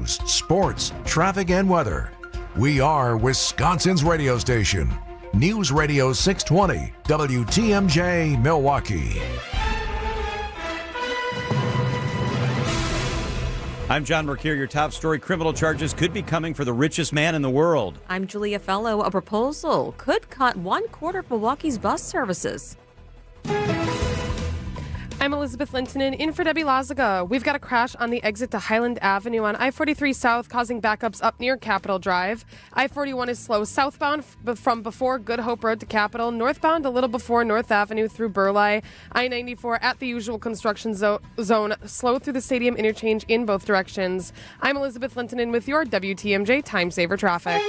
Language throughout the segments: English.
news, sports, traffic, and weather. We are Wisconsin's radio station. News Radio 620, WTMJ, Milwaukee. I'm John Mercure. Your top story: criminal charges could be coming for the richest man in the world. I'm Julia Fellow. A proposal could cut 1/4 of Milwaukee's bus services. I'm Elizabeth Lintonen in for Debbie Lazaga. We've got a crash on the exit to Highland Avenue on I-43 South, causing backups up near Capitol Drive. I-41 is slow southbound from before Good Hope Road to Capitol, northbound a little before North Avenue through Burleigh. I-94 at the usual construction zone, slow through the stadium interchange in both directions. I'm Elizabeth Lintonen with your WTMJ Time Saver Traffic.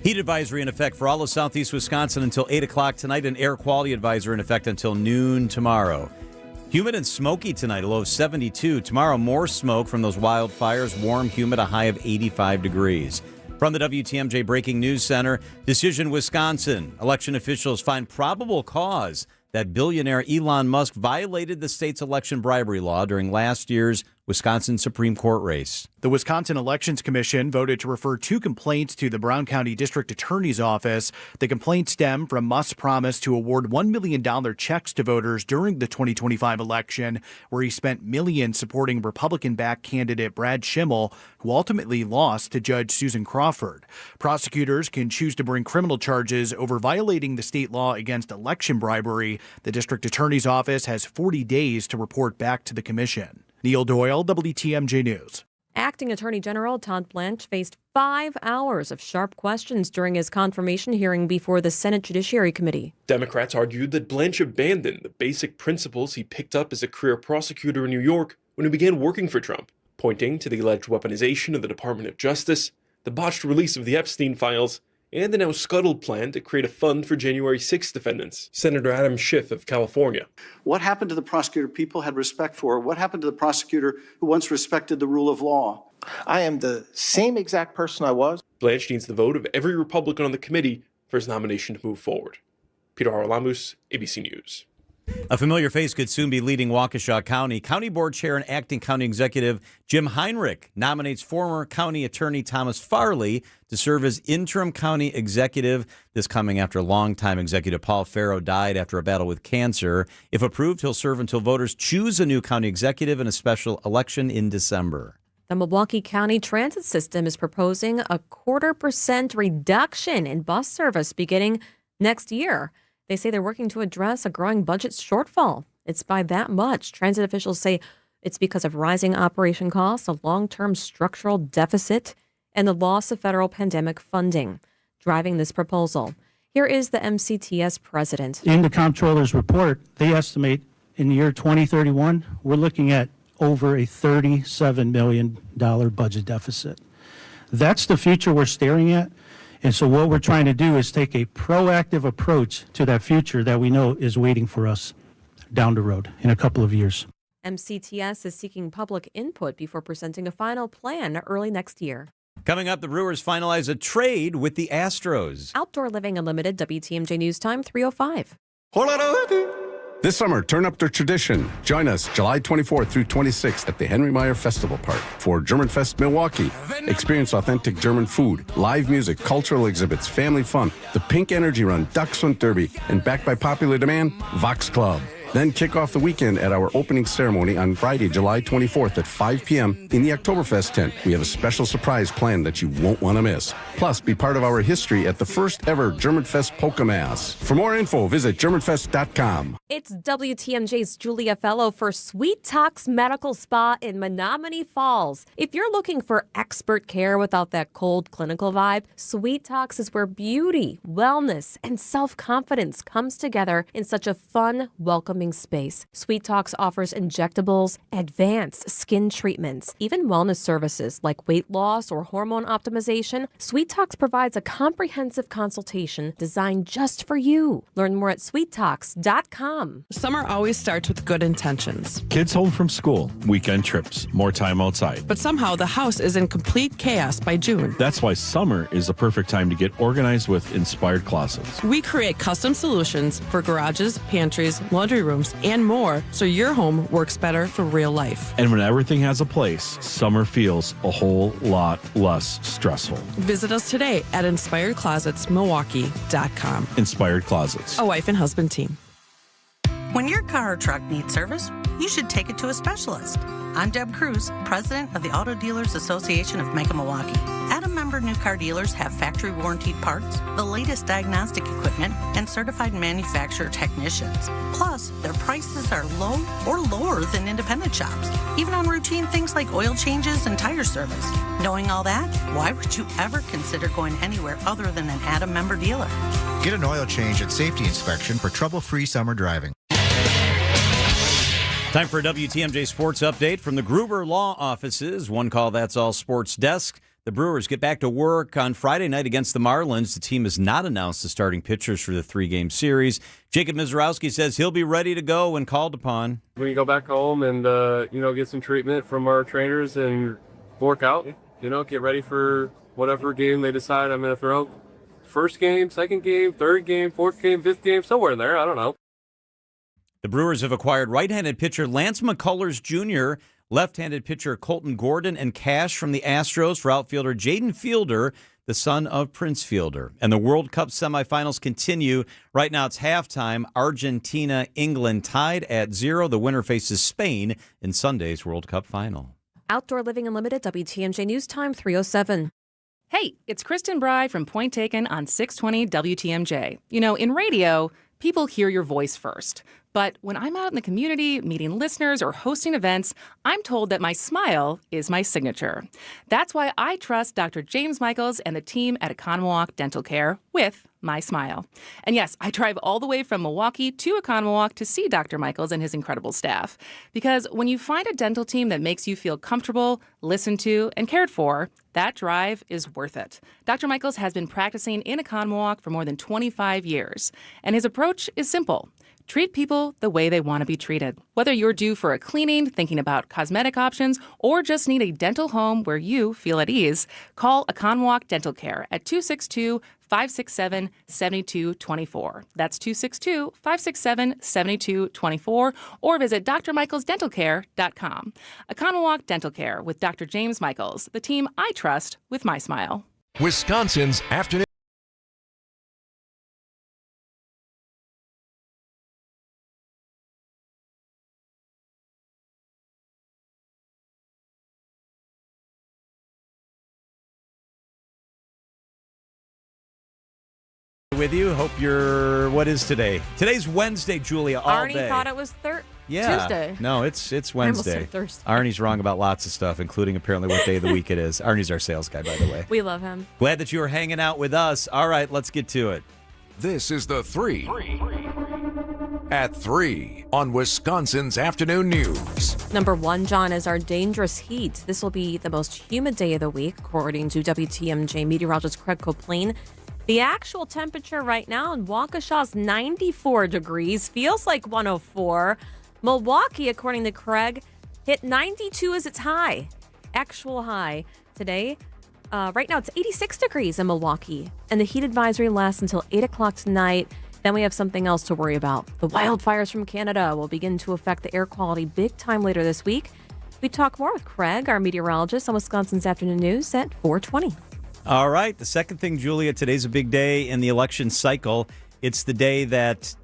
Heat advisory in effect for all of southeast Wisconsin until 8 o'clock tonight. An air quality advisory in effect until noon tomorrow. Humid and smoky tonight, a low of 72. Tomorrow, more smoke from those wildfires. Warm, humid, a high of 85 degrees. From the WTMJ Breaking News Center, Decision Wisconsin. Election officials find probable cause that billionaire Elon Musk violated the state's election bribery law during last year's Wisconsin Supreme Court race. The Wisconsin Elections Commission voted to refer 2 complaints to the Brown County District Attorney's Office. The complaints stem from Musk's promise to award $1 million checks to voters during the 2025 election, where he spent millions supporting Republican-backed candidate Brad Schimmel, who ultimately lost to Judge Susan Crawford. Prosecutors can choose to bring criminal charges over violating the state law against election bribery. The District Attorney's Office has 40 days to report back to the commission. Neil Doyle, WTMJ News. Acting Attorney General Todd Blanche faced 5 hours of sharp questions during his confirmation hearing before the Senate Judiciary Committee. Democrats argued that Blanche abandoned the basic principles he picked up as a career prosecutor in New York when he began working for Trump, pointing to the alleged weaponization of the Department of Justice, the botched release of the Epstein files, and the now scuttled plan to create a fund for January 6 defendants. Senator Adam Schiff of California. What happened to the prosecutor people had respect for? What happened to the prosecutor who once respected the rule of law? I am the same exact person I was. Blanche needs the vote of every Republican on the committee for his nomination to move forward. Peter Haralamus, ABC News. A familiar face could soon be leading Waukesha County. County Board Chair and Acting County Executive Jim Heinrich nominates former County Attorney Thomas Farley to serve as interim county executive. This coming after longtime executive Paul Farrow died after a battle with cancer. If approved, he'll serve until voters choose a new county executive in a special election in December. The Milwaukee County Transit System is proposing a 0.25% reduction in bus service beginning next year. They say they're working to address a growing budget shortfall. It's by that much. Transit officials say it's because of rising operation costs, a long-term structural deficit, and the loss of federal pandemic funding driving this proposal. Here is the MCTS president. In the comptroller's report, they estimate in the year 2031, we're looking at over a $37 million budget deficit. That's the future we're staring at. And so what we're trying to do is take a proactive approach to that future that we know is waiting for us down the road in a couple of years. MCTS is seeking public input before presenting a final plan early next year. Coming up, the Brewers finalize a trade with the Astros. Outdoor Living Unlimited, WTMJ News Time, 3:05. This summer, turn up the tradition. Join us July 24th through 26th at the Henry Meyer Festival Park for Germanfest Milwaukee. Experience authentic German food, live music, cultural exhibits, family fun, the Pink Energy Run, Dachshund Derby, and backed by popular demand, Vox Club. Then kick off the weekend at our opening ceremony on Friday, July 24th at 5 p.m. in the Oktoberfest tent. We have a special surprise planned that you won't want to miss. Plus, be part of our history at the first ever Germanfest Polka Mass. For more info, visit GermanFest.com. It's WTMJ's Julia Fellow for Sweet Talks Medical Spa in Menominee Falls. If you're looking for expert care without that cold clinical vibe, Sweet Talks is where beauty, wellness, and self-confidence comes together in such a fun, welcoming space. Sweet Talks offers injectables, advanced skin treatments, even wellness services like weight loss or hormone optimization. Sweet Talks provides a comprehensive consultation designed just for you. Learn more at sweettalks.com. Summer always starts with good intentions. Kids home from school, weekend trips, more time outside. But somehow the house is in complete chaos by June. That's why summer is the perfect time to get organized with Inspired Closets. We create custom solutions for garages, pantries, laundry rooms, rooms, and more, so your home works better for real life. And when everything has a place, summer feels a whole lot less stressful. Visit us today at InspiredClosetsMilwaukee.com. Inspired Closets. A wife and husband team. When your car or truck needs service, you should take it to a specialist. I'm Deb Cruz, president of the Auto Dealers Association of Mega Milwaukee. Adam member new car dealers have factory warranted parts, the latest diagnostic equipment, and certified manufacturer technicians. Plus, their prices are low or lower than independent shops, even on routine things like oil changes and tire service. Knowing all that, why would you ever consider going anywhere other than an Adam member dealer? Get an oil change and safety inspection for trouble-free summer driving. Time for a WTMJ Sports Update from the Gruber Law Offices. One call, that's all sports desk. The Brewers get back to work on Friday night against the Marlins. The team has not announced the starting pitchers for the three-game series. Jacob Mizorowski says he'll be ready to go when called upon. We go back home and, get some treatment from our trainers and work out, get ready for whatever game they decide I'm going to throw. First game, second game, third game, fourth game, fifth game, somewhere in there. I don't know. The Brewers have acquired right-handed pitcher Lance McCullers Jr., left-handed pitcher Colton Gordon, and cash from the Astros for outfielder Jaden Fielder, the son of Prince Fielder. And the World Cup semifinals continue. Right now it's halftime. Argentina, England tied at 0. The winner faces Spain in Sunday's World Cup final. Outdoor Living Unlimited, WTMJ News Time 3:07. Hey, it's Kristen Bry from Point Taken on 620 WTMJ. In radio, people hear your voice first. But when I'm out in the community, meeting listeners or hosting events, I'm told that my smile is my signature. That's why I trust Dr. James Michaels and the team at Economawalk Dental Care with my smile. And yes, I drive all the way from Milwaukee to Economawalk to see Dr. Michaels and his incredible staff. Because when you find a dental team that makes you feel comfortable, listened to, and cared for, that drive is worth it. Dr. Michaels has been practicing in Economawalk for more than 25 years. And his approach is simple. Treat people the way they want to be treated. Whether you're due for a cleaning, thinking about cosmetic options, or just need a dental home where you feel at ease, call Economawalk Dental Care at 262-567-7224. That's 262-567-7224, or visit drmichaelsdentalcare.com. Economawalk Dental Care with Dr. James Michaels, the team I trust with my smile. Wisconsin's afternoon. With you. Hope you're, what is today? Today's Wednesday, Julia, all Arnie day. thought it was Tuesday. No, it's Wednesday. Thursday. Arnie's wrong about lots of stuff, including apparently what day of the week it is. Arnie's our sales guy, by the way. We love him. Glad that you are hanging out with us. All right, let's get to it. This is the 3 at 3 on Wisconsin's Afternoon News. Number 1, John, is our dangerous heat. This will be the most humid day of the week, according to WTMJ meteorologist Craig Coplain. The actual temperature right now in Waukesha is 94 degrees, feels like 104. Milwaukee, according to Craig, hit 92 as its high, actual high today. Right now it's 86 degrees in Milwaukee, and the heat advisory lasts until 8 o'clock tonight. Then we have something else to worry about. The wildfires from Canada will begin to affect the air quality big time later this week. We talk more with Craig, our meteorologist, on Wisconsin's Afternoon News at 4:20. All right. The second thing, Julia, today's a big day in the election cycle. It's the day that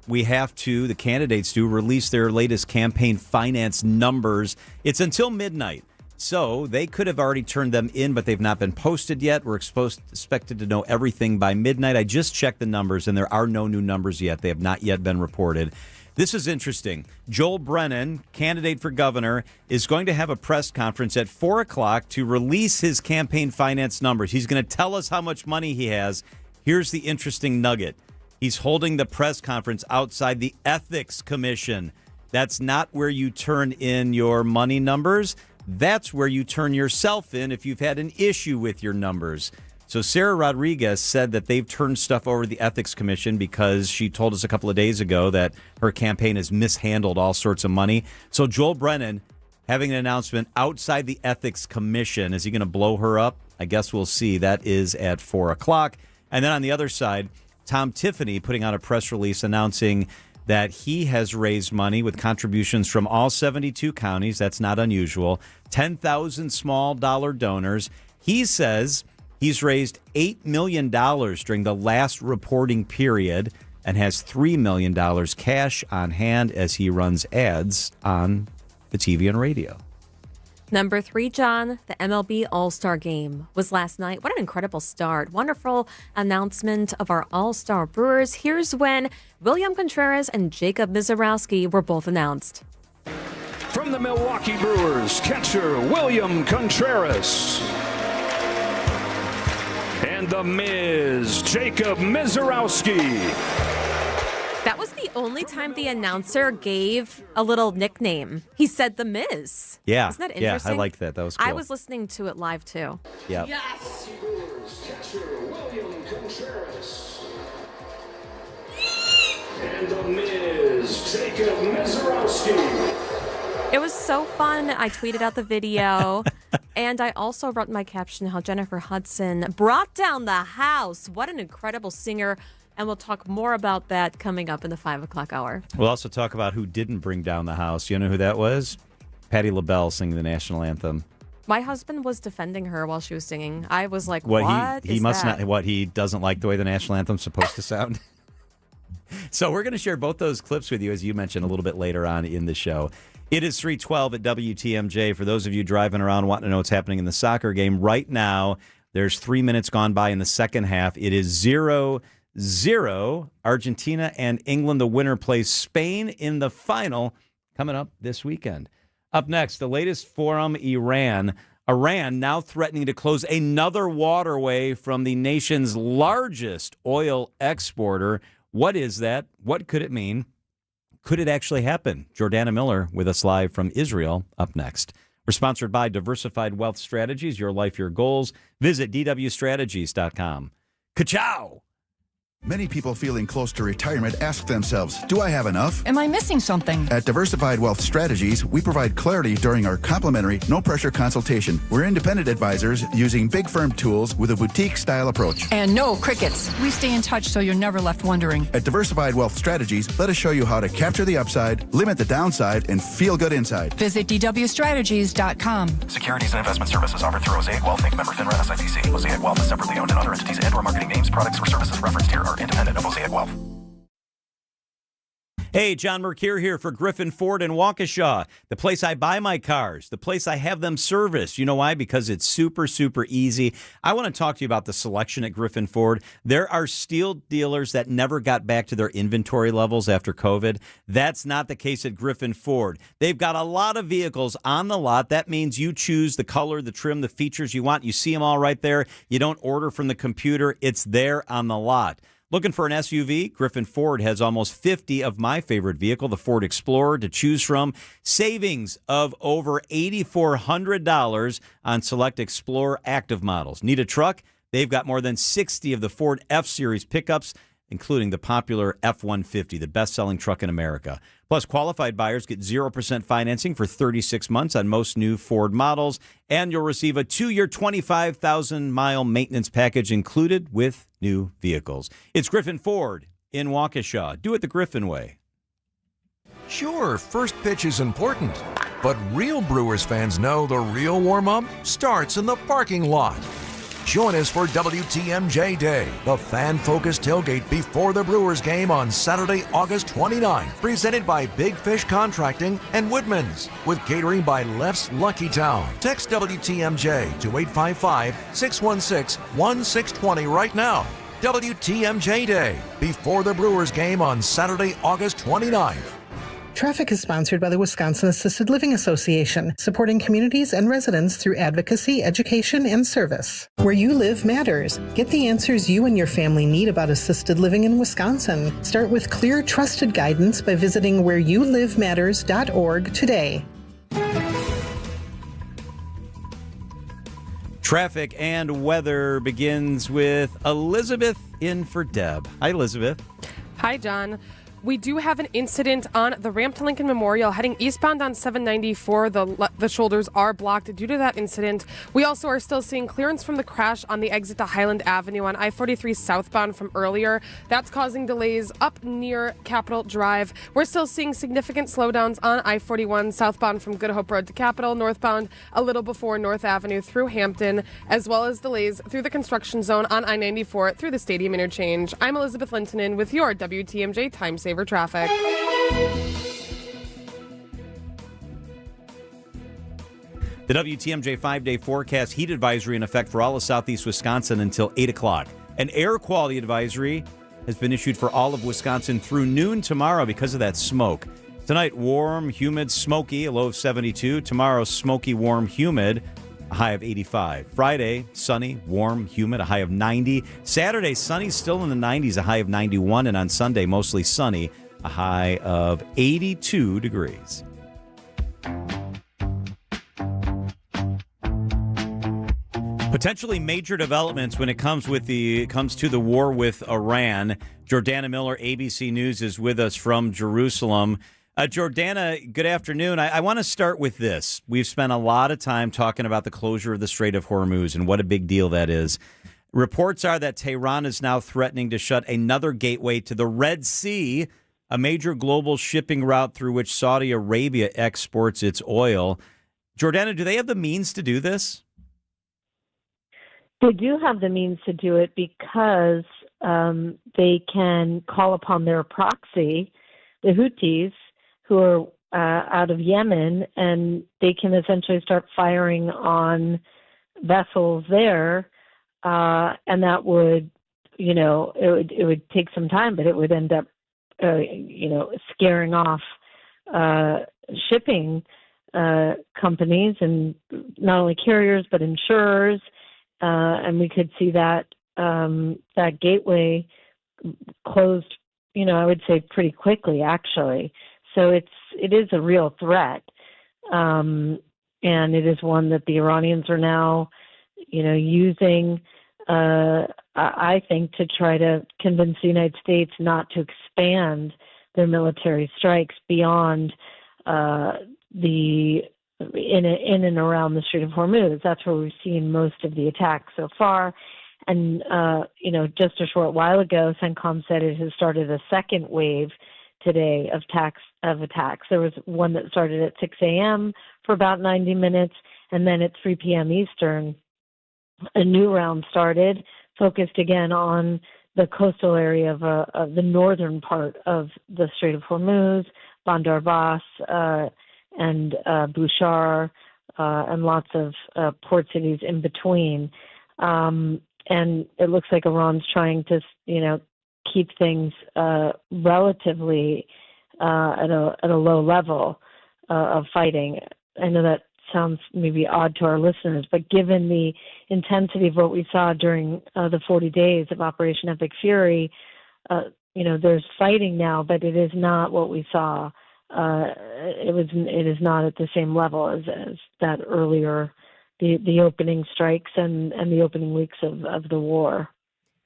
the candidates do, release their latest campaign finance numbers. It's until midnight. So they could have already turned them in, but they've not been posted yet. We're expected to know everything by midnight. I just checked the numbers, and there are no new numbers yet. They have not yet been reported. This is interesting. Joel Brennan, candidate for governor, is going to have a press conference at 4 o'clock to release his campaign finance numbers. He's going to tell us how much money he has. Here's the interesting nugget. He's holding the press conference outside the Ethics Commission. That's not where you turn in your money numbers. That's where you turn yourself in if you've had an issue with your numbers. So Sarah Rodriguez said that they've turned stuff over to the Ethics Commission because she told us a couple of days ago that her campaign has mishandled all sorts of money. So Joel Brennan having an announcement outside the Ethics Commission. Is he going to blow her up? I guess we'll see. That is at 4 o'clock. And then on the other side, Tom Tiffany putting out a press release announcing that he has raised money with contributions from all 72 counties. That's not unusual. 10,000 small dollar donors. He says he's raised $8 million during the last reporting period and has $3 million cash on hand as he runs ads on the TV and radio. Number 3, John, the MLB All-Star Game was last night. What an incredible start. Wonderful announcement of our All-Star Brewers. Here's when William Contreras and Jacob Mizorowski were both announced. From the Milwaukee Brewers, catcher William Contreras. And the Miz, Jacob Mizorowski. That was the only time the announcer gave a little nickname. He said the Miz. Yeah. Isn't that interesting? Yeah, I liked that. That was cool. I was listening to it live, too. Yeah. Yes! Brewers, catcher William Contreras. And the Miz, Jacob Mizorowski. It was so fun. I tweeted out the video. And I also wrote in my caption how Jennifer Hudson brought down the house. What an incredible singer. And we'll talk more about that coming up in the 5 o'clock hour. We'll also talk about who didn't bring down the house. You know who that was? Patti LaBelle singing the national anthem. My husband was defending her while she was singing. I was like, He must not. What, he doesn't like the way the national anthem's supposed to sound? So we're going to share both those clips with you, as you mentioned, a little bit later on in the show. It is 3:12 at WTMJ. For those of you driving around wanting to know what's happening in the soccer game, right now, there's 3 minutes gone by in the second half. It is 0-0. Argentina and England. The winner plays Spain in the final coming up this weekend. Up next, the latest from Iran. Iran now threatening to close another waterway from the nation's largest oil exporter. What is that? What could it mean? Could it actually happen? Jordana Miller with us live from Israel up next. We're sponsored by Diversified Wealth Strategies, your life, your goals. Visit dwstrategies.com. Ka-chow! Many people feeling close to retirement ask themselves, do I have enough? Am I missing something? At Diversified Wealth Strategies, we provide clarity during our complimentary, no-pressure consultation. We're independent advisors using big firm tools with a boutique-style approach. And no crickets. We stay in touch so you're never left wondering. At Diversified Wealth Strategies, let us show you how to capture the upside, limit the downside, and feel good inside. Visit dwstrategies.com. Securities and investment services offered through Mosaic Wealth Inc. Member FINRA SIPC. Mosaic Wealth is separately owned, and other entities and/or marketing names, products, or services referenced here are independent of Mosaic Wealth. Hey, John Mercure here for Griffin Ford in Waukesha, the place I buy my cars, the place I have them serviced. You know why? Because it's super, super easy. I want to talk to you about the selection at Griffin Ford. There are steel dealers that never got back to their inventory levels after COVID. That's not the case at Griffin Ford. They've got a lot of vehicles on the lot. That means you choose the color, the trim, the features you want. You see them all right there. You don't order from the computer. It's there on the lot. Looking for an SUV? Griffin Ford has almost 50 of my favorite vehicle, the Ford Explorer, to choose from. Savings of over $8,400 on select Explorer Active models. Need a truck? They've got more than 60 of the Ford F-Series pickups, including the popular F-150, the best-selling truck in America. Plus, qualified buyers get 0% financing for 36 months on most new Ford models, and you'll receive a 2-year, 25,000-mile maintenance package included with new vehicles. It's Griffin Ford in Waukesha. Do it the Griffin way. Sure, first pitch is important, but real Brewers fans know the real warm-up starts in the parking lot. Join us for WTMJ Day, the fan-focused tailgate before the Brewers game on Saturday, August 29th, presented by Big Fish Contracting and Woodman's, with catering by Left's Lucky Town. Text WTMJ to 855-616-1620 right now. WTMJ Day, before the Brewers game on Saturday, August 29th. Traffic is sponsored by the Wisconsin Assisted Living Association, supporting communities and residents through advocacy, education, and service. Where you live matters. Get the answers you and your family need about assisted living in Wisconsin. Start with clear, trusted guidance by visiting whereyoulivematters.org today. Traffic and weather begins with Elizabeth in for Deb. Hi, Elizabeth. Hi, John. We do have an incident on the ramp to Lincoln Memorial heading eastbound on 794. The shoulders are blocked due to that incident. We also are still seeing clearance from the crash on the exit to Highland Avenue on I-43 southbound from earlier. That's causing delays up near Capitol Drive. We're still seeing significant slowdowns on I-41 southbound from Good Hope Road to Capitol, northbound a little before North Avenue through Hampton, as well as delays through the construction zone on I-94 through the Stadium Interchange. I'm Elizabeth Lintonen with your WTMJ Time Saver traffic. The WTMJ 5-day forecast heat advisory in effect for all of southeast Wisconsin until 8 o'clock. An air quality advisory has been issued for all of Wisconsin through noon tomorrow because of that smoke. Tonight, warm, humid, smoky, a low of 72. Tomorrow, smoky, warm, humid, a high of 85. Friday, sunny, warm, humid, a high of 90. Saturday, sunny, still in the 90s, a high of 91. And on Sunday, mostly sunny, a high of 82 degrees. Potentially major developments when it comes to the war with Iran. Jordana Miller, ABC News, is with us from Jerusalem. Jordana, good afternoon. I want to start with this. We've spent a lot of time talking about the closure of the Strait of Hormuz and what a big deal that is. Reports are that Tehran is now threatening to shut another gateway to the Red Sea, a major global shipping route through which Saudi Arabia exports its oil. Jordana, do they have the means to do this? They do have the means to do it because they can call upon their proxy, the Houthis, who are out of Yemen, and they can essentially start firing on vessels there, and that would, it would take some time, but it would end up, scaring off shipping companies, and not only carriers but insurers, and we could see that that gateway closed, I would say pretty quickly, actually. So it is a real threat, and it is one that the Iranians are now, using, I think, to try to convince the United States not to expand their military strikes beyond in and around the Strait of Hormuz. That's where we've seen most of the attacks so far. And, just a short while ago, CENTCOM said it has started a second wave today of attacks. There was one that started at 6 a.m. for about 90 minutes, and then at 3 p.m. Eastern, a new round started, focused again on the coastal area of the northern part of the Strait of Hormuz, Bandar Abbas, and Bushehr, and lots of port cities in between. And it looks like Iran's trying to, keep things relatively at a low level of fighting. I know that sounds maybe odd to our listeners, but given the intensity of what we saw during the 40 days of Operation Epic Fury, there's fighting now, but it is not what we saw. It is not at the same level as that earlier, the opening strikes and the opening weeks of the war.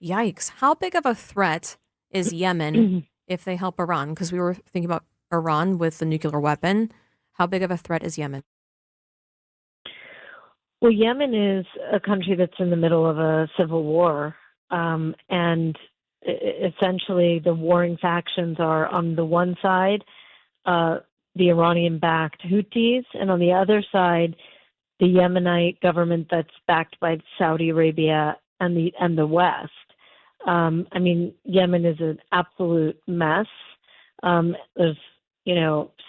Yikes. How big of a threat is Yemen if they help Iran? Because we were thinking about Iran with the nuclear weapon. How big of a threat is Yemen? Well, Yemen is a country that's in the middle of a civil war. And essentially the warring factions are on the one side, the Iranian-backed Houthis, and on the other side, the Yemenite government that's backed by Saudi Arabia and the West. Yemen is an absolute mess. There's,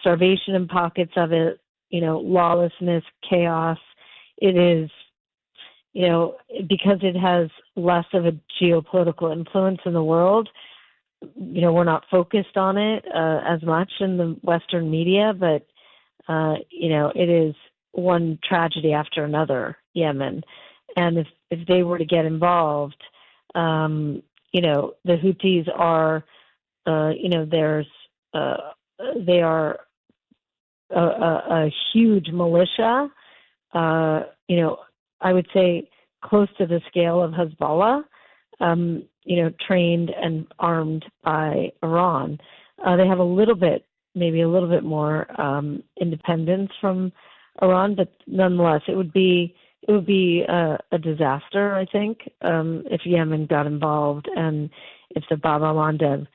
starvation in pockets of it, lawlessness, chaos. It is, because it has less of a geopolitical influence in the world, we're not focused on it as much in the Western media, but, it is one tragedy after another, Yemen. And if they were to get involved, the Houthis are, they are a huge militia, I would say close to the scale of Hezbollah, trained and armed by Iran. They have maybe a little bit more independence from Iran, but nonetheless, it would be a disaster, I think, if Yemen got involved and if the Bab el-Mandeb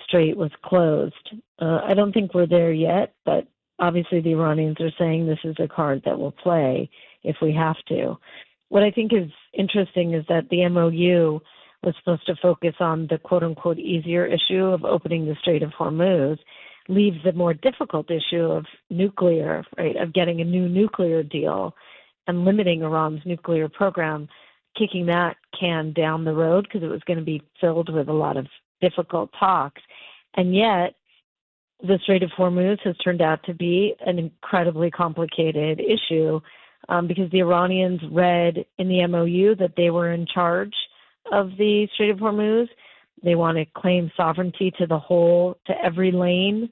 Strait was closed. I don't think we're there yet, but obviously the Iranians are saying this is a card that we'll play if we have to. What I think is interesting is that the MOU was supposed to focus on the quote-unquote easier issue of opening the Strait of Hormuz, leaves the more difficult issue of nuclear, right, of getting a new nuclear deal and limiting Iran's nuclear program, kicking that can down the road because it was going to be filled with a lot of difficult talks. And yet, the Strait of Hormuz has turned out to be an incredibly complicated issue because the Iranians read in the MOU that they were in charge of the Strait of Hormuz. They want to claim sovereignty to every lane,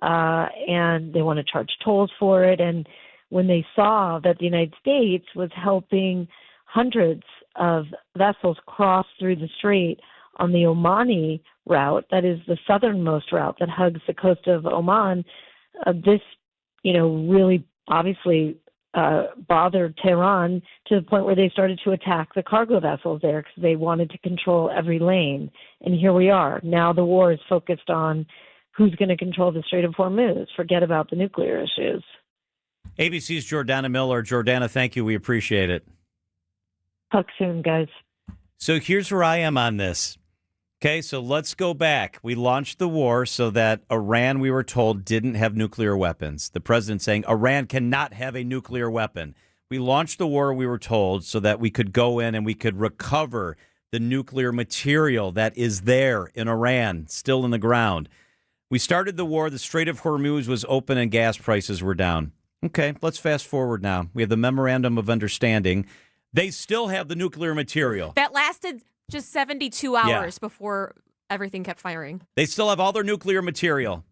and they want to charge tolls for it. And when they saw that the United States was helping hundreds of vessels cross through the strait on the Omani route, that is the southernmost route that hugs the coast of Oman, this, really obviously bothered Tehran to the point where they started to attack the cargo vessels there because they wanted to control every lane. And here we are. Now the war is focused on who's going to control the Strait of Hormuz. Forget about the nuclear issues. ABC's Jordana Miller. Jordana, thank you. We appreciate it. Talk soon, guys. So here's where I am on this. Okay, so let's go back. We launched the war so that Iran, we were told, didn't have nuclear weapons. The president saying Iran cannot have a nuclear weapon. We launched the war, we were told, so that we could go in and we could recover the nuclear material that is there in Iran, still in the ground. We started the war. The Strait of Hormuz was open and gas prices were down. Okay, let's fast forward now. We have the Memorandum of Understanding. They still have the nuclear material. That lasted just 72 hours before everything kept firing. They still have all their nuclear material.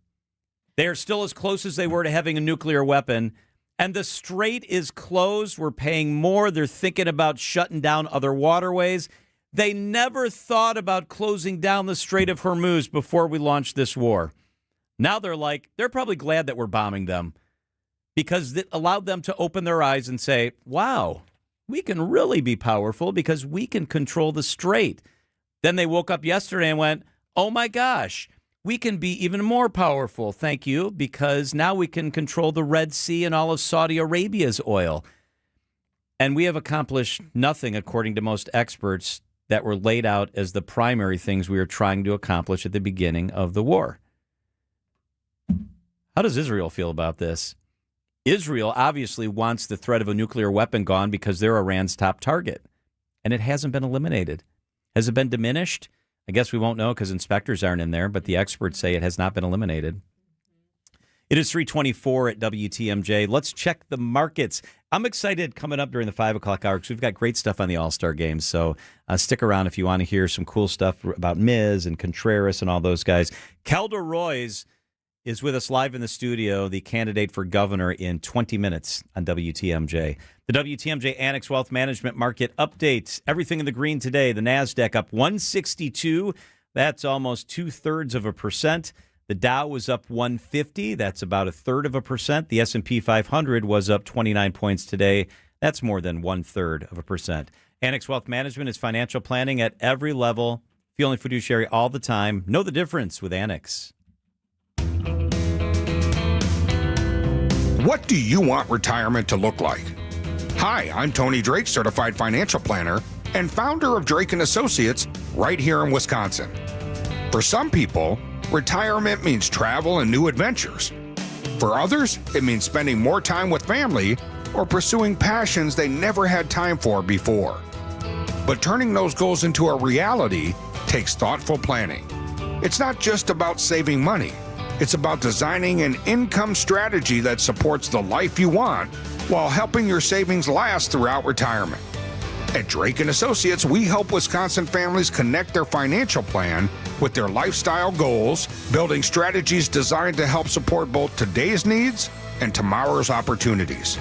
They are still as close as they were to having a nuclear weapon. And the strait is closed. We're paying more. They're thinking about shutting down other waterways. They never thought about closing down the Strait of Hormuz before we launched this war. Now they're probably glad that we're bombing them because it allowed them to open their eyes and say, wow, we can really be powerful because we can control the strait. Then they woke up yesterday and went, oh my gosh, we can be even more powerful, thank you, because now we can control the Red Sea and all of Saudi Arabia's oil. And we have accomplished nothing, according to most experts, that were laid out as the primary things we were trying to accomplish at the beginning of the war. How does Israel feel about this? Israel obviously wants the threat of a nuclear weapon gone because they're Iran's top target, and it hasn't been eliminated. Has it been diminished? I guess we won't know because inspectors aren't in there, but the experts say it has not been eliminated. It is 3:24 at WTMJ. Let's check the markets. I'm excited coming up during the 5 o'clock hour because we've got great stuff on the All-Star games, so stick around if you want to hear some cool stuff about Miz and Contreras and all those guys. Kelda Roy's is with us live in the studio, the candidate for governor in 20 minutes on WTMJ. The WTMJ Annex Wealth Management Market Update. Everything in the green today. The NASDAQ up 162. That's almost 2/3%. The Dow was up 150. That's about 1/3%. The S&P 500 was up 29 points today. That's more than 1/3%. Annex Wealth Management is financial planning at every level. Feeling fiduciary all the time. Know the difference with Annex. What do you want retirement to look like? Hi, I'm Tony Drake, certified financial planner and founder of Drake & Associates right here in Wisconsin. For some people, retirement means travel and new adventures. For others, it means spending more time with family or pursuing passions they never had time for before. But turning those goals into a reality takes thoughtful planning. It's not just about saving money. It's about designing an income strategy that supports the life you want while helping your savings last throughout retirement. At Drake & Associates, we help Wisconsin families connect their financial plan with their lifestyle goals, building strategies designed to help support both today's needs and tomorrow's opportunities.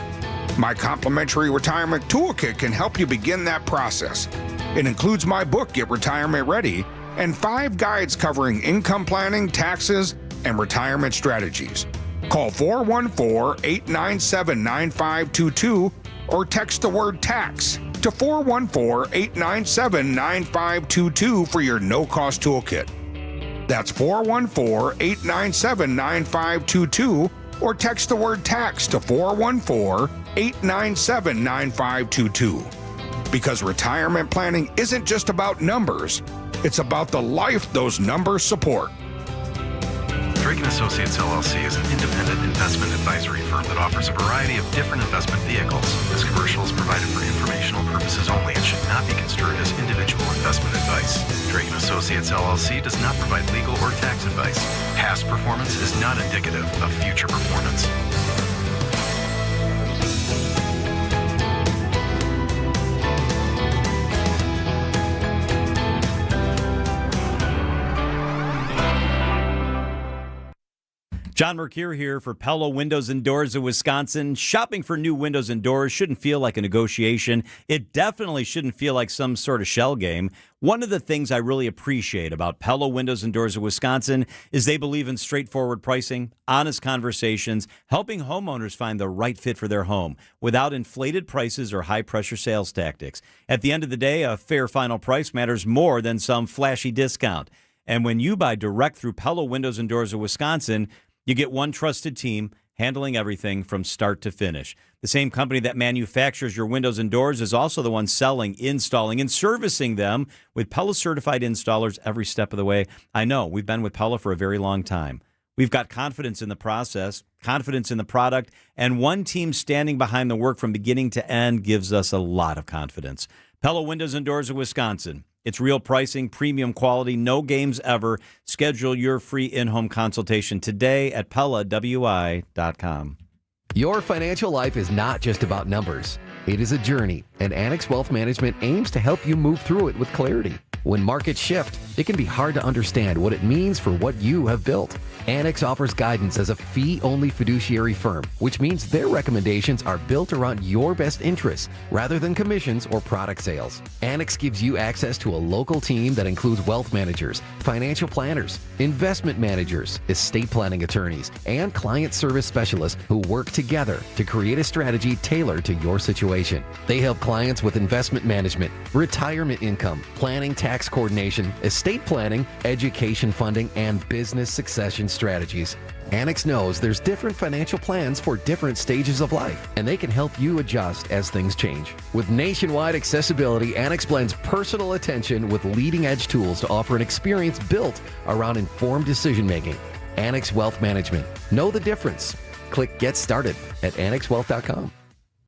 My complimentary retirement toolkit can help you begin that process. It includes my book, Get Retirement Ready, and 5 guides covering income planning, taxes, and retirement strategies. Call 414-897-9522 or text the word tax to 414-897-9522 for your no-cost toolkit. That's 414-897-9522 or text the word tax to 414-897-9522. Because retirement planning isn't just about numbers, it's about the life those numbers support. Drake & Associates LLC is an independent investment advisory firm that offers a variety of different investment vehicles. This commercial is provided for informational purposes only and should not be construed as individual investment advice. Drake & Associates LLC does not provide legal or tax advice. Past performance is not indicative of future performance. John Mercure here for Pella Windows and Doors of Wisconsin. Shopping for new windows and doors shouldn't feel like a negotiation. It definitely shouldn't feel like some sort of shell game. One of the things I really appreciate about Pella Windows and Doors of Wisconsin is they believe in straightforward pricing, honest conversations, helping homeowners find the right fit for their home without inflated prices or high-pressure sales tactics. At the end of the day, a fair final price matters more than some flashy discount. And when you buy direct through Pella Windows and Doors of Wisconsin, you get one trusted team handling everything from start to finish. The same company that manufactures your windows and doors is also the one selling, installing, and servicing them with Pella certified installers every step of the way. I know, we've been with Pella for a very long time. We've got confidence in the process, confidence in the product, and one team standing behind the work from beginning to end gives us a lot of confidence. Pella Windows and Doors of Wisconsin. It's real pricing, premium quality, no games ever. Schedule your free in-home consultation today at PellaWI.com. Your financial life is not just about numbers. It is a journey, and Annex Wealth Management aims to help you move through it with clarity. When markets shift, it can be hard to understand what it means for what you have built. Annex offers guidance as a fee-only fiduciary firm, which means their recommendations are built around your best interests rather than commissions or product sales. Annex gives you access to a local team that includes wealth managers, financial planners, investment managers, estate planning attorneys, and client service specialists who work together to create a strategy tailored to your situation. They help clients with investment management, retirement income, planning, tax coordination, estate planning, education funding, and business succession strategies. Annex knows there's different financial plans for different stages of life, and they can help you adjust as things change. With nationwide accessibility, Annex blends personal attention with leading-edge tools to offer an experience built around informed decision-making. Annex Wealth Management. Know the difference. Click Get Started at AnnexWealth.com.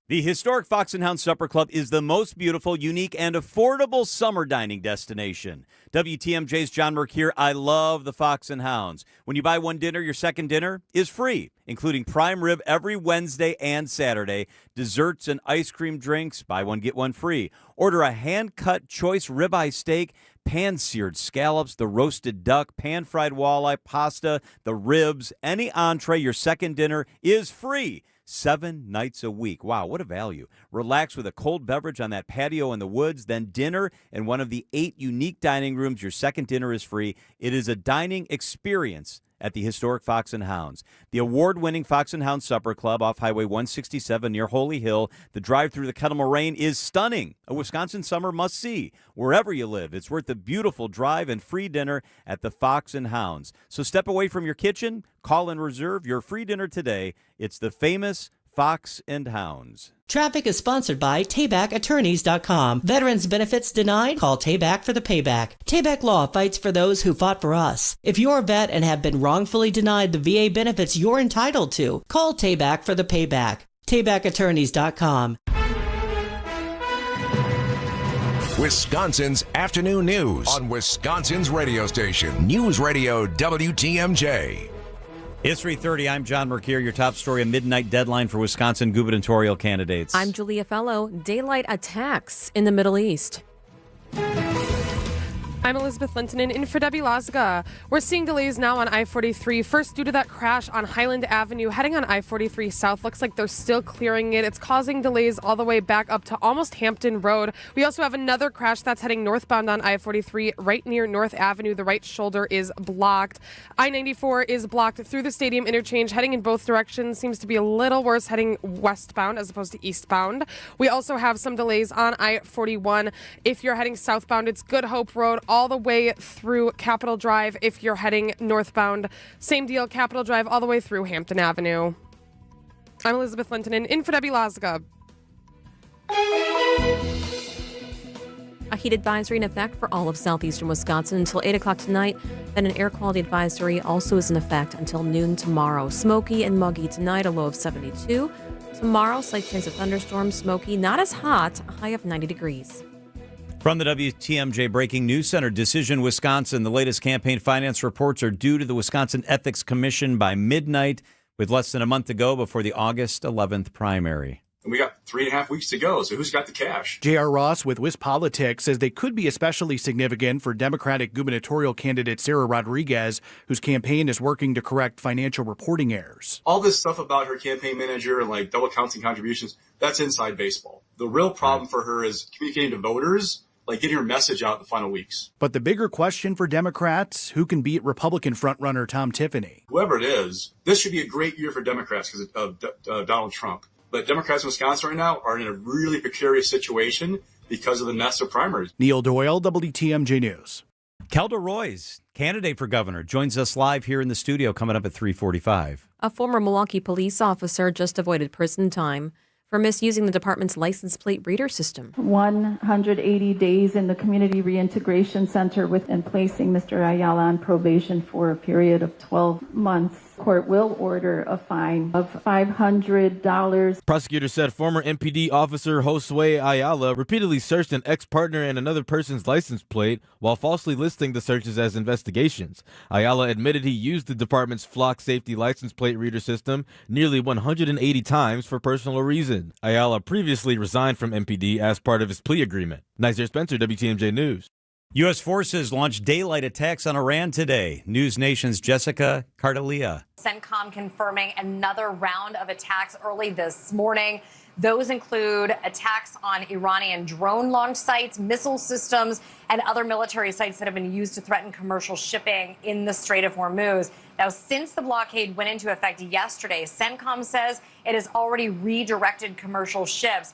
The historic Fox and Hound Supper Club is the most beautiful, unique, and affordable summer dining destination. WTMJ's John Mercure. I love the Fox and Hounds. When you buy one dinner, your second dinner is free, including prime rib every Wednesday and Saturday, desserts and ice cream drinks, buy one, get one free. Order a hand-cut choice ribeye steak, pan-seared scallops, the roasted duck, pan-fried walleye, pasta, the ribs, any entree, your second dinner is free. 7 nights a week. Wow, what a value. Relax with a cold beverage on that patio in the woods, then dinner in one of the 8 unique dining rooms. Your second dinner is free. It is a dining experience at the historic Fox and Hounds. The award-winning Fox and Hounds Supper Club off Highway 167 near Holy Hill. The drive through the Kettle Moraine is stunning. A Wisconsin summer must-see. Wherever you live, it's worth the beautiful drive and free dinner at the Fox and Hounds. So step away from your kitchen, call and reserve your free dinner today. It's the famous Fox and Hounds. Traffic is sponsored by TaybackAttorneys.com. Veterans benefits denied? Call Tayback for the payback. Tayback Law fights for those who fought for us. If you're a vet and have been wrongfully denied the VA benefits you're entitled to, call Tayback for the payback. TaybackAttorneys.com. Wisconsin's afternoon news on Wisconsin's radio station, News Radio WTMJ. It's 3:30. I'm John Mercure. Your top story, a midnight deadline for Wisconsin gubernatorial candidates. I'm Julia Fellow. Daylight attacks in the Middle East. I'm Elizabeth Linton in for Debbie Lazga. We're seeing delays now on I-43. First, due to that crash on Highland Avenue, heading on I-43 South. Looks like they're still clearing it. It's causing delays all the way back up to almost Hampton Road. We also have another crash that's heading northbound on I-43 right near North Avenue. The right shoulder is blocked. I-94 is blocked through the stadium interchange, heading in both directions. Seems to be a little worse heading westbound as opposed to eastbound. We also have some delays on I-41. If you're heading southbound, it's Good Hope Road all the way through Capitol Drive. If you're heading northbound, same deal, Capitol Drive all the way through Hampton Avenue. I'm Elizabeth Linton in for Debbie Lazga. A heat advisory in effect for all of southeastern Wisconsin until 8 o'clock tonight. Then an air quality advisory also is in effect until noon tomorrow. Smoky and muggy tonight, a low of 72. Tomorrow, slight chance of thunderstorms, smoky, not as hot, a high of 90 degrees. From the WTMJ Breaking News Center, Decision Wisconsin. The latest campaign finance reports are due to the Wisconsin Ethics Commission by midnight, with less than a month to go before the August 11th primary. And we got 3.5 weeks to go, so who's got the cash? J.R. Ross with WisPolitics says they could be especially significant for Democratic gubernatorial candidate Sarah Rodriguez, whose campaign is working to correct financial reporting errors. All this stuff about her campaign manager and like double counting contributions, that's inside baseball. The real problem for her is communicating to voters, like getting her message out in the final weeks. But the bigger question for Democrats, who can beat Republican frontrunner Tom Tiffany? Whoever it is, this should be a great year for Democrats because of Donald Trump. But Democrats in Wisconsin right now are in a really precarious situation because of the mess of primaries. Neil Doyle, WTMJ News. Kelda Roy's candidate for governor joins us live here in the studio coming up at 3:45. A former Milwaukee police officer just avoided prison time for misusing the department's license plate reader system. 180 days in the Community Reintegration Center and placing Mr. Ayala on probation for a period of 12 months. Court will order a fine of $500. Prosecutors said former MPD officer Josue Ayala repeatedly searched an ex-partner and another person's license plate while falsely listing the searches as investigations. Ayala admitted he used the department's Flock Safety license plate reader system nearly 180 times for personal reasons. Ayala previously resigned from MPD as part of his plea agreement. Nizer Spencer, WTMJ News. U.S. forces launched daylight attacks on Iran today. News Nation's Jessica Cardelia. CENTCOM confirming another round of attacks early this morning. Those include attacks on Iranian drone launch sites, missile systems, and other military sites that have been used to threaten commercial shipping in the Strait of Hormuz. Now, since the blockade went into effect yesterday, CENTCOM says it has already redirected commercial ships.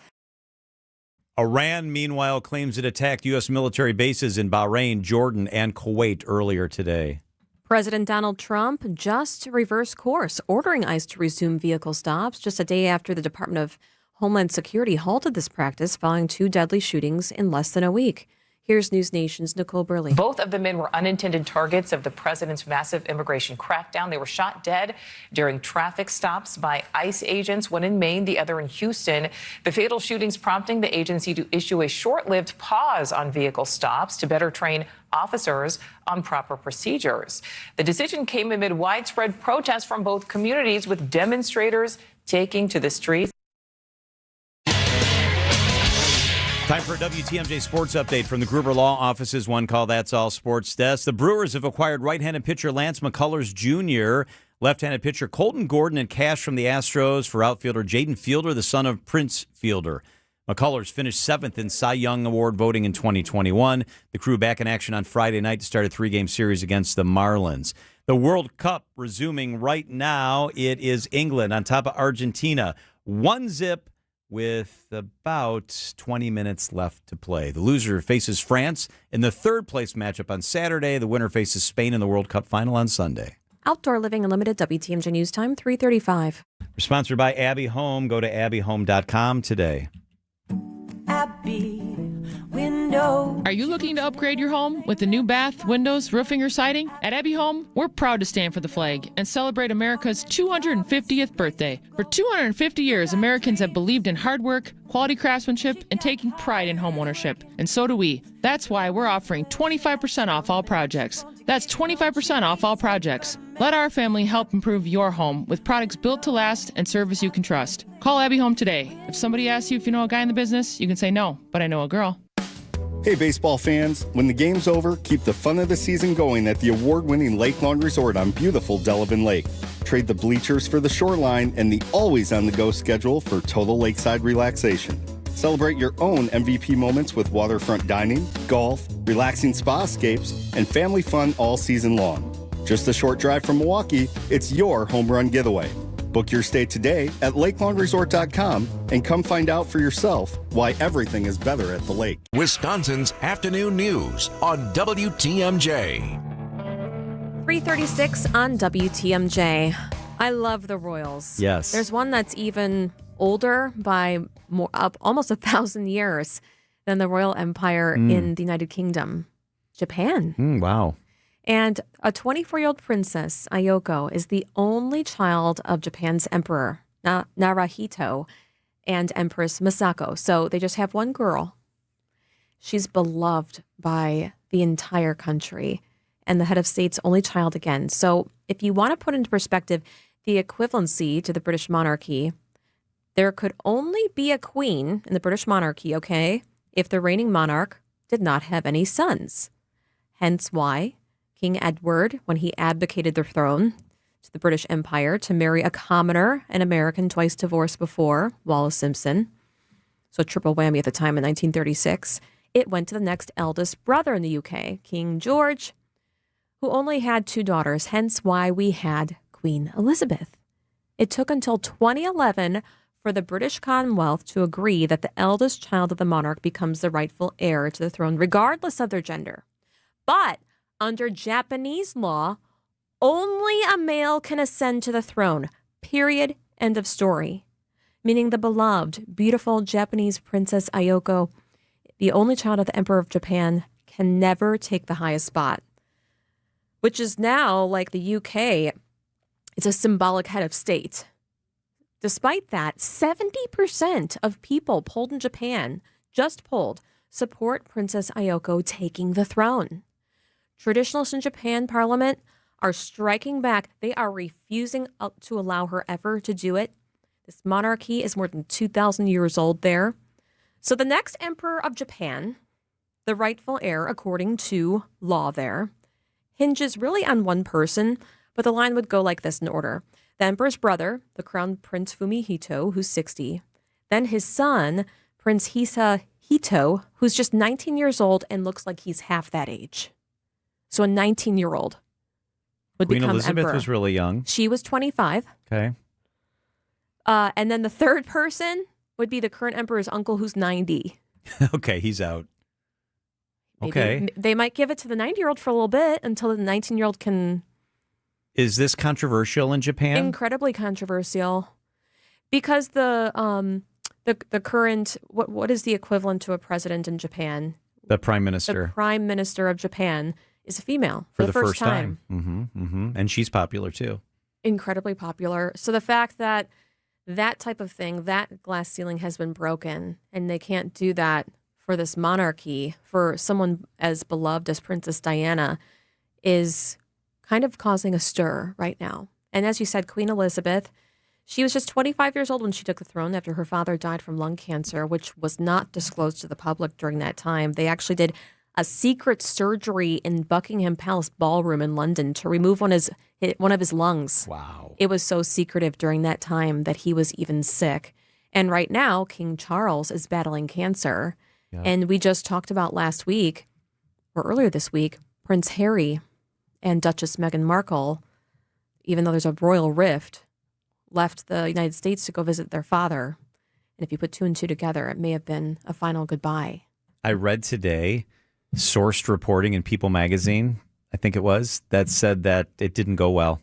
Iran, meanwhile, claims it attacked U.S. military bases in Bahrain, Jordan, and Kuwait earlier today. President Donald Trump just reversed course, ordering ICE to resume vehicle stops just a day after the Department of Homeland Security halted this practice following 2 deadly shootings in less than a week. Here's News Nation's Nicole Burley. Both of the men were unintended targets of the president's massive immigration crackdown. They were shot dead during traffic stops by ICE agents, one in Maine, the other in Houston. The fatal shootings prompting the agency to issue a short-lived pause on vehicle stops to better train officers on proper procedures. The decision came amid widespread protests from both communities, with demonstrators taking to the streets. Time for a WTMJ Sports Update from the Gruber Law Office's One Call That's All Sports Desk. The Brewers have acquired right-handed pitcher Lance McCullers Jr., left-handed pitcher Colton Gordon, and cash from the Astros for outfielder Jaden Fielder, the son of Prince Fielder. McCullers finished 7th in Cy Young Award voting in 2021. The Crew back in action on Friday night to start a 3-game series against the Marlins. The World Cup resuming right now. It is England on top of Argentina. 1-0. With about 20 minutes left to play. The loser faces France in the third-place matchup on Saturday. The winner faces Spain in the World Cup final on Sunday. Outdoor Living Unlimited, WTMJ News Time, 3:35. We're sponsored by Abbey Home. Go to abbyhome.com today. Abbey Window. Are you looking to upgrade your home with a new bath, windows, roofing, or siding? At Abbey Home, we're proud to stand for the flag and celebrate America's 250th birthday. For 250 years, Americans have believed in hard work, quality craftsmanship, and taking pride in homeownership. And so do we. That's why we're offering 25% off all projects. That's 25% off all projects. Let our family help improve your home with products built to last and service you can trust. Call Abbey Home today. If somebody asks you if you know a guy in the business, you can say no, but I know a girl. Hey, baseball fans, when the game's over, keep the fun of the season going at the award-winning Lake Lawn Resort on beautiful Delavan Lake. Trade the bleachers for the shoreline and the always-on-the-go schedule for total lakeside relaxation. Celebrate your own MVP moments with waterfront dining, golf, relaxing spa escapes, and family fun all season long. Just a short drive from Milwaukee, it's your home run getaway. Book your stay today at lakelawnresort.com and come find out for yourself why everything is better at the lake. Wisconsin's afternoon news on WTMJ. 3:36 on WTMJ. I love the Royals. Yes. There's one that's even older by almost 1,000 years than the Royal Empire in the United Kingdom, Japan. Wow. And a 24-year-old princess, Ayako, is the only child of Japan's emperor, Naruhito, and Empress Masako. So they just have one girl. She's beloved by the entire country and the head of state's only child again. So if you want to put into perspective the equivalency to the British monarchy, there could only be a queen in the British monarchy, okay, if the reigning monarch did not have any sons. Hence why King Edward, when he abdicated the throne to the British Empire to marry a commoner, an American twice divorced before, Wallace Simpson, so triple whammy at the time in 1936, it went to the next eldest brother in the UK, King George, who only had 2 daughters, hence why we had Queen Elizabeth. It took until 2011 for the British Commonwealth to agree that the eldest child of the monarch becomes the rightful heir to the throne, regardless of their gender. But under Japanese law, only a male can ascend to the throne. Period. End of story. Meaning the beloved, beautiful Japanese Princess Ayako, the only child of the Emperor of Japan, can never take the highest spot. Which is now, like the UK, it's a symbolic head of state. Despite that, 70% of people polled in Japan, just polled, support Princess Ayako taking the throne. Traditionalists in Japan Parliament are striking back. They are refusing to allow her ever to do it. This monarchy is more than 2,000 years old there. So the next emperor of Japan, the rightful heir according to law there, hinges really on one person, but the line would go like this in order. The emperor's brother, the Crown Prince Fumihito, who's 60. Then his son, Prince Hisahito, who's just 19 years old and looks like he's half that age. So a 19-year-old would Queen become Elizabeth emperor. was really young. She was 25. Okay. And then the third person would be the current emperor's uncle, who's 90. Okay, he's out. Maybe Okay. they might give it to the 90-year-old for a little bit until the 19-year-old can... Is this controversial in Japan? Incredibly controversial. Because the current... What is the equivalent to a president in Japan? The prime minister. The prime minister of Japan is a female for the first time. And she's popular too. Incredibly popular. So the fact that that type of thing, that glass ceiling has been broken, and they can't do that for this monarchy, for someone as beloved as Princess Diana, is kind of causing a stir right now. And as you said, Queen Elizabeth, she was just 25 years old when she took the throne after her father died from lung cancer, which was not disclosed to the public during that time. They actually did a secret surgery in Buckingham Palace Ballroom in London to remove one of his lungs. Wow. It was so secretive during that time that he was even sick. And right now, King Charles is battling cancer. Yeah. And we just talked about last week, or earlier this week, Prince Harry and Duchess Meghan Markle, even though there's a royal rift, left the United States to go visit their father. And if you put 2 and 2 together, it may have been a final goodbye. I read today sourced reporting in People magazine, I think it was, that said that it didn't go well,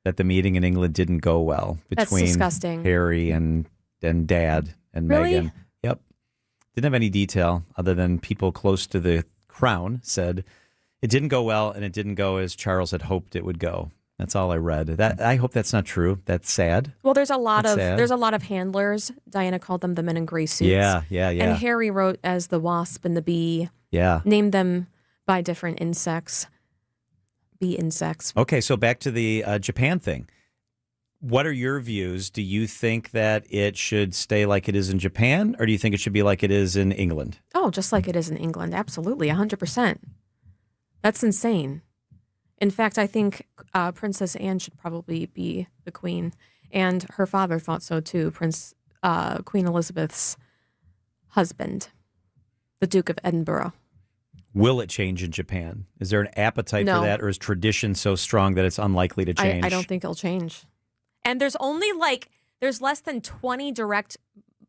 that the meeting in England didn't go well between disgusting. Harry and Dad and Really? Meghan. Yep. Didn't have any detail other than people close to the crown said it didn't go well and it didn't go as Charles had hoped it would go. That's all I read. That I hope that's not true. That's sad. Well, there's a lot of handlers. Diana called them the men in gray suits. Yeah. And Harry wrote as the wasp and the bee. Yeah. Named them by different insects. Bee insects. Okay, so back to the Japan thing. What are your views? Do you think that it should stay like it is in Japan, or do you think it should be like it is in England? Oh, Oh, just like it is in England. Absolutely, 100%. That's insane. In fact, I think Princess Anne should probably be the queen. And her father thought so too, Queen Elizabeth's husband, the Duke of Edinburgh. Will it change in Japan? Is there an appetite for that, or is tradition so strong that it's unlikely to change? I don't think it'll change. And there's only there's less than 20 direct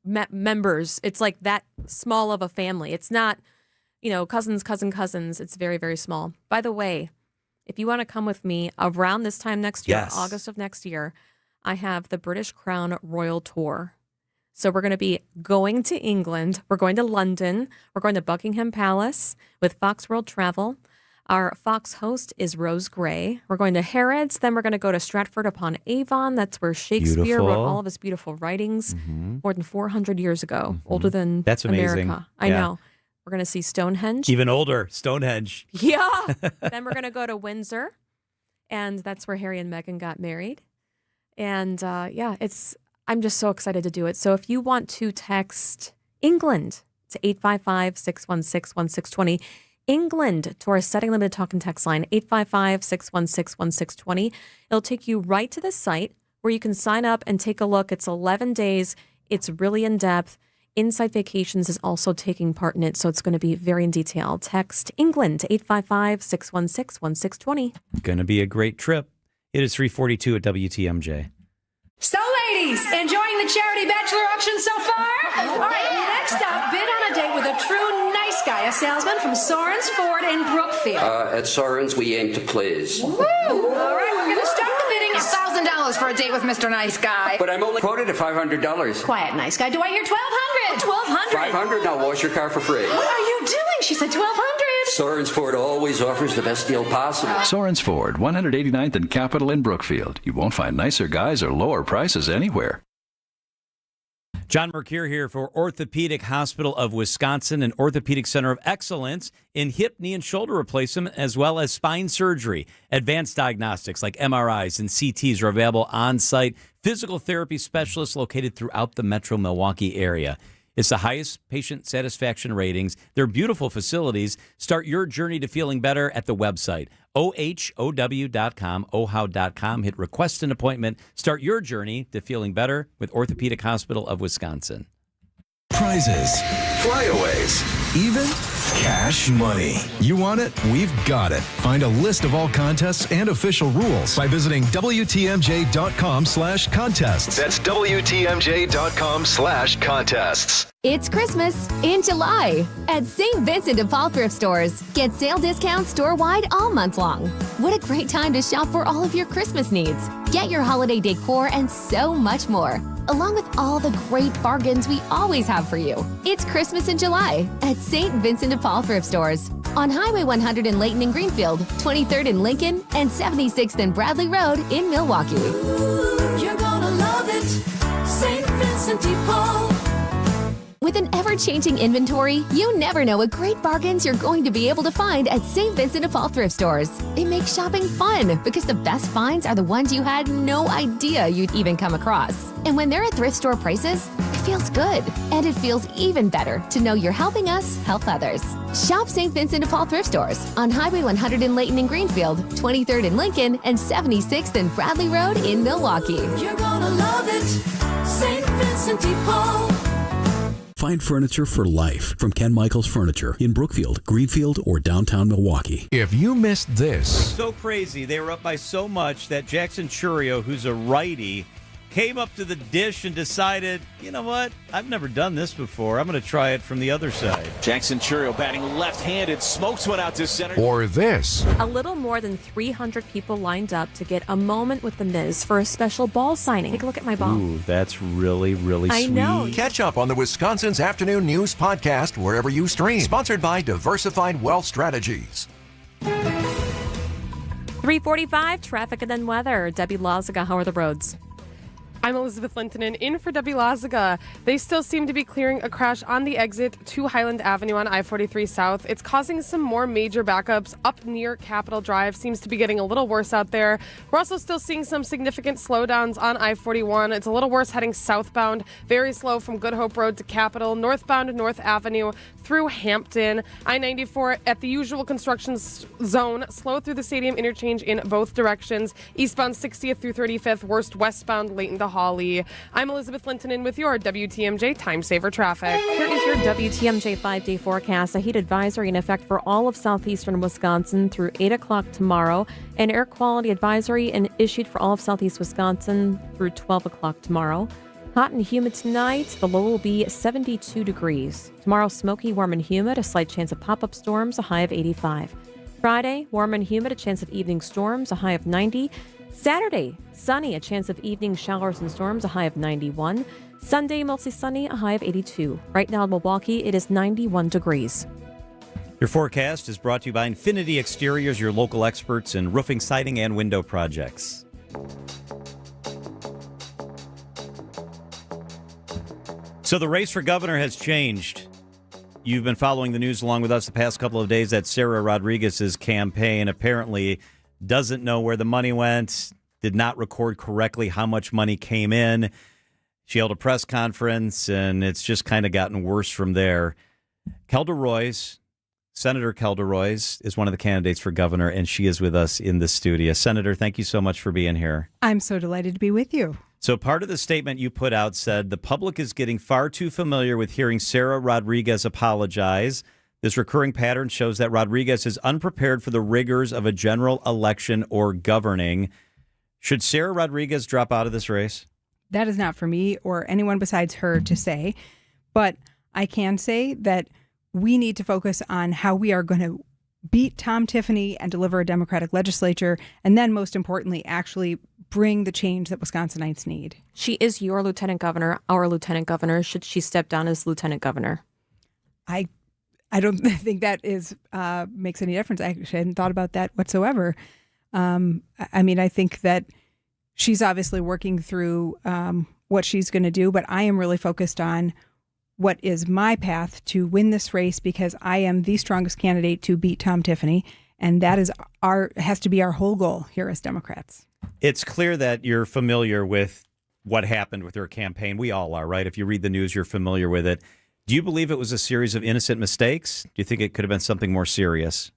members. It's like that small of a family. It's not, cousins. It's very, very small. By the way, if you want to come with me around this time next year, Yes. August of next year, I have the British Crown Royal Tour. So we're going to be going to England. We're going to London. We're going to Buckingham Palace with Fox World Travel. Our Fox host is Rose Gray. We're going to Harrods. Then we're going to go to Stratford-upon-Avon. That's where Shakespeare wrote all of his beautiful writings more than 400 years ago, older than That's amazing. America. I know. We're going to see Stonehenge. Even older, Stonehenge. Yeah. Then we're going to go to Windsor. And that's where Harry and Meghan got married. And I'm just so excited to do it. So if you want to text England to 855-616-1620, England to our setting limited talk and text line, 855-616-1620. It'll take you right to the site where you can sign up and take a look. It's 11 days. It's really in depth. Inside Vacations is also taking part in it, so it's going to be very in detail. Text England to 855-616-1620. Going to be a great trip. It is 3:42 at WTMJ. So, ladies, enjoying the charity bachelor auction so far? All right, next up, bid on a date with a true nice guy, a salesman from Soren's Ford in Brookfield. At Soren's, we aim to please. Woo! All right, we're going to start the bidding at $1,000 for a date with Mr. Nice Guy. But I'm only quoted at $500. Quiet, nice guy. Do I hear $1,200? $1,200? $500, now wash your car for free. What are you doing? She said $1,200. Soren's Ford always offers the best deal possible. Soren's Ford, 189th and Capitol in Brookfield. You won't find nicer guys or lower prices anywhere. John Mercure here for Orthopedic Hospital of Wisconsin, an orthopedic center of excellence in hip, knee, and shoulder replacement, as well as spine surgery. Advanced diagnostics like MRIs and CTs are available on-site. Physical therapy specialists located throughout the metro Milwaukee area. It's the highest patient satisfaction ratings. They're beautiful facilities. Start your journey to feeling better at the website, OHOW.com, OHOW.com. Hit request an appointment. Start your journey to feeling better with Orthopedic Hospital of Wisconsin. Prizes, flyaways, even cash money. You want it? We've got it. Find a list of all contests and official rules by visiting WTMJ.com/contests. That's WTMJ.com/contests. It's Christmas in July at St. Vincent de Paul thrift stores. Get sale discounts store-wide all month long. What a great time to shop for all of your Christmas needs. Get your holiday decor and so much more, along with all the great bargains we always have for you. It's Christmas in July at St. Vincent de Paul thrift stores on Highway 100 in Layton and Greenfield, 23rd in Lincoln, and 76th and Bradley Road in Milwaukee. You're gonna love it, St. Vincent de Paul. With an ever-changing inventory, you never know what great bargains you're going to be able to find at St. Vincent de Paul thrift stores. It makes shopping fun because the best finds are the ones you had no idea you'd even come across. And when they're at thrift store prices, it feels good. And it feels even better to know you're helping us help others. Shop St. Vincent de Paul thrift stores on Highway 100 in Layton and Greenfield, 23rd in Lincoln, and 76th and Bradley Road in Milwaukee. You're gonna love it, St. Vincent de Paul. Find furniture for life from Ken Michaels Furniture in Brookfield, Greenfield, or downtown Milwaukee. If you missed this, So crazy. They were up by so much that Jackson Churio, who's a righty, came up to the dish and decided, you know what? I've never done this before. I'm going to try it from the other side. Jackson Churio batting left-handed, smokes one out to center. or this, A little more than 300 people lined up to get a moment with the Miz for a special ball signing. Take a look at my ball. Ooh, that's really, really I sweet. know. catch up on the Wisconsin's Afternoon News podcast wherever you stream. Sponsored by Diversified Wealth Strategies. 3:45, traffic and then weather. Debbie Lazaga, how are the roads? I'm Elizabeth Lintonen in for Debbie Lazaga. They still seem to be clearing a crash on the exit to Highland Avenue on I-43 South. It's causing some more major backups up near Capitol Drive. Seems to be getting a little worse out there. We're also still seeing some significant slowdowns on I-41. It's a little worse heading southbound. Very slow from Good Hope Road to Capitol. Northbound to North Avenue through Hampton. I-94 at the usual construction zone. Slow through the stadium interchange in both directions. Eastbound 60th through 35th. Worst westbound Layton to Holly. I'm Elizabeth Lintonen with your WTMJ Time Saver Traffic. Here is your WTMJ 5-day forecast. A heat advisory in effect for all of southeastern Wisconsin through 8 o'clock tomorrow. An air quality advisory issued for all of southeast Wisconsin through 12 o'clock tomorrow. Hot and humid tonight. The low will be 72 degrees. Tomorrow, smoky, warm, and humid. A slight chance of pop-up storms, a high of 85. Friday, warm and humid, a chance of evening storms, a high of 90. Saturday, sunny, a chance of evening showers and storms, a high of 91. Sunday, mostly sunny, a high of 82. Right now in Milwaukee, it is 91 degrees. Your forecast is brought to you by Infinity Exteriors, your local experts in roofing, siding, and window projects. So the race for governor has changed. You've been following the news along with us the past couple of days that Sarah Rodriguez's campaign apparently doesn't know where the money went, did not record correctly how much money came in. She held a press conference, and it's just kind of gotten worse from there. Senator Kelda Roys is one of the candidates for governor, and she is with us in the studio. Senator, thank you so much for being here. I'm so delighted to be with you. So part of the statement you put out said, the public is getting far too familiar with hearing Sarah Rodriguez apologize. This recurring pattern shows that Rodriguez is unprepared for the rigors of a general election or governing. Should Sarah Rodriguez drop out of this race? That is not for me or anyone besides her to say. But I can say that we need to focus on how we are going to beat Tom Tiffany and deliver a Democratic legislature. And then, most importantly, actually bring the change that Wisconsinites need. She is your lieutenant governor, our lieutenant governor. Should she step down as lieutenant governor? I don't think that is makes any difference. I actually hadn't thought about that whatsoever. I think that she's obviously working through what she's going to do, but I am really focused on what is my path to win this race, because I am the strongest candidate to beat Tom Tiffany, and that is has to be our whole goal here as Democrats. It's clear that you're familiar with what happened with her campaign. We all are, right? If you read the news, you're familiar with it. Do you believe it was a series of innocent mistakes? Do you think it could have been something more serious?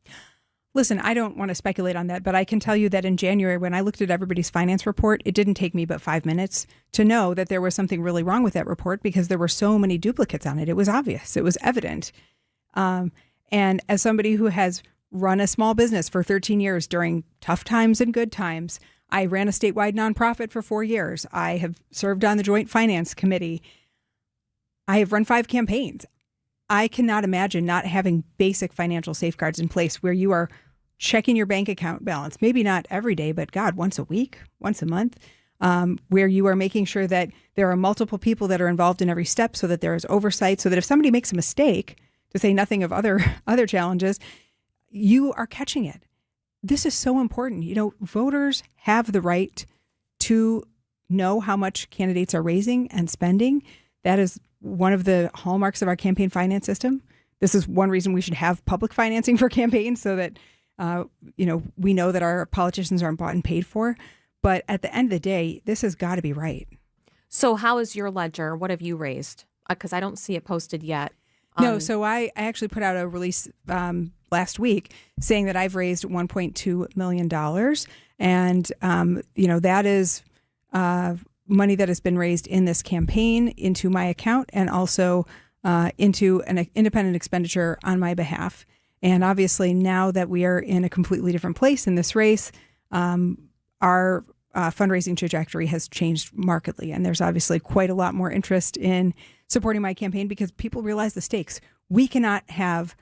Listen, I don't want to speculate on that, but I can tell you that in January, when I looked at everybody's finance report, it didn't take me but 5 minutes to know that there was something really wrong with that report, because there were so many duplicates on it. It was obvious. It was evident. And as somebody who has run a small business for 13 years during tough times and good times, I ran a statewide nonprofit for 4 years. I have served on the Joint Finance Committee. I have run 5 campaigns. I cannot imagine not having basic financial safeguards in place where you are checking your bank account balance, maybe not every day, but God, once a week, once a month, where you are making sure that there are multiple people that are involved in every step, so that there is oversight, so that if somebody makes a mistake, to say nothing of other challenges, you are catching it. This is so important. You know, voters have the right to know how much candidates are raising and spending. That is one of the hallmarks of our campaign finance system. This is one reason we should have public financing for campaigns, so that we know that our politicians aren't bought and paid for. But at the end of the day, this has got to be right. So how is your ledger? What have you raised? Because I don't see it posted yet. No, so I actually put out a release last week saying that I've raised $1.2 million. And, that is money that has been raised in this campaign into my account, and also into an independent expenditure on my behalf. And obviously, now that we are in a completely different place in this race, our fundraising trajectory has changed markedly. And there's obviously quite a lot more interest in supporting my campaign, because people realize the stakes. We cannot have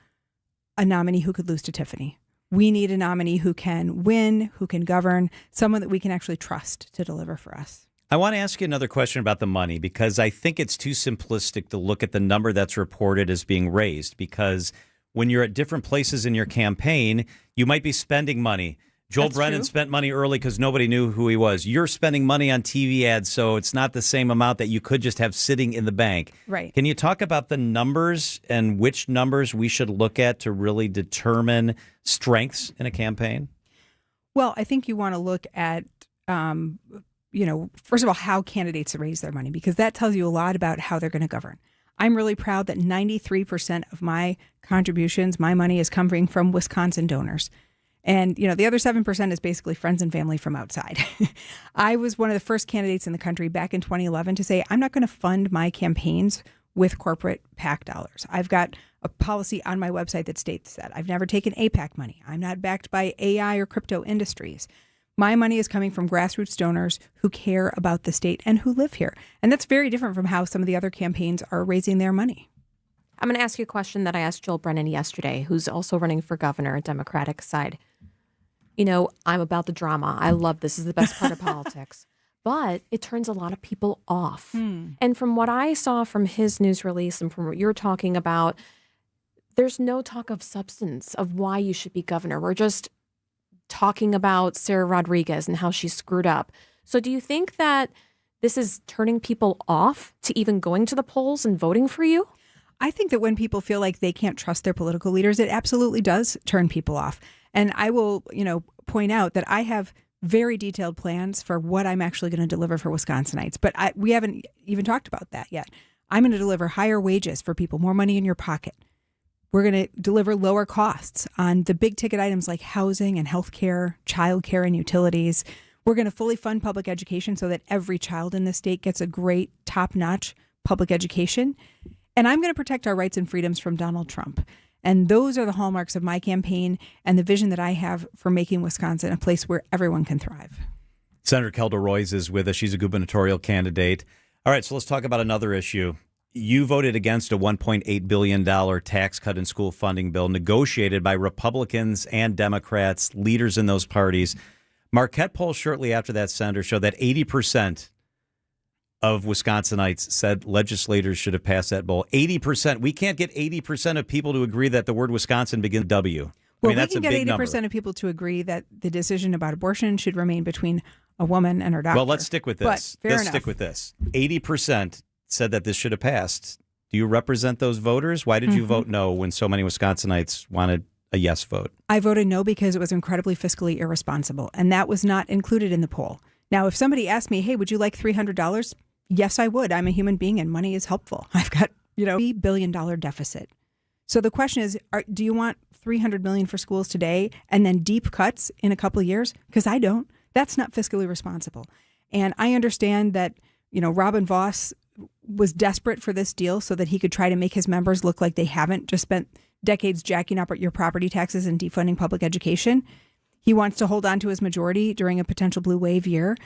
a nominee who could lose to Tiffany. We need a nominee who can win, who can govern, someone that we can actually trust to deliver for us. I want to ask you another question about the money, because I think it's too simplistic to look at the number that's reported as being raised, because when you're at different places in your campaign, you might be spending money Joel That's Brennan true. spent money early because nobody knew who he was. You're spending money on TV ads, so it's not the same amount that you could just have sitting in the bank. Right. Can you talk about the numbers and which numbers we should look at to really determine strengths in a campaign? Well, I think you want to look at, first of all, how candidates raise their money, because that tells you a lot about how they're going to govern. I'm really proud that 93% of my contributions, my money, is coming from Wisconsin donors. And, the other 7% is basically friends and family from outside. I was one of the first candidates in the country back in 2011 to say, I'm not going to fund my campaigns with corporate PAC dollars. I've got a policy on my website that states that. I've never taken APAC money. I'm not backed by AI or crypto industries. My money is coming from grassroots donors who care about the state and who live here. And that's very different from how some of the other campaigns are raising their money. I'm going to ask you a question that I asked Joel Brennan yesterday, who's also running for governor, Democratic side. I'm about the drama. I love this. This is the best part of politics. But it turns a lot of people off. And from what I saw from his news release and from what you're talking about, there's no talk of substance of why you should be governor. We're just talking about Sarah Rodriguez and how she screwed up. So do you think that this is turning people off to even going to the polls and voting for you? I think that when people feel like they can't trust their political leaders, it absolutely does turn people off. And I will, point out that I have very detailed plans for what I'm actually going to deliver for Wisconsinites. But we haven't even talked about that yet. I'm going to deliver higher wages for people, more money in your pocket. We're going to deliver lower costs on the big ticket items like housing and healthcare, childcare and utilities. We're going to fully fund public education so that every child in the state gets a great, top-notch public education. And I'm going to protect our rights and freedoms from Donald Trump. And those are the hallmarks of my campaign and the vision that I have for making Wisconsin a place where everyone can thrive. Senator Kelda Royce is with us. She's a gubernatorial candidate. All right, so let's talk about another issue. You voted against a $1.8 billion tax cut in school funding bill negotiated by Republicans and Democrats, leaders in those parties. Marquette polls shortly after that, Senator, showed that 80% of Wisconsinites said legislators should have passed that bill. 80%. We can't get 80% of people to agree that the word Wisconsin begins with W. Well, that's we can a get big 80% number. of people to agree that the decision about abortion should remain between a woman and her doctor. Well, let's stick with this. Let's stick with this. 80% said that this should have passed. Do you represent those voters? Why did you vote no when so many Wisconsinites wanted a yes vote? I voted no because it was incredibly fiscally irresponsible, and that was not included in the poll. Now, if somebody asked me, hey, would you like $300? Yes, I would. I'm a human being and money is helpful. I've got, $3 billion deficit. So the question is, do you want $300 million for schools today and then deep cuts in a couple of years? Because I don't. That's not fiscally responsible. And I understand that, Robin Voss was desperate for this deal so that he could try to make his members look like they haven't just spent decades jacking up your property taxes and defunding public education. He wants to hold on to his majority during a potential blue wave year.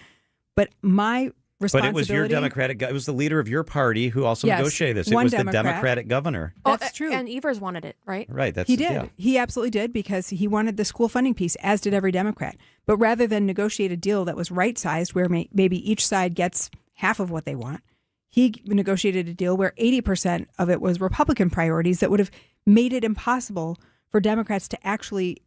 But my responsibility... But it was your Democratic... It was the leader of your party who also negotiated this. It one was Democrat. the Democratic governor. That's true. And Evers wanted it, right? Right. He did. He absolutely did, because he wanted the school funding piece, as did every Democrat. But rather than negotiate a deal that was right-sized, where maybe each side gets half of what they want, he negotiated a deal where 80% of it was Republican priorities that would have made it impossible for Democrats to actually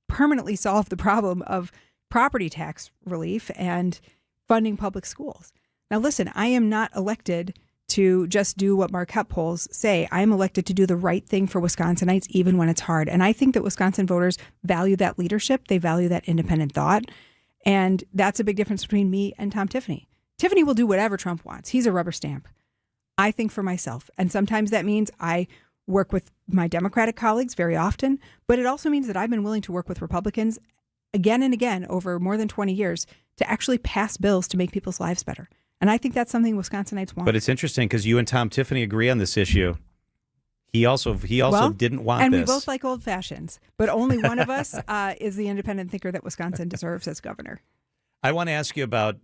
permanently solve the problem of property tax relief and funding public schools. Now, listen, I am not elected to just do what Marquette polls say. I am elected to do the right thing for Wisconsinites, even when it's hard. And I think that Wisconsin voters value that leadership. They value that independent thought. And that's a big difference between me and Tom Tiffany. Tiffany will do whatever Trump wants. He's a rubber stamp. I think for myself. And sometimes that means I work with my Democratic colleagues very often, but it also means that I've been willing to work with Republicans again and again over more than 20 years to actually pass bills to make people's lives better. And I think that's something Wisconsinites want. But it's interesting because you and Tom Tiffany agree on this issue. He also didn't want and this. And we both like old fashions, but only one of us is the independent thinker that Wisconsin deserves as governor. I want to ask you about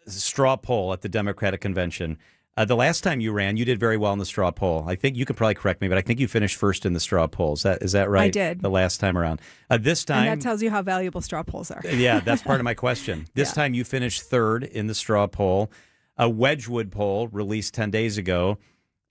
straw poll at the Democratic convention. The last time you ran, you did very well in the straw poll. I think you could probably correct me, but I think you finished first in the straw poll. Is that right? I did. The last time around. This time... And that tells you how valuable straw polls are. Yeah, that's part of my question. This time you finished third in the straw poll. A Wedgwood poll released 10 days ago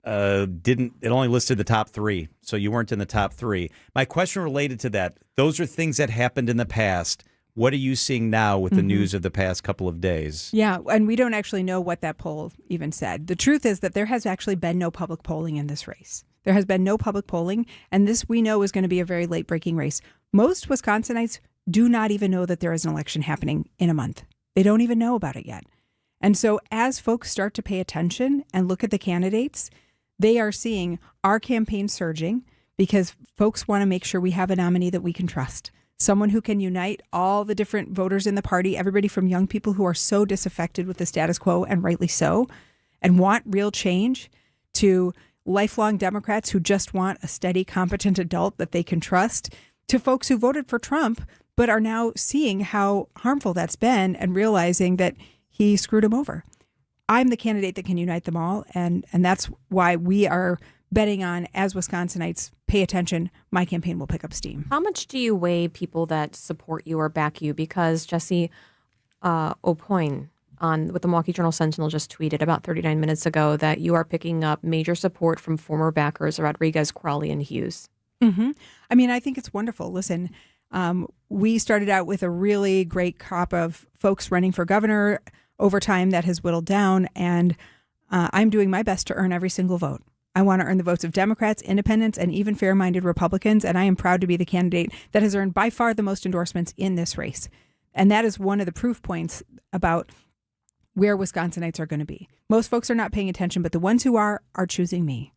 it only listed the top three, so you weren't in the top three. My question related to that, those are things that happened in the past. What are you seeing now with the news of the past couple of days? Yeah, and we don't actually know what that poll even said. The truth is that there has actually been no public polling in this race. There has been no public polling, and this we know is going to be a very late-breaking race. Most Wisconsinites do not even know that there is an election happening in a month. They don't even know about it yet. And so as folks start to pay attention and look at the candidates, they are seeing our campaign surging because folks want to make sure we have a nominee that we can trust. Someone who can unite all the different voters in the party, everybody from young people who are so disaffected with the status quo, and rightly so, and want real change, to lifelong Democrats who just want a steady, competent adult that they can trust, to folks who voted for Trump but are now seeing how harmful that's been and realizing that he screwed them over. I'm the candidate that can unite them all, and that's why we are betting on, as Wisconsinites pay attention, my campaign will pick up steam. How much do you weigh people that support you or back you? Because Jesse Aupoin with the Milwaukee Journal-Sentinel just tweeted about 39 minutes ago that you are picking up major support from former backers Rodriguez, Crawley, and Hughes. Mm-hmm. I mean, I think it's wonderful. Listen, we started out with a really great crop of folks running for governor. Over time, that has whittled down, and I'm doing my best to earn every single vote. I want to earn the votes of Democrats, independents, and even fair-minded Republicans, and I am proud to be the candidate that has earned by far the most endorsements in this race. And that is one of the proof points about where Wisconsinites are going to be. Most folks are not paying attention, but the ones who are choosing me.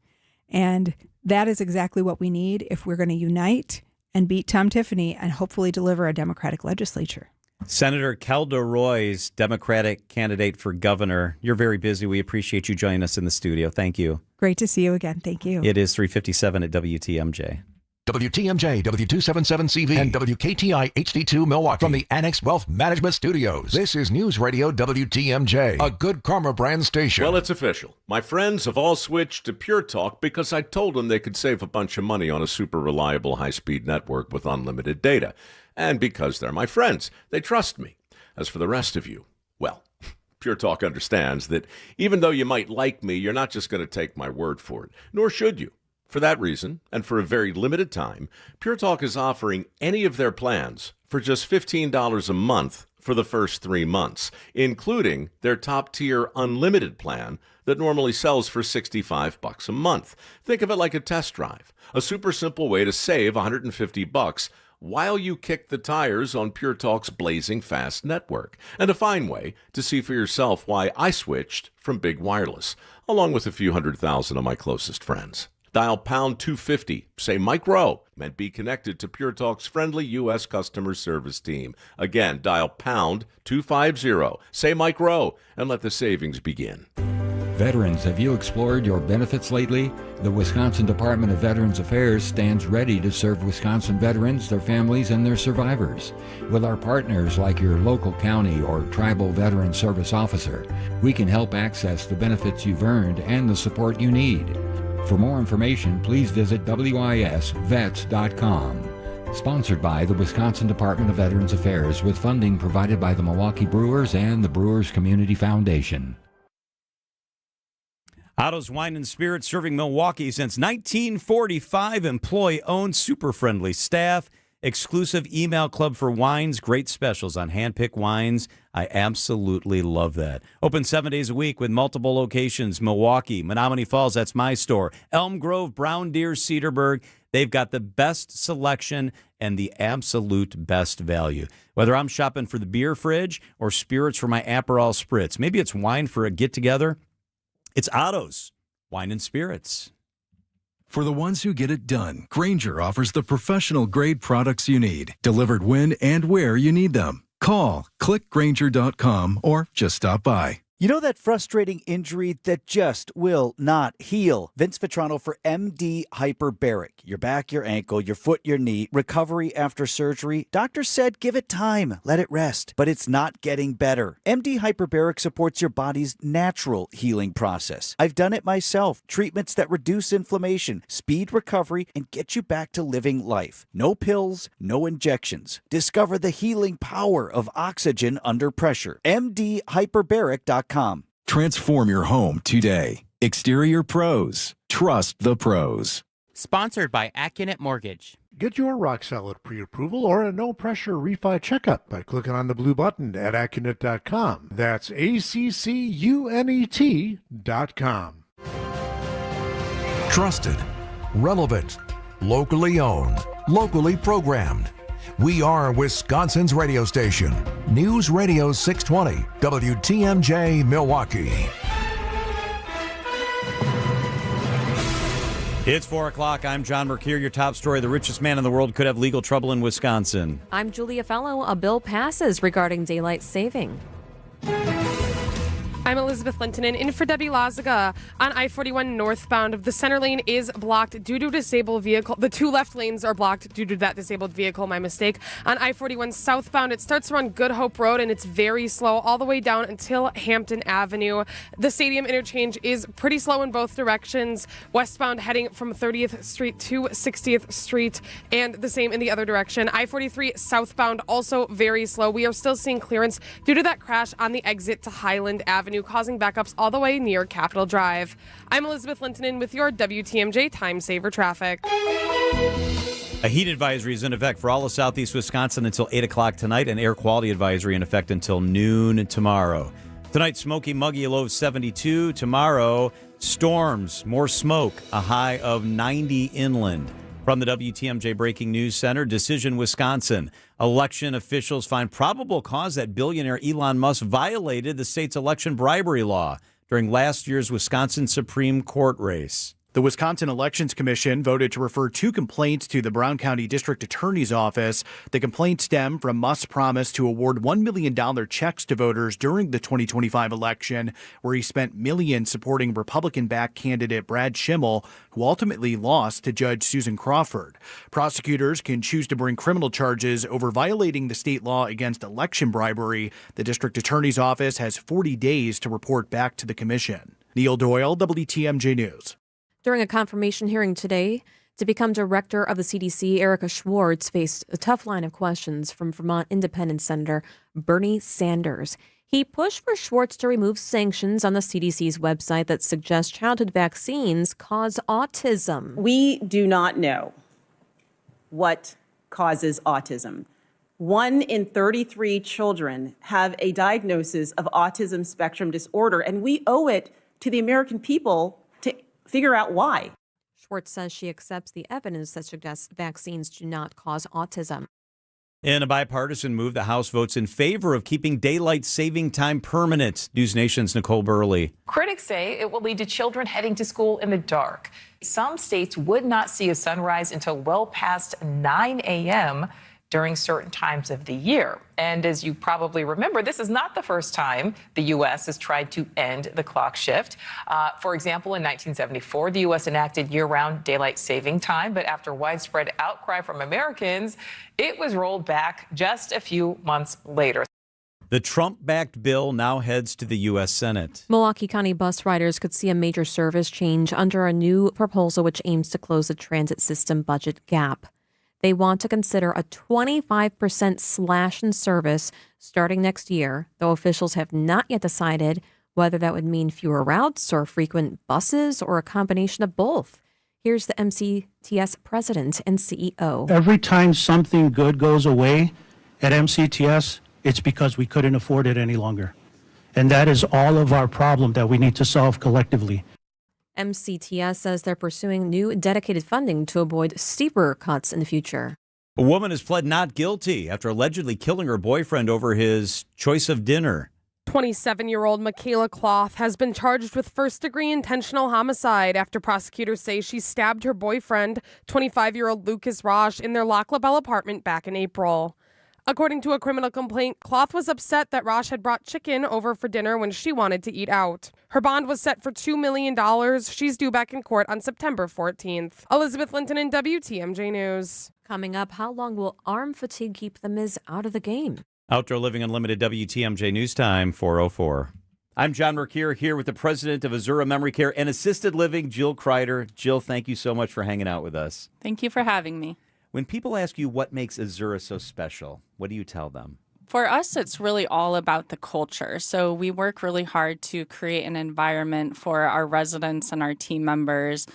And that is exactly what we need if we're going to unite and beat Tom Tiffany and hopefully deliver a Democratic legislature. Senator Kelda Roy's Democratic candidate for governor. You're very busy. We appreciate you joining us in the studio. Thank you. Great to see you again. Thank you. It is 3:57 at WTMJ. WTMJ, W277CV, and WKTI HD2 Milwaukee. From the Annex Wealth Management Studios, this is News Radio WTMJ, a Good Karma brand station. Well, it's official. My friends have all switched to Pure Talk because I told them they could save a bunch of money on a super reliable high-speed network with unlimited data. And because they're my friends, they trust me. As for the rest of you, well, Pure Talk understands that even though you might like me, you're not just going to take my word for it, nor should you. For that reason, and for a very limited time, Pure Talk is offering any of their plans for just $15 a month for the first 3 months, including their top-tier unlimited plan that normally sells for $65 a month. Think of it like a test drive, a super simple way to save $150 while you kick the tires on Pure Talk's blazing fast network, and a fine way to see for yourself why I switched from big wireless, along with a few 100,000 of my closest friends. Dial pound 250, say Mike Rowe, and be connected to Pure Talk's friendly U.S. customer service team. Again, dial pound 250, say Mike Rowe, and let the savings begin. Veterans, have you explored your benefits lately? The Wisconsin Department of Veterans Affairs stands ready to serve Wisconsin veterans, their families, and their survivors. With our partners like your local county or tribal veteran service officer, we can help access the benefits you've earned and the support you need. For more information, please visit wisvets.com. Sponsored by the Wisconsin Department of Veterans Affairs with funding provided by the Milwaukee Brewers and the Brewers Community Foundation. Otto's Wine and Spirits, serving Milwaukee since 1945. Employee-owned, super-friendly staff. Exclusive email club for wines. Great specials on hand-picked wines. I absolutely love that. Open 7 days a week with multiple locations. Milwaukee, Menominee Falls, that's my store. Elm Grove, Brown Deer, Cedarburg. They've got the best selection and the absolute best value. Whether I'm shopping for the beer fridge or spirits for my Aperol Spritz. Maybe it's wine for a get-together. It's Otto's Wine and Spirits. For the ones who get it done, Grainger offers the professional-grade products you need, delivered when and where you need them. Call, click Grainger.com, or just stop by. You know that frustrating injury that just will not heal? Vince Vitrano for MD Hyperbaric. Your back, your ankle, your foot, your knee. Recovery after surgery. Doctor said give it time. Let it rest. But it's not getting better. MD Hyperbaric supports your body's natural healing process. I've done it myself. Treatments that reduce inflammation, speed recovery, and get you back to living life. No pills, no injections. Discover the healing power of oxygen under pressure. MDHyperbaric.com. Transform your home today. Exterior Pros. Trust the pros. Sponsored by Accunet Mortgage. Get your rock-solid pre-approval or a no-pressure refi checkup by clicking on the blue button at Accunet.com. That's ACCUNET.com. Trusted, relevant, locally owned, locally programmed. We are Wisconsin's radio station. News Radio 620, WTMJ Milwaukee. It's 4 o'clock. I'm John Mercure. Your top story: the richest man in the world could have legal trouble in Wisconsin. I'm Julia Fellow. A bill passes regarding daylight saving. I'm Elizabeth Lintonen in for Debbie Lazaga. On I-41 northbound, the center lane is blocked due to disabled vehicle. The two left lanes are blocked due to that disabled vehicle, my mistake. On I-41 southbound, it starts around Good Hope Road and it's very slow all the way down until Hampton Avenue. The stadium interchange is pretty slow in both directions. Westbound heading from 30th Street to 60th Street and the same in the other direction. I-43 southbound also very slow. We are still seeing clearance due to that crash on the exit to Highland Avenue, causing backups all the way near Capitol Drive. I'm Elizabeth Lintonen with your WTMJ Time Saver Traffic. A heat advisory is in effect for all of southeast Wisconsin until 8 o'clock tonight, and air quality advisory in effect until noon tomorrow. Tonight, smoky, muggy, a low of 72. Tomorrow, storms, more smoke, a high of 90 inland. From the WTMJ Breaking News Center, Decision, Wisconsin. Election officials find probable cause that billionaire Elon Musk violated the state's election bribery law during last year's Wisconsin Supreme Court race. The Wisconsin Elections Commission voted to refer two complaints to the Brown County District Attorney's Office. The complaints stem from Musk's promise to award $1 million checks to voters during the 2025 election, where he spent millions supporting Republican-backed candidate Brad Schimmel, who ultimately lost to Judge Susan Crawford. Prosecutors can choose to bring criminal charges over violating the state law against election bribery. The District Attorney's Office has 40 days to report back to the commission. Neil Doyle, WTMJ News. During a confirmation hearing today, to become director of the CDC, Erica Schwartz faced a tough line of questions from Vermont Independent Senator Bernie Sanders. He pushed for Schwartz to remove sanctions on the CDC's website that suggest childhood vaccines cause autism. We do not know what causes autism. 1 in 33 children have a diagnosis of autism spectrum disorder, and we owe it to the American people to figure out why. Schwartz says she accepts the evidence that suggests vaccines do not cause autism. In a bipartisan move, the House votes in favor of keeping daylight saving time permanent. News Nation's Nicole Burley. Critics say it will lead to children heading to school in the dark. Some states would not see a sunrise until well past 9 a.m. during certain times of the year. And as you probably remember, this is not the first time the U.S. has tried to end the clock shift. For example, in 1974, the U.S. enacted year-round daylight saving time, but after widespread outcry from Americans, it was rolled back just a few months later. The Trump-backed bill now heads to the U.S. Senate. Milwaukee County bus riders could see a major service change under a new proposal which aims to close the transit system budget gap. They want to consider a 25% slash in service starting next year, though officials have not yet decided whether that would mean fewer routes or frequent buses or a combination of both. Here's the MCTS president and CEO. Every time something good goes away at MCTS, it's because we couldn't afford it any longer. And that is all of our problem that we need to solve collectively. MCTS says they're pursuing new dedicated funding to avoid steeper cuts in the future. A woman has pled not guilty after allegedly killing her boyfriend over his choice of dinner. 27-year-old Michaela Cloth has been charged with first-degree intentional homicide after prosecutors say she stabbed her boyfriend, 25-year-old Lucas Roche, in their Lac La Belle apartment back in April. According to a criminal complaint, Cloth was upset that Roche had brought chicken over for dinner when she wanted to eat out. Her bond was set for $2 million. She's due back in court on September 14th. Elizabeth Linton in WTMJ News. Coming up, how long will arm fatigue keep the Miz out of the game? Outdoor Living Unlimited WTMJ News Time, 4:04. I'm John Mercure here with the president of Azura Memory Care and Assisted Living, Jill Kreider. Jill, thank you so much for hanging out with us. Thank you for having me. When people ask you what makes Azura so special, what do you tell them? For us, it's really all about the culture. So we work really hard to create an environment for our residents and our team members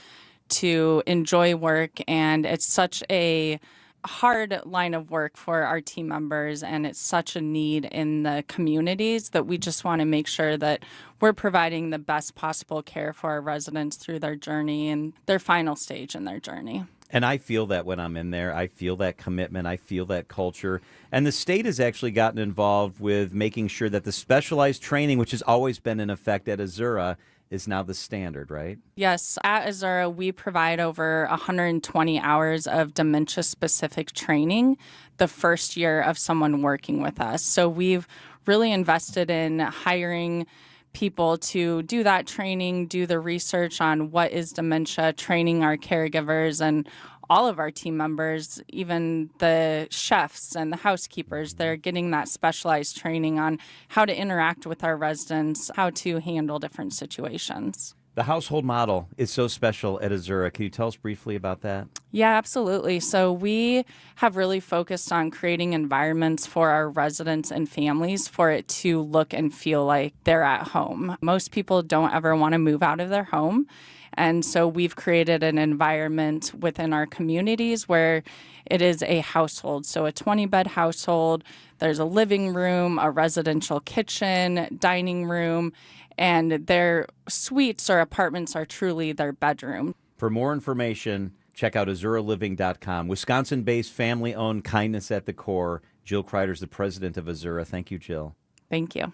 to enjoy work. And it's such a hard line of work for our team members, and it's such a need in the communities that we just want to make sure that we're providing the best possible care for our residents through their journey and their final stage in their journey. And I feel that when I'm in there. I feel that commitment. I feel that culture. And the state has actually gotten involved with making sure that the specialized training, which has always been in effect at Azura, is now the standard, right? Yes, at Azura, we provide over 120 hours of dementia-specific training the first year of someone working with us. So we've really invested in hiring people to do that training, do the research on what is dementia, training our caregivers and all of our team members, even the chefs and the housekeepers. They're getting that specialized training on how to interact with our residents, how to handle different situations. The household model is so special at Azura. Can you tell us briefly about that? Yeah, absolutely. So we have really focused on creating environments for our residents and families for it to look and feel like they're at home. Most people don't ever want to move out of their home. And so we've created an environment within our communities where it is a household. So a 20-bed household, there's a living room, a residential kitchen, dining room, and their suites or apartments are truly their bedroom. For more information, check out AzuraLiving.com. Wisconsin-based, family-owned, kindness at the core. Jill Kreider's the president of Azura. Thank you, Jill. Thank you.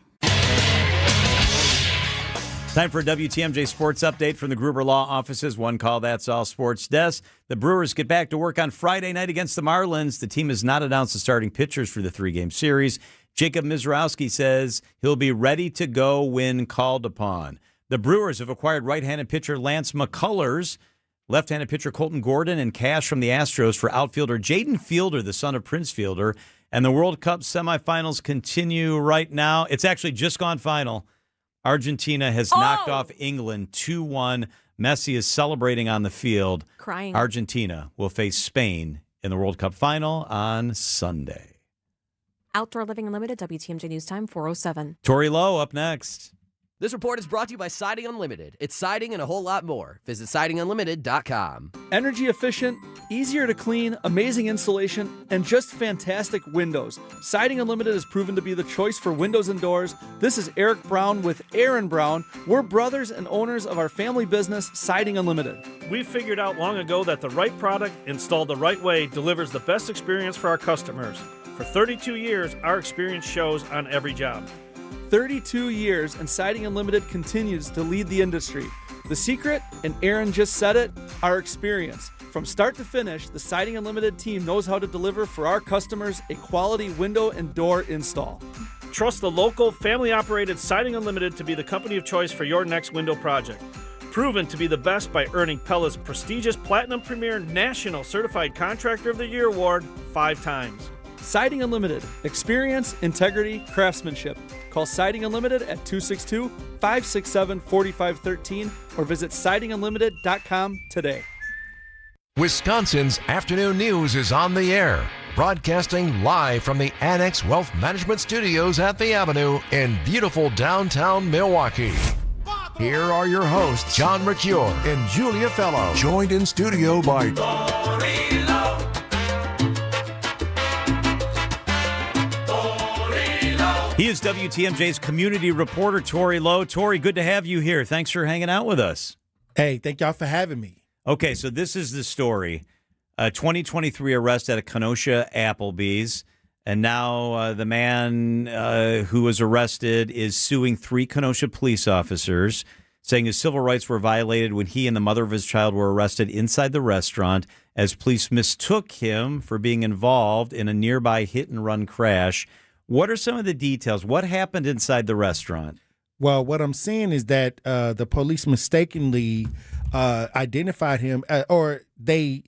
Time for a WTMJ Sports Update from the Gruber Law Offices. One call, that's all sports desk. The Brewers get back to work on Friday night against the Marlins. The team has not announced the starting pitchers for the three-game series. Jacob Mizrowski says he'll be ready to go when called upon. The Brewers have acquired right-handed pitcher Lance McCullers, left-handed pitcher Colton Gordon, and cash from the Astros for outfielder Jaden Fielder, the son of Prince Fielder. And the World Cup semifinals continue right now. It's actually just gone final. Argentina has knocked off England 2-1. Messi is celebrating on the field. Crying. Argentina will face Spain in the World Cup final on Sunday. Outdoor Living Unlimited, WTMJ News Time, 4:07. Tori Lowe up next. This report is brought to you by Siding Unlimited. It's siding and a whole lot more. Visit sidingunlimited.com. Energy efficient, easier to clean, amazing installation, and just fantastic windows. Siding Unlimited has proven to be the choice for windows and doors. This is Eric Brown with Aaron Brown. We're brothers and owners of our family business, Siding Unlimited. We figured out long ago that the right product installed the right way delivers the best experience for our customers. For 32 years, our experience shows on every job. 32 years, and Siding Unlimited continues to lead the industry. The secret, and Aaron just said it, our experience. From start to finish, the Siding Unlimited team knows how to deliver for our customers a quality window and door install. Trust the local, family-operated Siding Unlimited to be the company of choice for your next window project. Proven to be the best by earning Pella's prestigious Platinum Premier National Certified Contractor of the Year award 5 times. Siding Unlimited. Experience, integrity, craftsmanship. Call Siding Unlimited at 262-567-4513 or visit sidingunlimited.com today. Wisconsin's Afternoon News is on the air, broadcasting live from the Annex Wealth Management Studios at the Avenue in beautiful downtown Milwaukee. Here are your hosts, John Mercure and Julia Fellow, joined in studio by He is WTMJ's community reporter, Tori Lowe. Tori, good to have you here. Thanks for hanging out with us. Hey, thank y'all for having me. Okay, so this is the story. 2023 arrest at a Kenosha Applebees. And now the man who was arrested is suing 3 Kenosha police officers, saying his civil rights were violated when he and the mother of his child were arrested inside the restaurant as police mistook him for being involved in a nearby hit-and-run crash. What are some of the details? What happened inside the restaurant? Well, what I'm saying is that the police mistakenly identified him, or they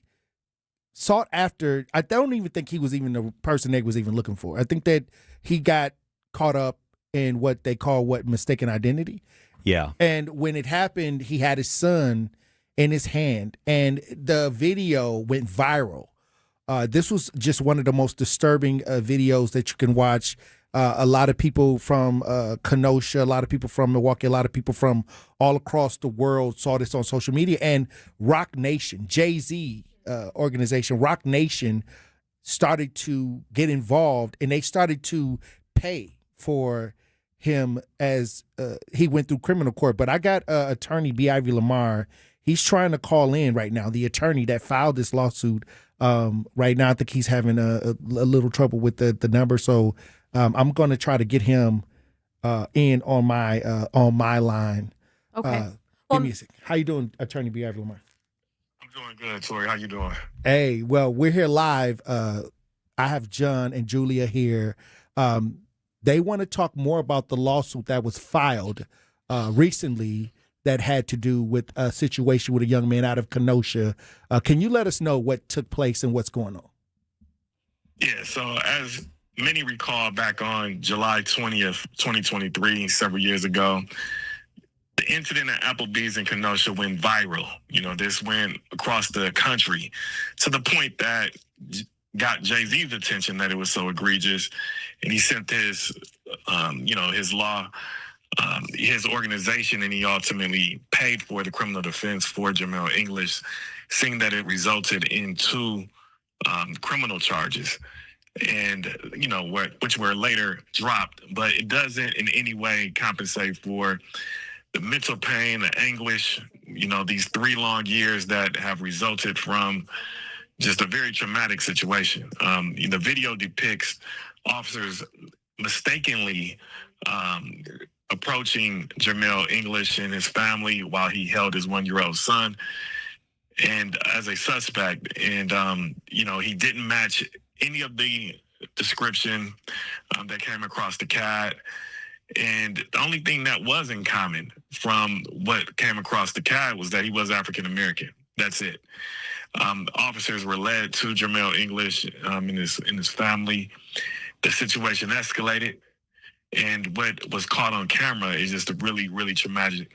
sought after. I don't even think he was even the person they was even looking for. I think that he got caught up in what they call mistaken identity. Yeah. And when it happened, he had his son in his hand, and the video went viral. This was just one of the most disturbing videos that you can watch. A lot of people from Kenosha, a lot of people from Milwaukee, a lot of people from all across the world saw this on social media. And Rock Nation, Jay-Z organization, Rock Nation, started to get involved, and they started to pay for him as he went through criminal court. But I got attorney B. Ivy Lamar. He's trying to call in right now, the attorney that filed this lawsuit. Right now, I think he's having a little trouble with the number. So I'm going to try to get him in on my line. Okay. Give me a second. How you doing, attorney B. Ivy Lamar? I'm doing good, Tori. How you doing? Hey, well, we're here live. I have John and Julia here. They want to talk more about the lawsuit that was filed recently that had to do with a situation with a young man out of Kenosha. Can you let us know what took place and what's going on? Yeah, so as many recall, back on July 20th, 2023, several years ago, the incident at Applebees in Kenosha went viral. You know, this went across the country to the point that got Jay-Z's attention that it was so egregious. And he sent his, his organization, and he ultimately paid for the criminal defense for Jamel English, seeing that it resulted in 2 criminal charges, and which were later dropped. But it doesn't in any way compensate for the mental pain, the anguish, these 3 long years that have resulted from just a very traumatic situation. The video depicts officers mistakenly approaching Jamel English and his family while he held his 1-year-old son, and as a suspect. And, he didn't match any of the description that came across the CAD. And the only thing that was in common from what came across the CAD was that he was African American. That's it. Officers were led to Jamel English in his family. The situation escalated, and what was caught on camera is just a really, really traumatic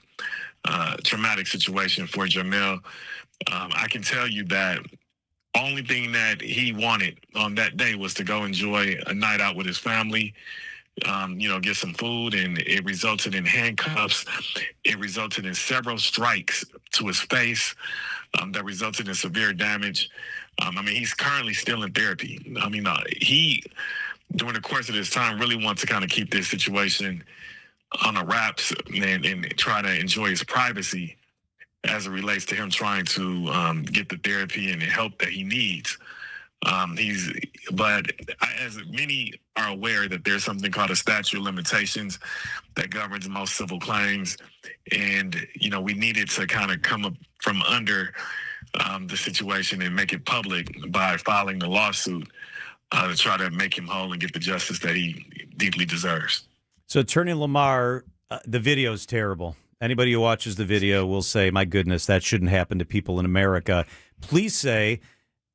situation for Jamel. I can tell you that only thing that he wanted on that day was to go enjoy a night out with his family, get some food, and it resulted in handcuffs. It resulted in several strikes to his face that resulted in severe damage. He's currently still in therapy. He, during the course of this time, really wants to kind of keep this situation on the wraps and try to enjoy his privacy as it relates to him trying to get the therapy and the help that he needs. But as many are aware, that there's something called a statute of limitations that governs most civil claims. And, we needed to kind of come up from under the situation and make it public by filing the lawsuit to try to make him whole and get the justice that he deeply deserves. So, Attorney Lamar, the video is terrible. Anybody who watches the video will say, my goodness, that shouldn't happen to people in America. Please say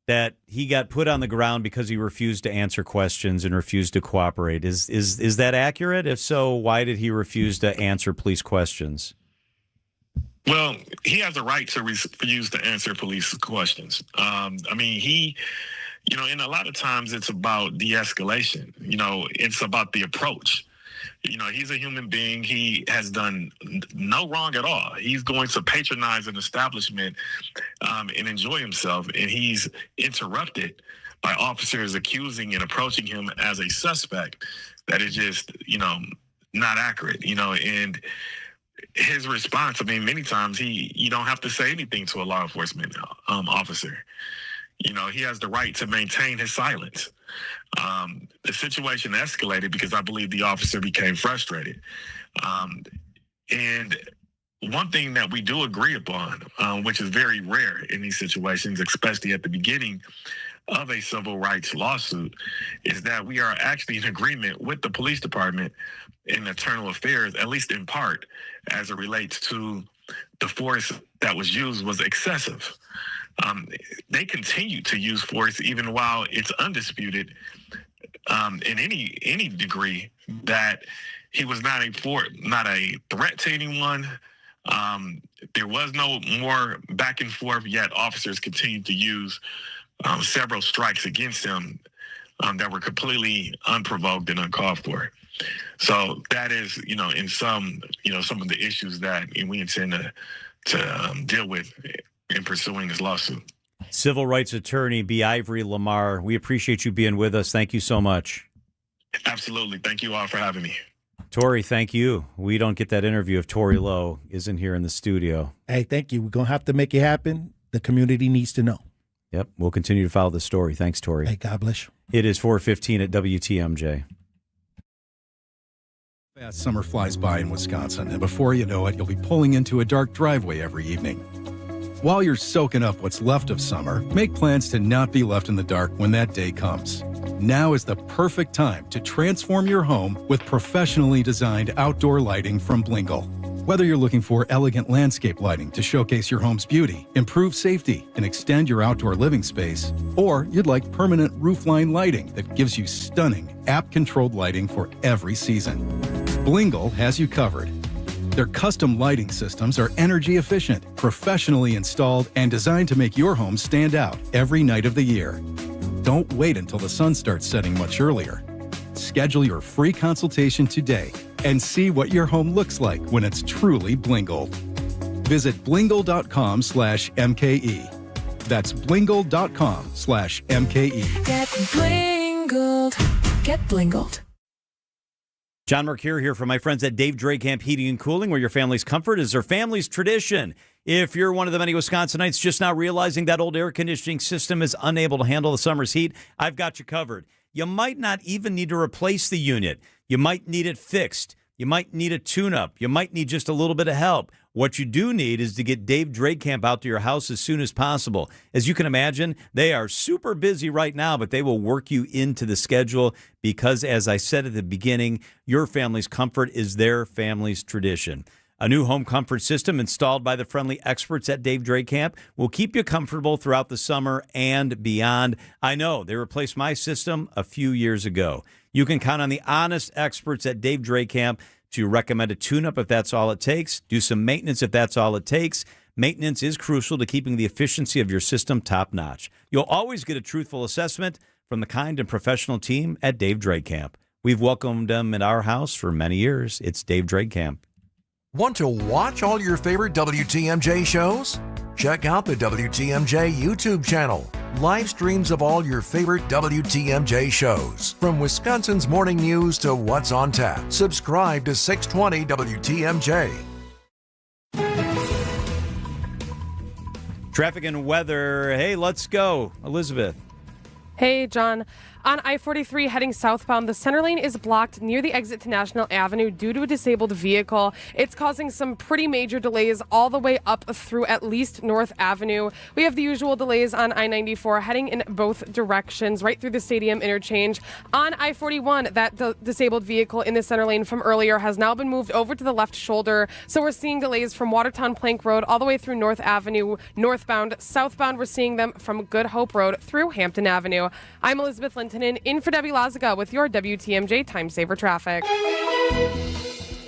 that he got put on the ground because he refused to answer questions and refused to cooperate. Is that accurate? If so, why did he refuse to answer police questions? Well, he has a right to refuse to answer police questions. And a lot of times it's about de-escalation. It's about the approach. He's a human being. He has done no wrong at all. He's going to patronize an establishment and enjoy himself. And he's interrupted by officers accusing and approaching him as a suspect that is just, not accurate, and his response, many times you don't have to say anything to a law enforcement officer. He has the right to maintain his silence. The situation escalated because I believe the officer became frustrated. And one thing that we do agree upon, which is very rare in these situations, especially at the beginning of a civil rights lawsuit, is that we are actually in agreement with the police department and internal affairs, at least in part, as it relates to the force that was used was excessive. They continue to use force even while it's undisputed in any degree that he was not a threat to anyone. There was no more back and forth, yet officers continued to use several strikes against him that were completely unprovoked and uncalled for. So that is, in some of the issues that we intend to deal with in pursuing this lawsuit. Civil rights attorney B. Ivory Lamar, we appreciate you being with us. Thank you so much. Absolutely. Thank you all for having me. Tori, thank you. We don't get that interview if Tori Lowe isn't here in the studio. Hey, thank you. We're going to have to make it happen. The community needs to know. Yep, we'll continue to follow the story. Thanks, Tori. Hey, God bless you. It is 4:15 at WTMJ. Fast summer flies by in Wisconsin, and before you know it, you'll be pulling into a dark driveway every evening. While you're soaking up what's left of summer, make plans to not be left in the dark when that day comes. Now is the perfect time to transform your home with professionally designed outdoor lighting from Blingle. Whether you're looking for elegant landscape lighting to showcase your home's beauty, improve safety, and extend your outdoor living space, or you'd like permanent roofline lighting that gives you stunning, app-controlled lighting for every season, Blingle has you covered. Their custom lighting systems are energy efficient, professionally installed, and designed to make your home stand out every night of the year. Don't wait until the sun starts setting much earlier. Schedule your free consultation today and see what your home looks like when it's truly Blingled. Visit blingle.com/MKE. That's blingle.com/MKE. Get Blingled. Get Blingled. John Mercure here from my friends at Dave Drake Heating and Cooling, where your family's comfort is their family's tradition. If you're one of the many Wisconsinites just now realizing that old air conditioning system is unable to handle the summer's heat, I've got you covered. You might not even need to replace the unit. You might need it fixed. You might need a tune-up. You might need just a little bit of help. What you do need is to get Dave Drake out to your house as soon as possible. As you can imagine, they are super busy right now, but they will work you into the schedule because, as I said at the beginning, your family's comfort is their family's tradition. A new home comfort system installed by the friendly experts at Dave Drake will keep you comfortable throughout the summer and beyond. I know they replaced my system a few years ago. You can count on the honest experts at Dave Drake to recommend a tune-up if that's all it takes, do some maintenance if that's all it takes. Maintenance is crucial to keeping the efficiency of your system top-notch. You'll always get a truthful assessment from the kind and professional team at Dave Drake We've welcomed them in our house for many years. It's Dave Drake Want to watch all your favorite WTMJ shows? Check out the WTMJ YouTube channel. Live streams of all your favorite WTMJ shows. From Wisconsin's morning news to what's on tap. Subscribe to 620 WTMJ. Traffic and weather. Hey, let's go. Elizabeth. Hey, John. On I-43 heading southbound, the center lane is blocked near the exit to National Avenue due to a disabled vehicle. It's causing some pretty major delays all the way up through at least North Avenue. We have the usual delays on I-94 heading in both directions, right through the stadium interchange. On I-41, that disabled vehicle in the center lane from earlier has now been moved over to the left shoulder. So we're seeing delays from Watertown Plank Road all the way through North Avenue, northbound. Southbound, we're seeing them from Good Hope Road through Hampton Avenue. I'm Elizabeth Linton in for Debbie Lazaga with your WTMJ Time Saver Traffic.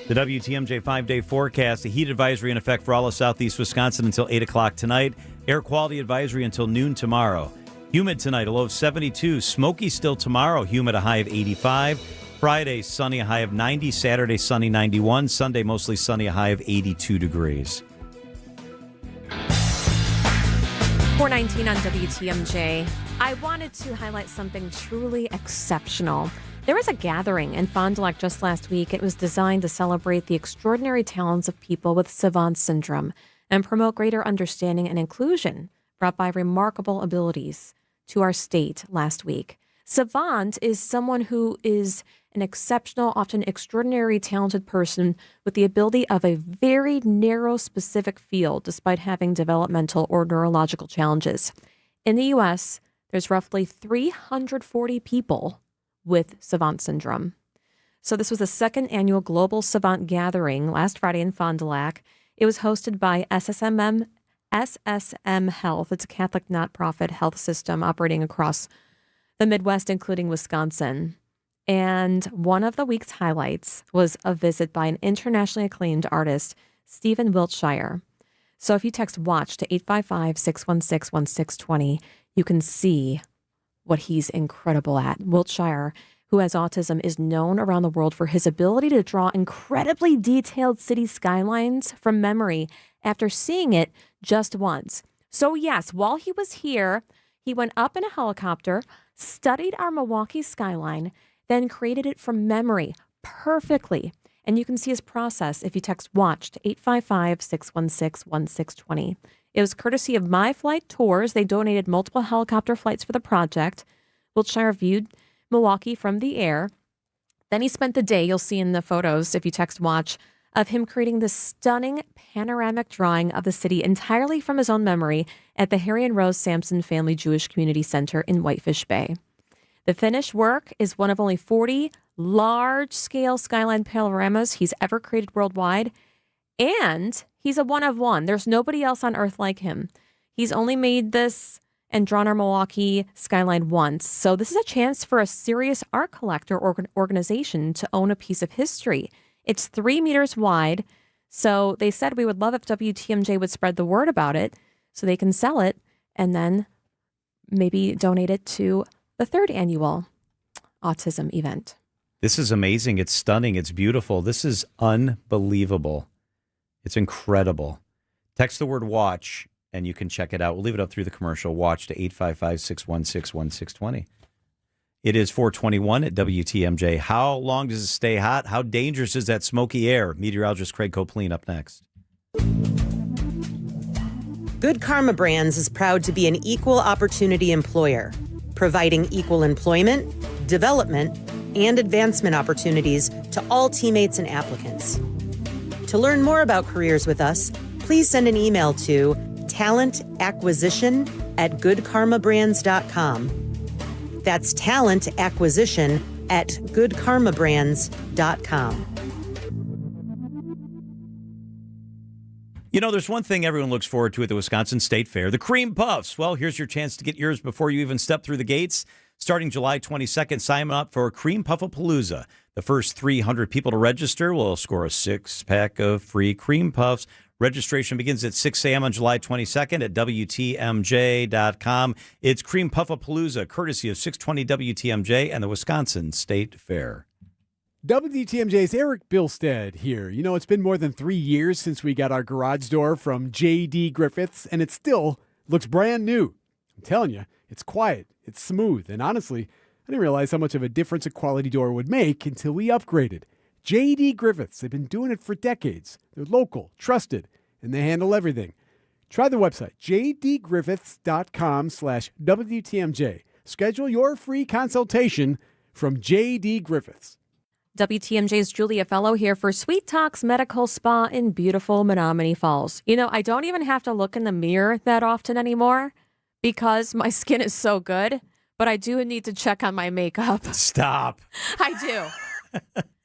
The WTMJ 5-day forecast, a heat advisory in effect for all of southeast Wisconsin until 8 o'clock tonight. Air quality advisory until noon tomorrow. Humid tonight, a low of 72. Smoky still tomorrow, humid, a high of 85. Friday, sunny, a high of 90. Saturday, sunny, 91. Sunday, mostly sunny, a high of 82 degrees. 4:19 on WTMJ. I wanted to highlight something truly exceptional. There was a gathering in Fond du Lac just last week. It was designed to celebrate the extraordinary talents of people with Savant syndrome and promote greater understanding and inclusion brought by remarkable abilities to our state last week. Savant is someone who is an exceptional, often extraordinary talented person with the ability of a very narrow specific field despite having developmental or neurological challenges. In the U.S., there's roughly 340 people with Savant syndrome. So this was the second annual Global Savant Gathering last Friday in Fond du Lac. It was hosted by SSM Health. It's a Catholic nonprofit health system operating across the Midwest, including Wisconsin. And one of the week's highlights was a visit by an internationally acclaimed artist, Stephen Wiltshire. So if you text WATCH to 855-616-1620, you can see what he's incredible at. Wiltshire, who has autism, is known around the world for his ability to draw incredibly detailed city skylines from memory after seeing it just once. So yes, while he was here, he went up in a helicopter, studied our Milwaukee skyline, then created it from memory perfectly. And you can see his process if you text WATCH to 855-616-1620. It was courtesy of My Flight Tours. They donated multiple helicopter flights for the project. Wiltshire viewed Milwaukee from the air. Then he spent the day, you'll see in the photos if you text WATCH, of him creating this stunning panoramic drawing of the city entirely from his own memory at the Harry and Rose Sampson Family Jewish Community Center in Whitefish Bay. The finished work is one of only 40 large-scale skyline panoramas he's ever created worldwide, and he's a one of one. There's nobody else on Earth like him. He's only made this and drawn our Milwaukee skyline once, so this is a chance for a serious art collector or organization to own a piece of history. It's 3 meters wide, so they said we would love if WTMJ would spread the word about it so they can sell it and then maybe donate it to the 3rd annual autism event. This is amazing. It's stunning. It's beautiful. This is unbelievable. It's incredible. Text the word WATCH and you can check it out. We'll leave it up through the commercial. WATCH to 855-616-1620. It is 421 at WTMJ. How long does it stay hot? How dangerous is that smoky air? Meteorologist Craig Copleen up next. Good Karma Brands is proud to be an equal opportunity employer, providing equal employment, development, and advancement opportunities to all teammates and applicants. To learn more about careers with us, please send an email to talentacquisition@goodkarmabrands.com. That's talentacquisition@goodkarmabrands.com. You know, there's one thing everyone looks forward to at the Wisconsin State Fair, the cream puffs. Well, here's your chance to get yours before you even step through the gates. Starting July 22nd, sign up for Cream Puffapalooza. The first 300 people to register will score a 6-pack of free cream puffs. Registration begins at 6 a.m. on July 22nd at WTMJ.com. It's Cream Puffapalooza, courtesy of 620 WTMJ and the Wisconsin State Fair. WTMJ's Eric Bilstead here. You know, it's been more than 3 years since we got our garage door from J.D. Griffiths, and it still looks brand new. I'm telling you, it's quiet, it's smooth, and honestly, I didn't realize how much of a difference a quality door would make until we upgraded. J.D. Griffiths, they've been doing it for decades. They're local, trusted, and they handle everything. Try the website, jdgriffiths.com/WTMJ. Schedule your free consultation from J.D. Griffiths. WTMJ's Julia Fellow here for Sweet Talks Medical Spa in beautiful Menominee Falls. You know, I don't even have to look in the mirror that often anymore because my skin is so good, but I do need to check on my makeup. Stop. I do.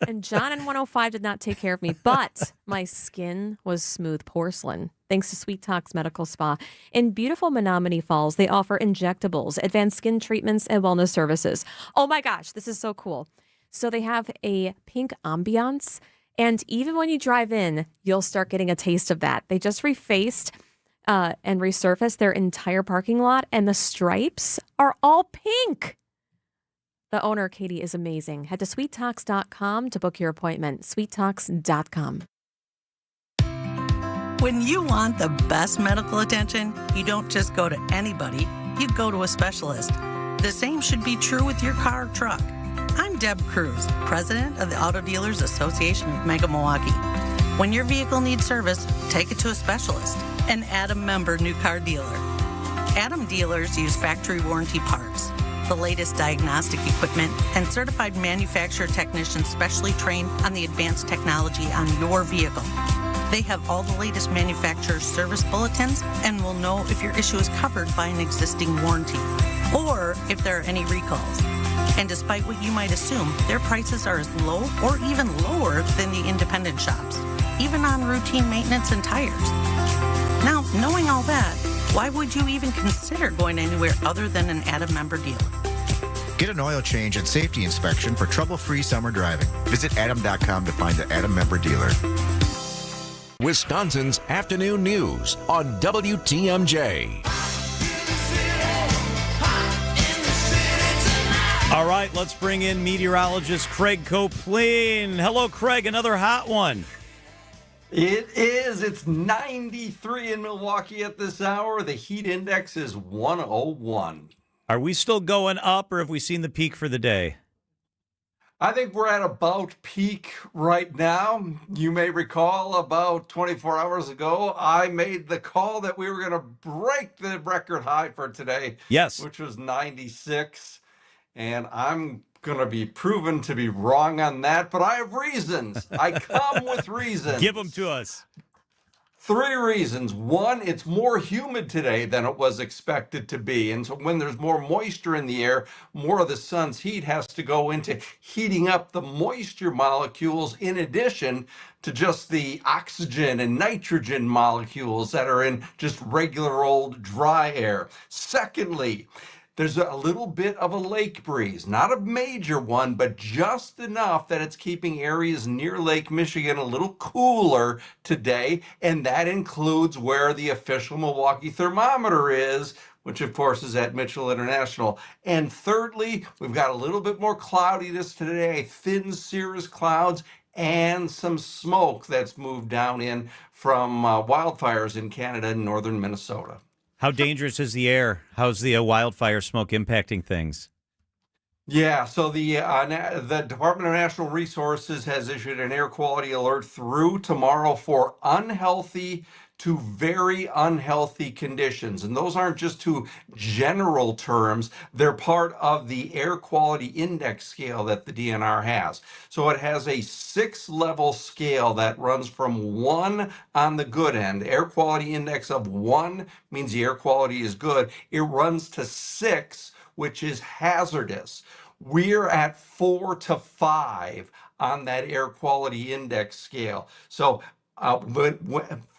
And John in 105 did not take care of me, but my skin was smooth porcelain. Thanks to Sweet Talks Medical Spa. In beautiful Menominee Falls, they offer injectables, advanced skin treatments, and wellness services. Oh my gosh, this is so cool. So they have a pink ambiance, and even when you drive in, you'll start getting a taste of that. They just refaced and resurfaced their entire parking lot, and the stripes are all pink. The owner, Katie, is amazing. Head to sweettalks.com to book your appointment. sweettalks.com. When you want the best medical attention, you don't just go to anybody, you go to a specialist. The same should be true with your car or truck. I'm Deb Cruz, president of the Auto Dealers Association of Mega Milwaukee. When your vehicle needs service, take it to a specialist, an Adam member new car dealer. Adam dealers use factory warranty parts, the latest diagnostic equipment, and certified manufacturer technicians specially trained on the advanced technology on your vehicle. They have all the latest manufacturer service bulletins and will know if your issue is covered by an existing warranty or if there are any recalls. And despite what you might assume, their prices are as low or even lower than the independent shops, even on routine maintenance and tires. Now, knowing all that, why would you even consider going anywhere other than an Adam member dealer? Get an oil change and safety inspection for trouble-free summer driving. Visit adam.com to find the Adam member dealer. Wisconsin's afternoon news on WTMJ. All right, let's bring in meteorologist Craig Copeland. Hello, Craig, another hot one. It is. It's 93 in Milwaukee at this hour. The heat index is 101. Are we still going up, or have we seen the peak for the day? I think we're at about peak right now. You may recall about 24 hours ago, I made the call that we were going to break the record high for today. Yes. Which was 96. And I'm going to be proven to be wrong on that, but I have reasons. I come with reasons. Give them to us. 3 reasons. One, it's more humid today than it was expected to be. And so when there's more moisture in the air, more of the sun's heat has to go into heating up the moisture molecules in addition to just the oxygen and nitrogen molecules that are in just regular old dry air. Secondly, there's a little bit of a lake breeze, not a major one, but just enough that it's keeping areas near Lake Michigan a little cooler today, and that includes where the official Milwaukee thermometer is, which of course is at Mitchell International. And thirdly, we've got a little bit more cloudiness today, thin cirrus clouds, and some smoke that's moved down in from wildfires in Canada and northern Minnesota. How dangerous is the air? How's the wildfire smoke impacting things? Yeah, so the Department of Natural Resources has issued an air quality alert through tomorrow for unhealthy to very unhealthy conditions. And those aren't just 2 general terms. They're part of the air quality index scale that the DNR has. So it has a 6-level scale that runs from 1 on the good end. Air quality index of 1 means the air quality is good. It runs to 6, which is hazardous. We're at 4 to 5 on that air quality index scale. So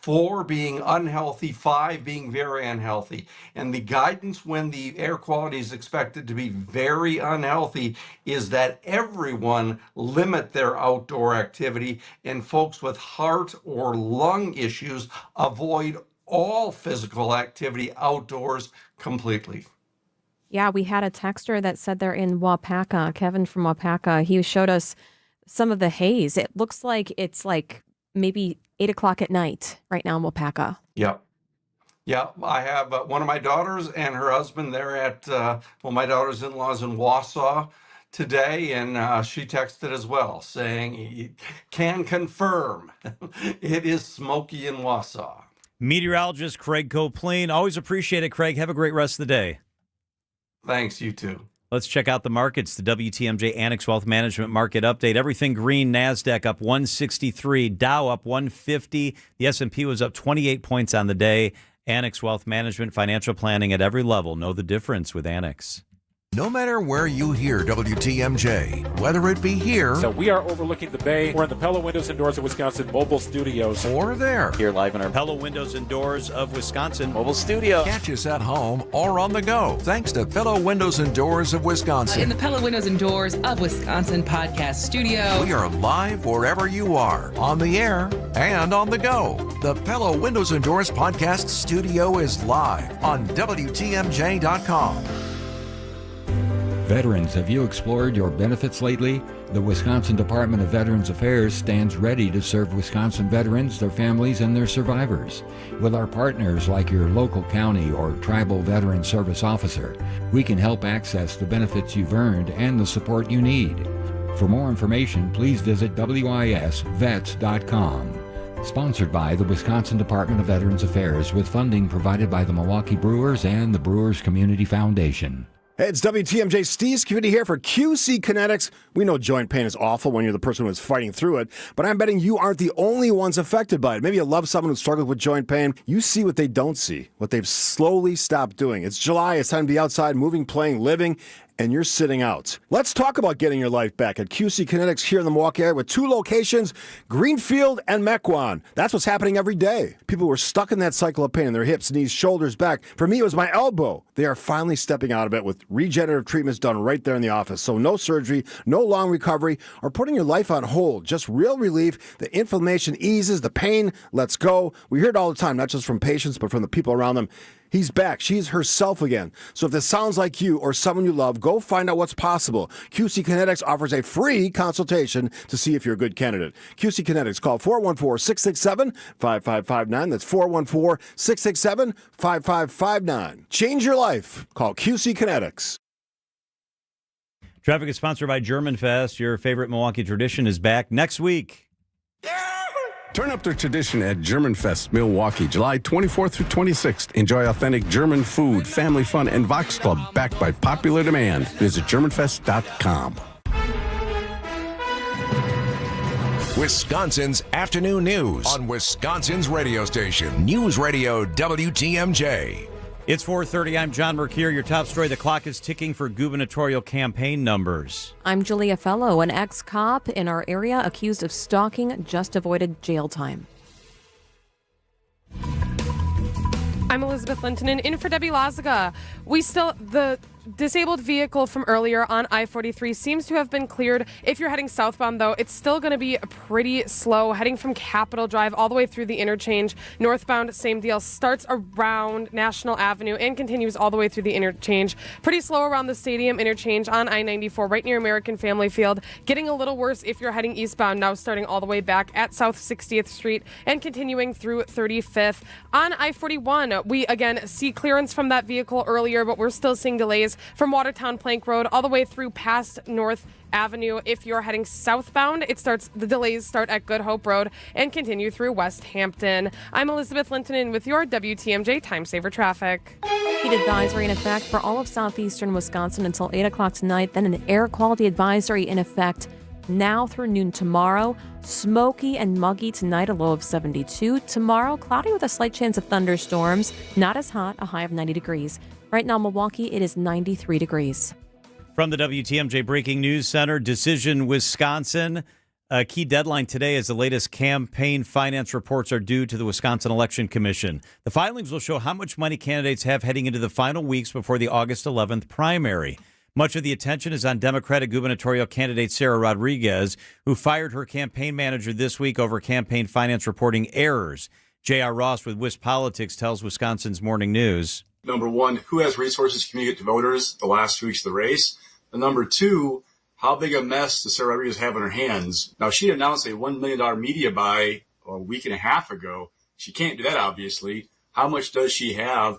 4 being unhealthy, 5 being very unhealthy. And the guidance when the air quality is expected to be very unhealthy is that everyone limit their outdoor activity, and folks with heart or lung issues avoid all physical activity outdoors completely. Yeah, we had a texter that said they're in Wapaka, Kevin from Wapaka. He showed us some of the haze. It looks like it's like maybe 8 o'clock at night right now in Wapaka. Yep. Yeah, I have one of my daughters and her husband there at, my daughter's in-laws in Wausau today, and she texted as well saying he can confirm it is smoky in Wausau. Meteorologist Craig Copeland. Always appreciate it, Craig. Have a great rest of the day. Thanks, you too. Let's check out the markets. The WTMJ Annex Wealth Management Market Update. Everything green. NASDAQ up 163. Dow up 150. The S&P was up 28 points on the day. Annex Wealth Management, financial planning at every level. Know the difference with Annex. No matter where you hear WTMJ, whether it be here. So we are overlooking the bay. We're in the Pella Windows and Doors of Wisconsin mobile studios. Or there. Here live in our Pella Windows and Doors of Wisconsin mobile studio. Catch us at home or on the go. Thanks to Pella Windows and Doors of Wisconsin. In the Pella Windows and Doors of Wisconsin podcast studio. We are live wherever you are, on the air and on the go. The Pella Windows and Doors podcast studio is live on WTMJ.com. Veterans, have you explored your benefits lately? The Wisconsin Department of Veterans Affairs stands ready to serve Wisconsin veterans, their families, and their survivors. With our partners like your local county or tribal veteran service officer, we can help access the benefits you've earned and the support you need. For more information, please visit wisvets.com. Sponsored by the Wisconsin Department of Veterans Affairs with funding provided by the Milwaukee Brewers and the Brewers Community Foundation. Hey, it's WTMJ Steve Scavidi here for QC Kinetics. We know joint pain is awful when you're the person who's fighting through it, but I'm betting you aren't the only ones affected by it. Maybe you love someone who struggles with joint pain. You see what they don't see, what they've slowly stopped doing. It's July. It's time to be outside, moving, playing, living, and you're sitting out. Let's talk about getting your life back at QC Kinetics here in the Milwaukee area with 2 locations, Greenfield and Mequon. That's what's happening every day. People were stuck in that cycle of pain in their hips, knees, shoulders, back. For me, it was my elbow. They are finally stepping out of it with regenerative treatments done right there in the office. So no surgery, no long recovery, or putting your life on hold. Just real relief. The inflammation eases, the pain lets go. We hear it all the time, not just from patients, but from the people around them. He's back. She's herself again. So if this sounds like you or someone you love, go find out what's possible. QC Kinetics offers a free consultation to see if you're a good candidate. QC Kinetics, call 414-667-5559. That's 414-667-5559. Change your life. Call QC Kinetics. Traffic is sponsored by German Fest. Your favorite Milwaukee tradition is back next week. Turn up the tradition at German Fest, Milwaukee, July 24th through 26th. Enjoy authentic German food, family fun, and Vox Club backed by popular demand. Visit GermanFest.com. Wisconsin's afternoon news on Wisconsin's radio station, News Radio WTMJ. It's 4:30. I'm John Mercure. Your top story: the clock is ticking for gubernatorial campaign numbers. I'm Julia Fellow. An ex-cop in our area accused of stalking just avoided jail time. I'm Elizabeth Lintonen in for Debbie Lazaga. The disabled vehicle from earlier on I-43 seems to have been cleared. If you're heading southbound, though, it's still going to be pretty slow, heading from Capitol Drive all the way through the interchange. Northbound, same deal, starts around National Avenue and continues all the way through the interchange. Pretty slow around the stadium interchange on I-94, right near American Family Field. Getting a little worse if you're heading eastbound, now starting all the way back at South 60th Street and continuing through 35th. On I-41, we again see clearance from that vehicle earlier, but we're still seeing delays from Watertown Plank Road all the way through past North Avenue. If you're heading southbound, the delays start at Good Hope Road and continue through West Hampton. I'm Elizabeth Lintonen with your WTMJ Time Saver Traffic. Heat advisory in effect for all of southeastern Wisconsin until 8 o'clock tonight. Then an air quality advisory in effect now through noon tomorrow. Smoky and muggy tonight, a low of 72. Tomorrow, cloudy with a slight chance of thunderstorms. Not as hot, a high of 90 degrees. Right now, Milwaukee, it is 93 degrees. From the WTMJ Breaking News Center, Decision Wisconsin. A key deadline today as the latest campaign finance reports are due to the Wisconsin Election Commission. The filings will show how much money candidates have heading into the final weeks before the August 11th primary. Much of the attention is on Democratic gubernatorial candidate Sarah Rodriguez, who fired her campaign manager this week over campaign finance reporting errors. J.R. Ross with WisPolitics tells Wisconsin's Morning News. Number one, who has resources to communicate to voters the last 2 weeks of the race? And number two, how big a mess does Sarah Rodriguez have in her hands? Now, she announced a $1 million media buy a week and a half ago. She can't do that, obviously. How much does she have?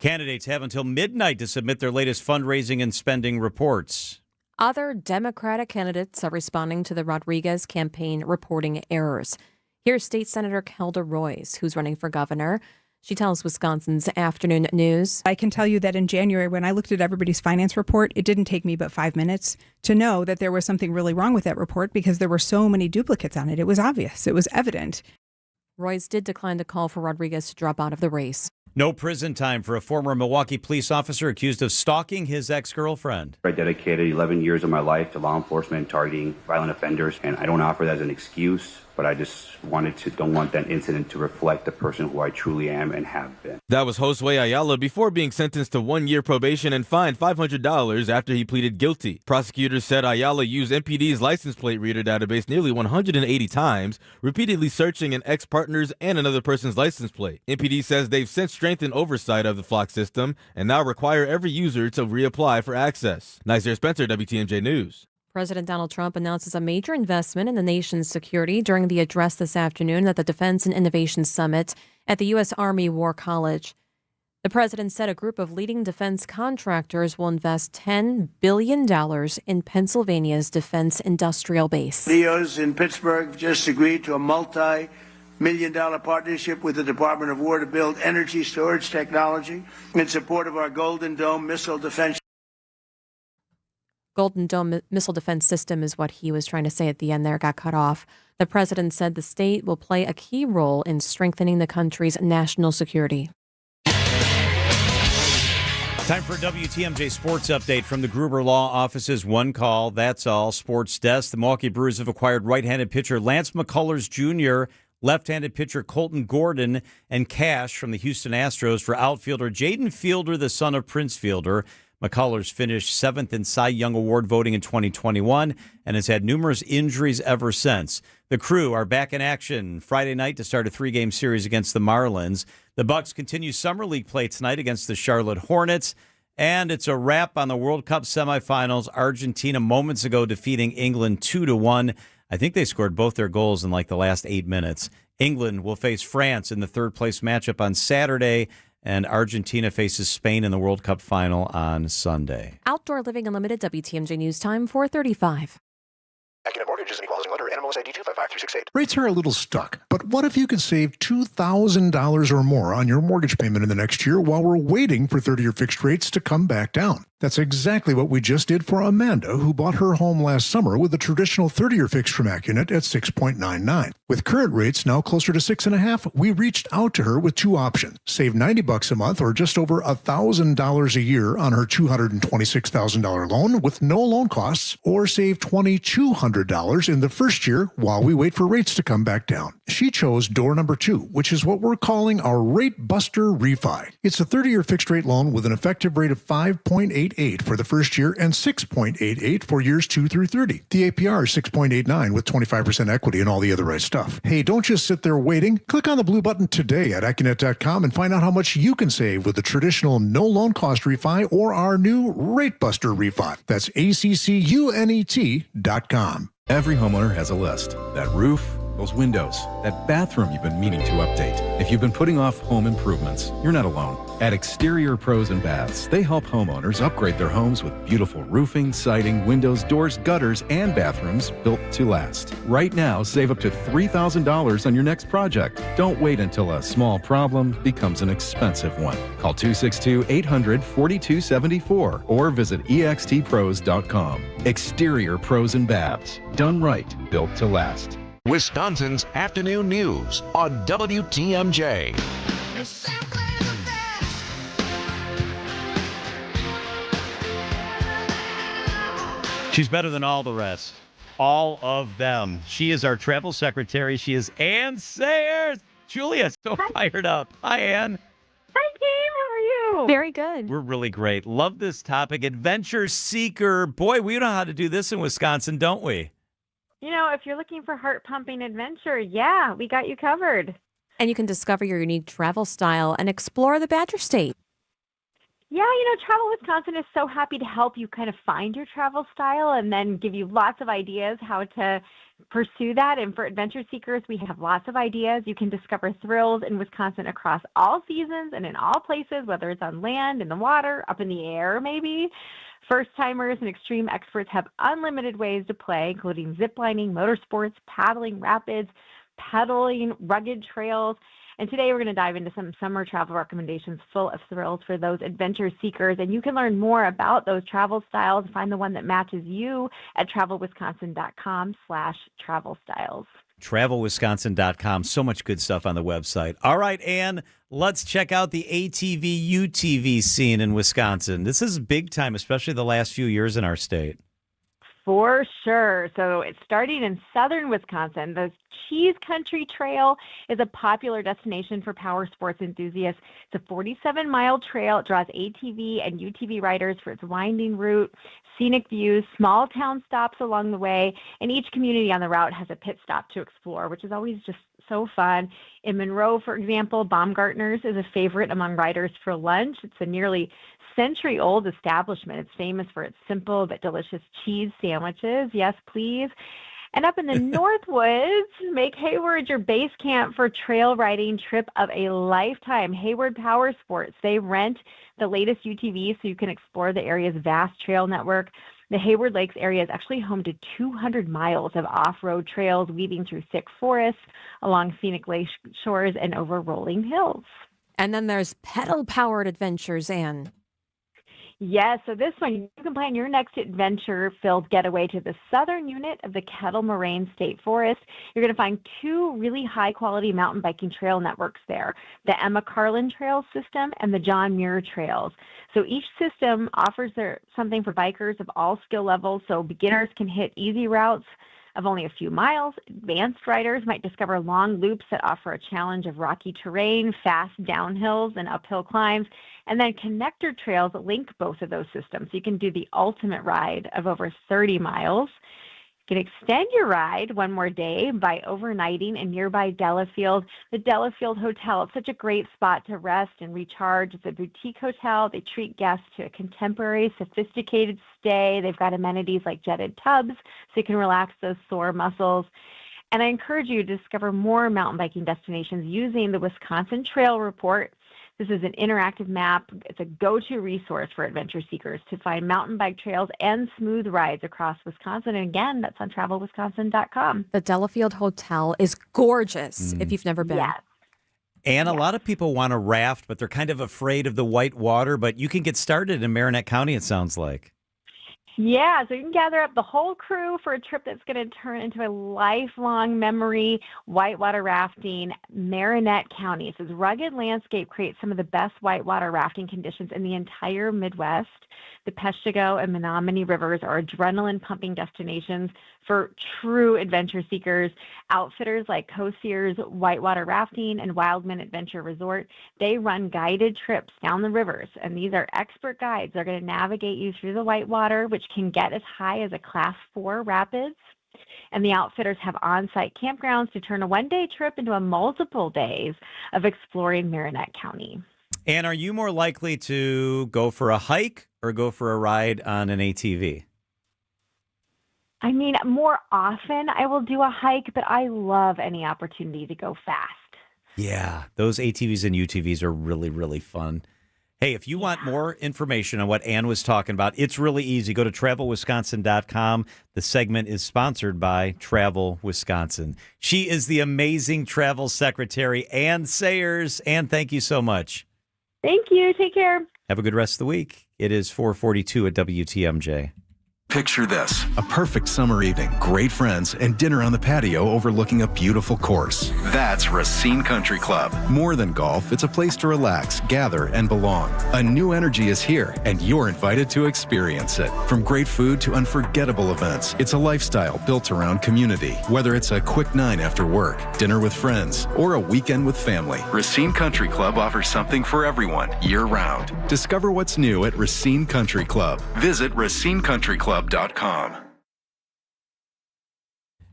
Candidates have until midnight to submit their latest fundraising and spending reports. Other Democratic candidates are responding to the Rodriguez campaign reporting errors. Here's State Senator Kelda Royce, who's running for governor. She tells Wisconsin's Afternoon News. I can tell you that in January, when I looked at everybody's finance report, it didn't take me but 5 minutes to know that there was something really wrong with that report because there were so many duplicates on it. It was obvious. It was evident. Royce did decline to call for Rodriguez to drop out of the race. No prison time for a former Milwaukee police officer accused of stalking his ex-girlfriend. I dedicated 11 years of my life to law enforcement targeting violent offenders, and I don't offer that as an excuse, but I just don't want that incident to reflect the person who I truly am and have been. That was Josue Ayala before being sentenced to 1 year probation and fined $500 after he pleaded guilty. Prosecutors said Ayala used MPD's license plate reader database nearly 180 times, repeatedly searching an ex-partner's and another person's license plate. MPD says they've since strengthened oversight of the Flock system and now require every user to reapply for access. Nasir Spencer, WTMJ News. President Donald Trump announces a major investment in the nation's security during the address this afternoon at the Defense and Innovation Summit at the U.S. Army War College. The president said a group of leading defense contractors will invest $10 billion in Pennsylvania's defense industrial base. Leos in Pittsburgh just agreed to a multi-million-dollar partnership with the Department of War to build energy storage technology in support of our Golden Dome missile defense. Golden Dome missile defense system is what he was trying to say at the end there, got cut off. The president said the state will play a key role in strengthening the country's national security. Time for a WTMJ Sports Update from the Gruber Law Office's One Call, That's All Sports Desk. The Milwaukee Brewers have acquired right-handed pitcher Lance McCullers Jr., left-handed pitcher Colton Gordon, and cash from the Houston Astros for outfielder Jaden Fielder, the son of Prince Fielder. McCullers finished 7th in Cy Young Award voting in 2021 and has had numerous injuries ever since. The Crew are back in action Friday night to start a 3-game series against the Marlins. The Bucks continue Summer League play tonight against the Charlotte Hornets. And it's a wrap on the World Cup semifinals. Argentina moments ago defeating England 2-1. I think they scored both their goals in like the last 8 minutes. England will face France in the third-place matchup on Saturday, and Argentina faces Spain in the World Cup final on Sunday. Outdoor Living Unlimited, WTMJ News Time, 4:35. Accident Mortgages and Equal Housing Lender, NMLS ID 255368. Rates are a little stuck, but what if you could save $2,000 or more on your mortgage payment in the next year while we're waiting for 30-year fixed rates to come back down? That's exactly what we just did for Amanda, who bought her home last summer with a traditional 30-year fixed from AccuNet at 6.99. With current rates now closer to 6.5, we reached out to her with two options. Save $90 a month or just over $1,000 a year on her $226,000 loan with no loan costs, or save $2,200 in the first year while we wait for rates to come back down. She chose door number 2, which is what we're calling our Rate Buster Refi. It's a 30-year fixed rate loan with an effective rate of 5.88 for the first year and 6.88 for years 2 through 30. The APR is 6.89 with 25% equity and all the other right stuff. Hey, don't just sit there waiting. Click on the blue button today at AccuNet.com and find out how much you can save with the traditional no loan cost refi or our new Rate Buster Refi. That's ACCUNET.com. Every homeowner has a list. That roof, those windows, that bathroom you've been meaning to update. If you've been putting off home improvements, you're not alone. At Exterior Pros and Baths, they help homeowners upgrade their homes with beautiful roofing, siding, windows, doors, gutters, and bathrooms built to last. Right now, save up to $3,000 on your next project. Don't wait until a small problem becomes an expensive one. Call 262-800-4274 or visit extpros.com. Exterior Pros and Baths. Done right, built to last. Wisconsin's afternoon news on WTMJ. She's better than all the rest. All of them. She is our travel secretary. She is Ann Sayers. Julia, so fired up. Hi, Ann. Hi, team. How are you? Very good. We're really great. Love this topic. Adventure seeker. Boy, we know how to do this in Wisconsin, don't we? You know, if you're looking for heart-pumping adventure, yeah, we got you covered. And you can discover your unique travel style and explore the Badger State. Yeah, Travel Wisconsin is so happy to help you kind of find your travel style and then give you lots of ideas how to pursue that. And for adventure seekers, we have lots of ideas. You can discover thrills in Wisconsin across all seasons and in all places, whether it's on land, in the water, up in the air maybe. First-timers and extreme experts have unlimited ways to play, including ziplining, motorsports, paddling, rapids, pedaling, rugged trails. And today we're going to dive into some summer travel recommendations full of thrills for those adventure seekers. And you can learn more about those travel styles and find the one that matches you at travelwisconsin.com/travel styles. TravelWisconsin.com. So much good stuff on the website. All right, Ann, let's check out the ATV, UTV scene in Wisconsin. This is big time, especially the last few years in our state. For sure. So it's starting in southern Wisconsin. The Cheese Country Trail is a popular destination for power sports enthusiasts. It's a 47-mile trail. It draws ATV and UTV riders for its winding route, scenic views, small town stops along the way, and each community on the route has a pit stop to explore, which is always just so fun. In Monroe, for example, Baumgartner's is a favorite among riders for lunch. It's a nearly century-old establishment. It's famous for its simple but delicious cheese sandwiches. Yes, please. And up in the Northwoods, make Hayward your base camp for trail riding trip of a lifetime. Hayward Power Sports. They rent the latest UTVs so you can explore the area's vast trail network. The Hayward Lakes area is actually home to 200 miles of off-road trails weaving through thick forests, along scenic lake shores, and over rolling hills. And then there's pedal-powered adventures, Ann. Yes, so this one, you can plan your next adventure-filled getaway to the southern unit of the Kettle Moraine State Forest. You're going to find two really high-quality mountain biking trail networks there, the Emma Carlin Trail System and the John Muir Trails. So each system offers something for bikers of all skill levels, so beginners can hit easy routes of only a few miles. Advanced riders might discover long loops that offer a challenge of rocky terrain, fast downhills and uphill climbs, and then connector trails link both of those systems. You can do the ultimate ride of over 30 miles. You can extend your ride one more day by overnighting in nearby Delafield. The Delafield Hotel, it's such a great spot to rest and recharge. It's a boutique hotel. They treat guests to a contemporary, sophisticated stay. They've got amenities like jetted tubs so you can relax those sore muscles. And I encourage you to discover more mountain biking destinations using the Wisconsin Trail Report. This is an interactive map. It's a go-to resource for adventure seekers to find mountain bike trails and smooth rides across Wisconsin. And again, that's on travelwisconsin.com. The Delafield Hotel is gorgeous if you've never been. Yes. And a lot of people want to raft, but they're kind of afraid of the white water. But you can get started in Marinette County, it sounds like. Yeah, so you can gather up the whole crew for a trip that's going to turn into a lifelong memory. Whitewater rafting, Marinette County. So this rugged landscape creates some of the best whitewater rafting conditions in the entire Midwest. The Peshtigo and Menominee rivers are adrenaline-pumping destinations for true adventure seekers. Outfitters like Coasier's Whitewater Rafting and Wildman Adventure Resort, they run guided trips down the rivers, and these are expert guides. They're going to navigate you through the whitewater, which can get as high as a Class 4 rapids. And the outfitters have on-site campgrounds to turn a one-day trip into a multiple days of exploring Marinette County. And are you more likely to go for a hike or go for a ride on an ATV? I mean, more often I will do a hike, but I love any opportunity to go fast. Yeah, those ATVs and UTVs are really, really fun. Hey, if you want more information on what Ann was talking about, it's really easy. Go to travelwisconsin.com. The segment is sponsored by Travel Wisconsin. She is the amazing travel secretary, Ann Sayers. Ann, thank you so much. Thank you. Take care. Have a good rest of the week. It is 4:42 at WTMJ. Picture this, a perfect summer evening, great friends, and dinner on the patio overlooking a beautiful course. That's Racine Country Club. More than golf, it's a place to relax, gather, and belong. A new energy is here, and you're invited to experience it. From great food to unforgettable events, it's a lifestyle built around community. Whether it's a quick 9 after work, dinner with friends, or a weekend with family, Racine Country Club offers something for everyone, year-round. Discover what's new at Racine Country Club. Visit racinecountryclub.com.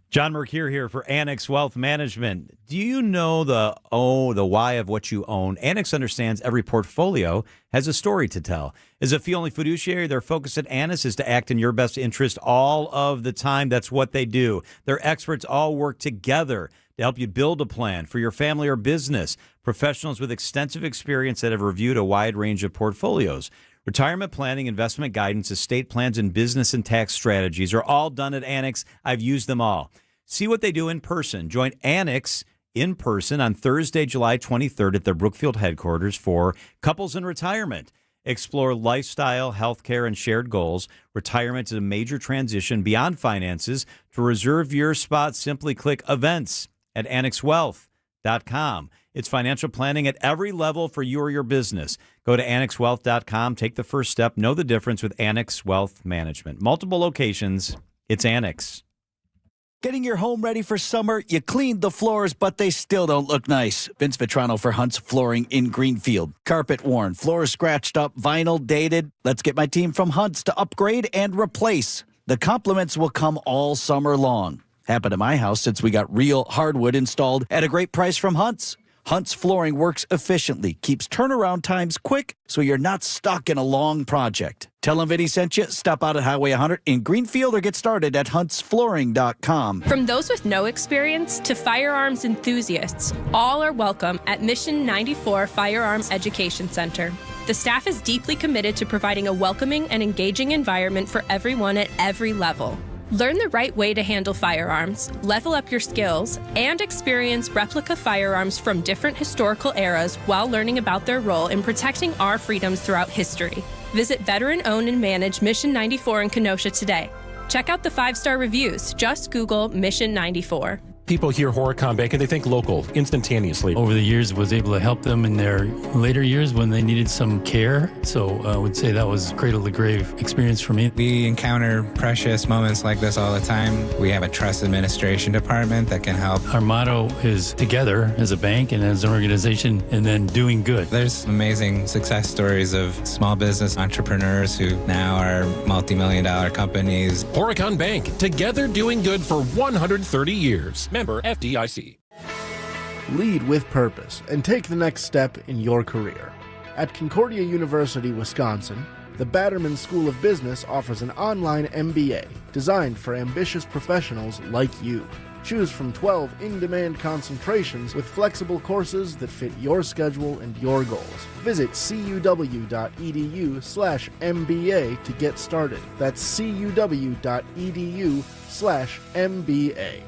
John Mercure here for Annex Wealth Management. Do you know the why of what you own? Annex understands every portfolio has a story to tell. As a fee-only fiduciary, their focus at Annex is to act in your best interest all of the time. That's what they do. Their experts all work together to help you build a plan for your family or business. Professionals with extensive experience that have reviewed a wide range of portfolios. Retirement planning, investment guidance, estate plans, and business and tax strategies are all done at Annex. I've used them all. See what they do in person. Join Annex in person on Thursday, July 23rd at their Brookfield headquarters for Couples in Retirement. Explore lifestyle, healthcare, and shared goals. Retirement is a major transition beyond finances. To reserve your spot, simply click Events at AnnexWealth.com. It's financial planning at every level for you or your business. Go to AnnexWealth.com. Take the first step. Know the difference with Annex Wealth Management. Multiple locations. It's Annex. Getting your home ready for summer, you cleaned the floors, but they still don't look nice. Vince Vitrano for Hunt's Flooring in Greenfield. Carpet worn, floors scratched up, vinyl dated. Let's get my team from Hunt's to upgrade and replace. The compliments will come all summer long. Happened to my house since we got real hardwood installed at a great price from Hunt's. Hunt's Flooring works efficiently, keeps turnaround times quick, so you're not stuck in a long project. Tell them Vinny sent you. Stop out at Highway 100 in Greenfield or get started at huntsflooring.com. From those with no experience to firearms enthusiasts, all are welcome at Mission 94 Firearms Education Center. The staff is deeply committed to providing a welcoming and engaging environment for everyone at every level. Learn the right way to handle firearms, level up your skills, and experience replica firearms from different historical eras while learning about their role in protecting our freedoms throughout history. Visit veteran-owned and managed Mission 94 in Kenosha today. Check out the 5-star reviews. Just Google Mission 94. People hear Horicon Bank and they think local instantaneously. Over the years, was able to help them in their later years when they needed some care. So I would say that was cradle to grave experience for me. We encounter precious moments like this all the time. We have a trust administration department that can help. Our motto is together as a bank and as an organization, and then doing good. There's amazing success stories of small business entrepreneurs who now are multi-million-dollar companies. Horicon Bank, together doing good for 130 years. Member FDIC. Lead with purpose and take the next step in your career. At Concordia University, Wisconsin, the Batterman School of Business offers an online MBA designed for ambitious professionals like you. Choose from 12 in-demand concentrations with flexible courses that fit your schedule and your goals. Visit cuw.edu/MBA to get started. That's cuw.edu/MBA.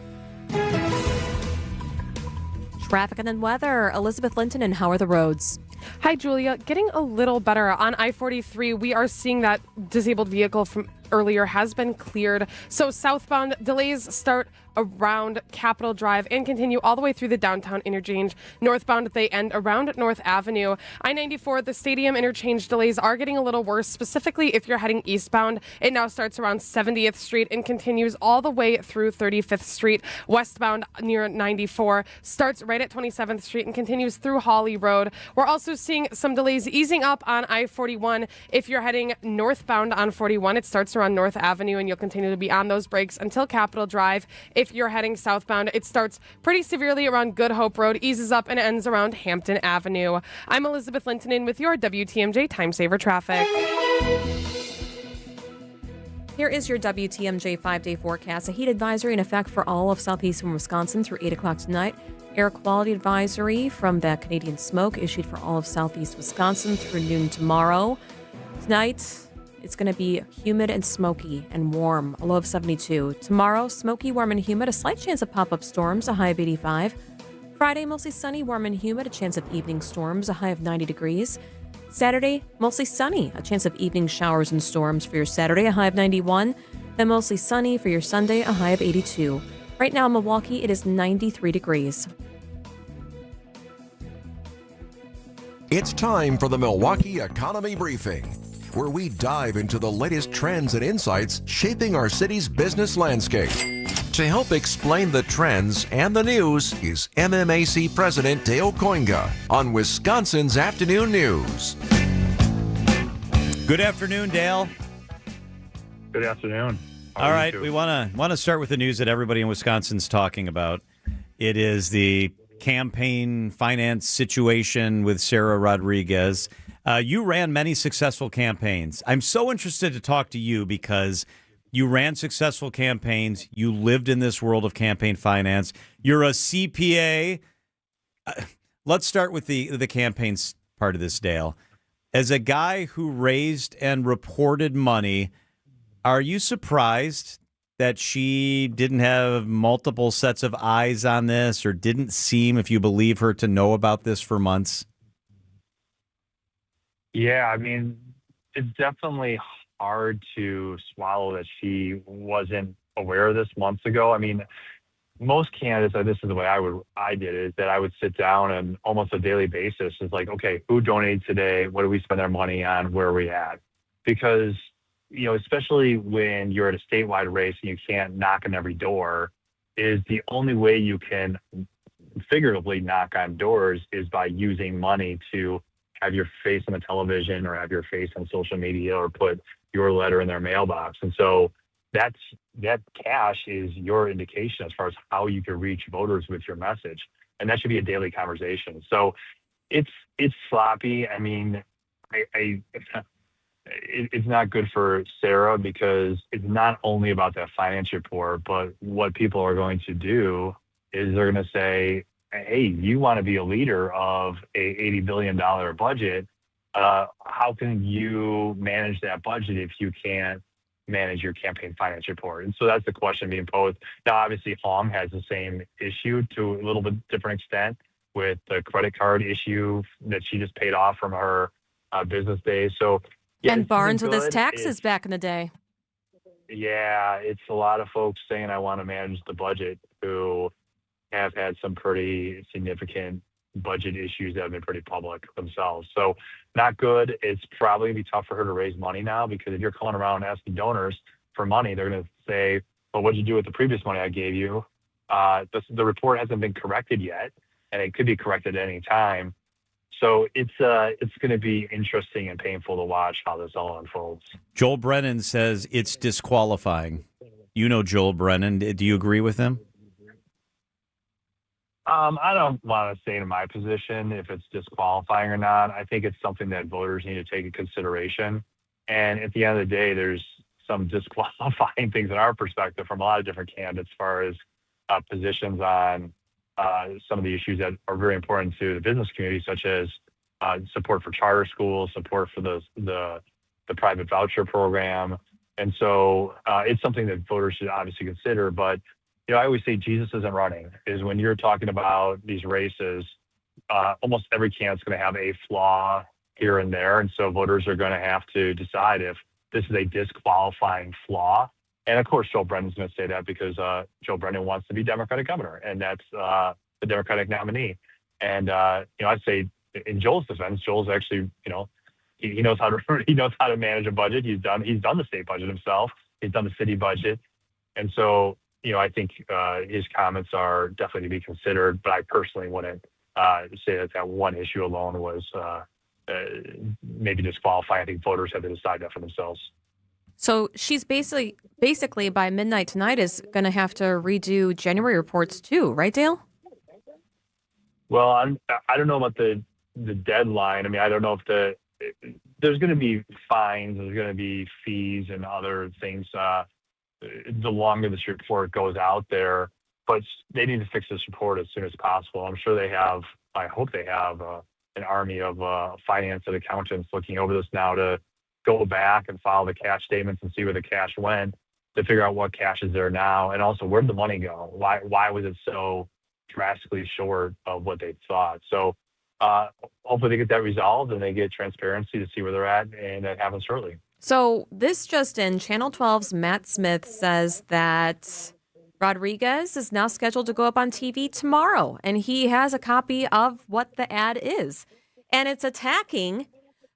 Traffic and then weather. Elizabeth Linton, and how are the roads? Hi, Julia. Getting a little better. On I-43, we are seeing that disabled vehicle from earlier has been cleared. So southbound delays start around Capitol Drive and continue all the way through the downtown interchange. Northbound, they end around North Avenue. I-94, the stadium interchange delays are getting a little worse, specifically if you're heading eastbound. It now starts around 70th Street and continues all the way through 35th Street. Westbound near 94 starts right at 27th Street and continues through Hawley Road. We're also seeing some delays easing up on I-41. If you're heading northbound on 41, it starts around North Avenue and you'll continue to be on those brakes until Capitol Drive. If you're heading southbound, it starts pretty severely around Good Hope Road, eases up and ends around Hampton Avenue. I'm Elizabeth Linton in with your WTMJ Time Saver Traffic. Here is your WTMJ 5-day forecast. A heat advisory in effect for all of southeastern Wisconsin through 8 o'clock tonight. Air quality advisory from the Canadian smoke issued for all of southeast Wisconsin through noon tomorrow. Tonight, it's going to be humid and smoky and warm, a low of 72. Tomorrow, smoky, warm, and humid, a slight chance of pop-up storms, a high of 85. Friday, mostly sunny, warm, and humid, a chance of evening storms, a high of 90 degrees. Saturday, mostly sunny, a chance of evening showers and storms for your Saturday, a high of 91. Then mostly sunny for your Sunday, a high of 82. Right now in Milwaukee, it is 93 degrees. It's time for the Milwaukee Economy Briefing, where we dive into the latest trends and insights shaping our city's business landscape. To help explain the trends and the news is MMAC President Dale Koinga on Wisconsin's Afternoon News. Good afternoon, Dale. Good afternoon. All right, we want to start with the news that everybody in Wisconsin's talking about. It is the campaign finance situation with Sarah Rodriguez. You ran many successful campaigns. I'm so interested to talk to you because you ran successful campaigns. You lived in this world of campaign finance. You're a CPA. Let's start with the campaigns part of this, Dale. As a guy who raised and reported money, are you surprised that she didn't have multiple sets of eyes on this or didn't seem, if you believe her, to know about this for months? Yeah, I mean, it's definitely hard to swallow that she wasn't aware of this months ago. I mean, most candidates, this is the way I did it, is that I would sit down and almost a daily basis is like, okay, who donated today? What do we spend our money on? Where are we at? Because, especially when you're at a statewide race and you can't knock on every door, is the only way you can figuratively knock on doors is by using money to have your face on the television or have your face on social media or put your letter in their mailbox. And so that cash is your indication as far as how you can reach voters with your message. And that should be a daily conversation. So it's sloppy. I mean, it's not good for Sarah because it's not only about that finance report, but what people are going to do is they're going to say, hey, you want to be a leader of a $80 billion budget. How can you manage that budget if you can't manage your campaign finance report? And so that's the question being posed. Now, obviously, Hong has the same issue to a little bit different extent with the credit card issue that she just paid off from her business days. So, yeah, and Barnes with his taxes back in the day. Yeah, it's a lot of folks saying, I want to manage the budget who have had some pretty significant budget issues that have been pretty public themselves. So not good. It's probably going to be tough for her to raise money now, because if you're calling around asking donors for money, they're going to say, well, what'd you do with the previous money I gave you? The report hasn't been corrected yet, and it could be corrected at any time. So it's going to be interesting and painful to watch how this all unfolds. Joel Brennan says it's disqualifying. You know Joel Brennan. Do you agree with him? I don't want to say in my position if it's disqualifying or not. I think it's something that voters need to take into consideration. And at the end of the day, there's some disqualifying things in our perspective from a lot of different candidates as far as positions on some of the issues that are very important to the business community, such as support for charter schools, support for the private voucher program. And so it's something that voters should obviously consider. But I always say Jesus isn't running, is when you're talking about these races, almost every candidate's going to have a flaw here and there. And so voters are going to have to decide if this is a disqualifying flaw. And of course, Joel Brennan's going to say that because Joel Brennan wants to be Democratic governor, and that's the Democratic nominee. And I'd say in Joel's defense, Joel's actually, he knows how to manage a budget. He's done the state budget himself. He's done the city budget. And so, I think his comments are definitely to be considered, but I personally wouldn't say that one issue alone was maybe disqualifying. I think voters have to decide that for themselves. So she's basically by midnight tonight is going to have to redo January reports too, right, Dale? Well, I don't know about the deadline. I mean, I don't know if there's going to be fines, there's going to be fees and other things. The longer this report goes out there, but they need to fix this report as soon as possible. I'm sure they have. I hope they have an army of finance and accountants looking over this now to go back and file the cash statements and see where the cash went, to figure out what cash is there now, and also where did the money go? Why was it so drastically short of what they thought? So hopefully they get that resolved and they get transparency to see where they're at, and that happens shortly. So this just in, Channel 12's Matt Smith says that Rodriguez is now scheduled to go up on TV tomorrow, and he has a copy of what the ad is. And it's attacking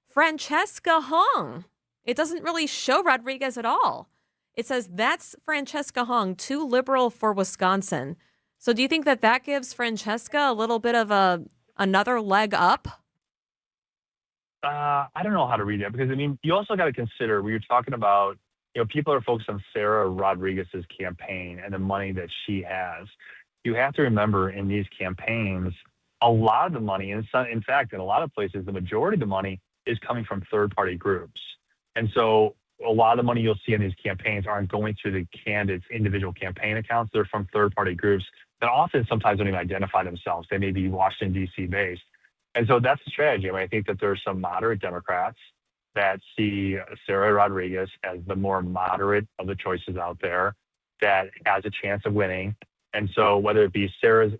Francesca Hong. It doesn't really show Rodriguez at all. It says that's Francesca Hong, too liberal for Wisconsin. So do you think that gives Francesca a little bit of another leg up? I don't know how to read that, because, I mean, you also got to consider when you're talking about, people are focused on Sarah Rodriguez's campaign and the money that she has. You have to remember in these campaigns, a lot of the money, in fact, in a lot of places, the majority of the money is coming from third-party groups. And so a lot of the money you'll see in these campaigns aren't going to the candidates' individual campaign accounts. They're from third-party groups that often sometimes don't even identify themselves. They may be Washington, D.C. based. And so that's the strategy. I mean, I think that there are some moderate Democrats that see Sarah Rodriguez as the more moderate of the choices out there that has a chance of winning. And so whether it be Sarah's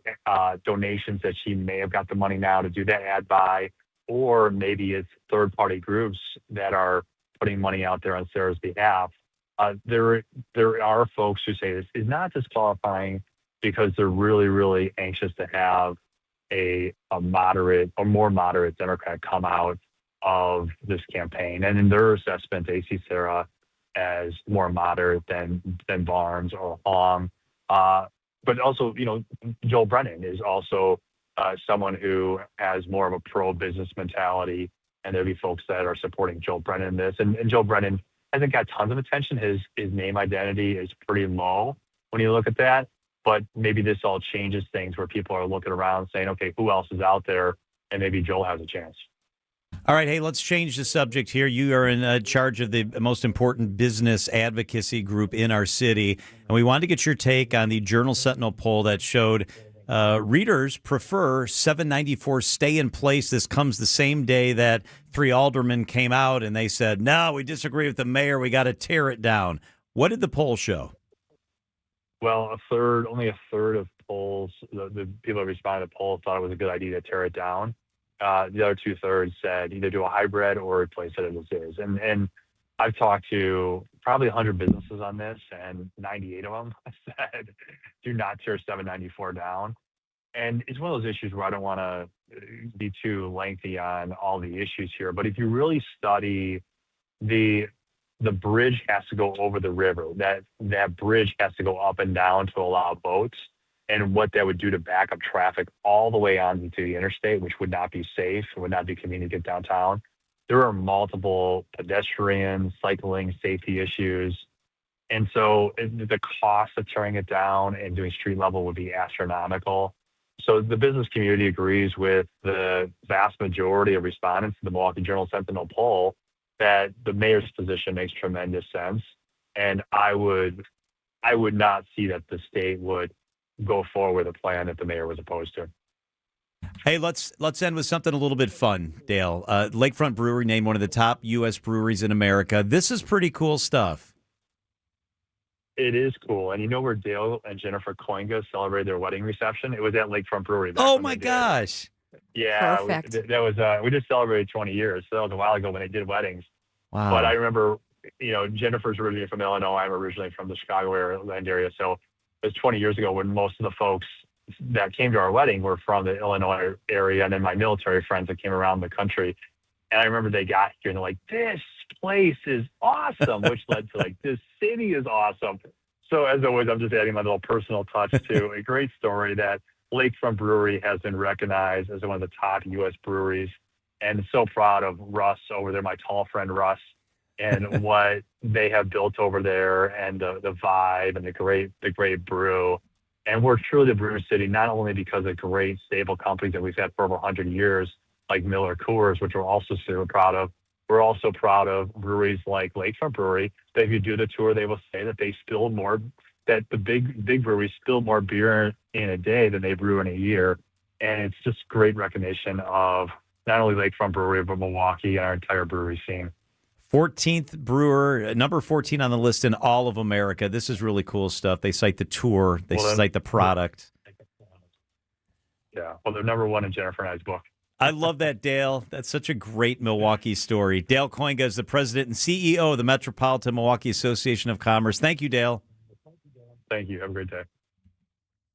donations that she may have got the money now to do that ad buy, or maybe it's third-party groups that are putting money out there on Sarah's behalf, there are folks who say this is not disqualifying because they're really, really anxious to have a moderate or more moderate Democrat come out of this campaign. And in their assessment, they see Sarah as more moderate than Barnes or Hong. But also, Joel Brennan is also someone who has more of a pro-business mentality, and there'll be folks that are supporting Joel Brennan in this. And Joel Brennan hasn't got tons of attention. His name identity is pretty low when you look at that. But maybe this all changes things where people are looking around saying, okay, who else is out there? And maybe Joel has a chance. All right, hey, let's change the subject here. You are in charge of the most important business advocacy group in our city, and we wanted to get your take on the Journal-Sentinel poll that showed readers prefer 794 stay in place. This comes the same day that 3 aldermen came out and they said, no, we disagree with the mayor. We got to tear it down. What did the poll show? Well, only a third of polls, the people who responded to the poll thought it was a good idea to tear it down. The other 2/3 said either do a hybrid or replace it as it is. And I've talked to probably 100 businesses on this, and 98 of them said, do not tear 794 down. And it's one of those issues where I don't want to be too lengthy on all the issues here. But if you really study the bridge has to go over the river. That bridge has to go up and down to allow boats, and what that would do to back up traffic all the way onto the interstate, which would not be safe, would not be convenient to get downtown. There are multiple pedestrian, cycling, safety issues. And so the cost of tearing it down and doing street level would be astronomical. So the business community agrees with the vast majority of respondents to the Milwaukee Journal Sentinel poll that the mayor's position makes tremendous sense. And I would not see that the state would go forward with a plan that the mayor was opposed to. Hey, let's end with something a little bit fun, Dale. Lakefront Brewery named one of the top U.S. breweries in America. This is pretty cool stuff. It is cool. And you know where Dale and Jennifer Koinga celebrated their wedding reception? It was at Lakefront Brewery. Oh, my gosh. Yeah. Perfect. We just celebrated 20 years. So that was a while ago when they did weddings. Wow. But I remember, Jennifer's originally from Illinois. I'm originally from the Chicago area. So it was 20 years ago when most of the folks that came to our wedding were from the Illinois area, and then my military friends that came around the country. And I remember they got here and they're like, this place is awesome, which led to like, this city is awesome. So as always, I'm just adding my little personal touch to a great story that Lakefront Brewery has been recognized as one of the top U.S. breweries, and so proud of Russ over there, my tall friend Russ, and what they have built over there, and the vibe and the great brew. And we're truly the brewer city, not only because of great stable companies that we've had for over 100 years, like Miller Coors, which we're also super proud of. We're also proud of breweries like Lakefront Brewery, that if you do the tour, they will say that they spill more, that the big breweries spill more beer in a day than they brew in a year. And it's just great recognition of not only Lakefront Brewery, but Milwaukee and our entire brewery scene. 14th brewer, number 14 on the list in all of America. This is really cool stuff. They cite the tour. They cite the product. Yeah. Well, they're number one in Jennifer and I's book. I love that, Dale. That's such a great Milwaukee story. Dale Koinga is the president and CEO of the Metropolitan Milwaukee Association of Commerce. Thank you, Dale. Thank you. Have a great day.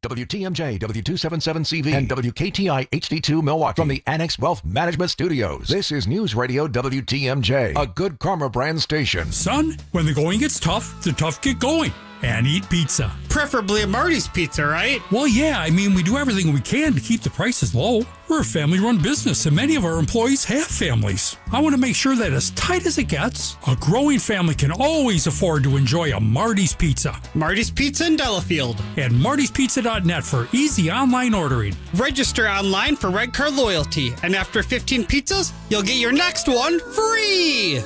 WTMJ, W277CV, and WKTI HD2 Milwaukee from the Annex Wealth Management Studios. This is News Radio WTMJ, a Good Karma brand station. Son, when the going gets tough, the tough get going. And eat pizza. Preferably a Marty's pizza, right? Well, yeah, I mean, we do everything we can to keep the prices low. We're a family-run business, and many of our employees have families. I want to make sure that as tight as it gets, a growing family can always afford to enjoy a Marty's pizza. Marty's Pizza in Delafield. And martyspizza.net for easy online ordering. Register online for Red Card Loyalty, and after 15 pizzas, you'll get your next one free!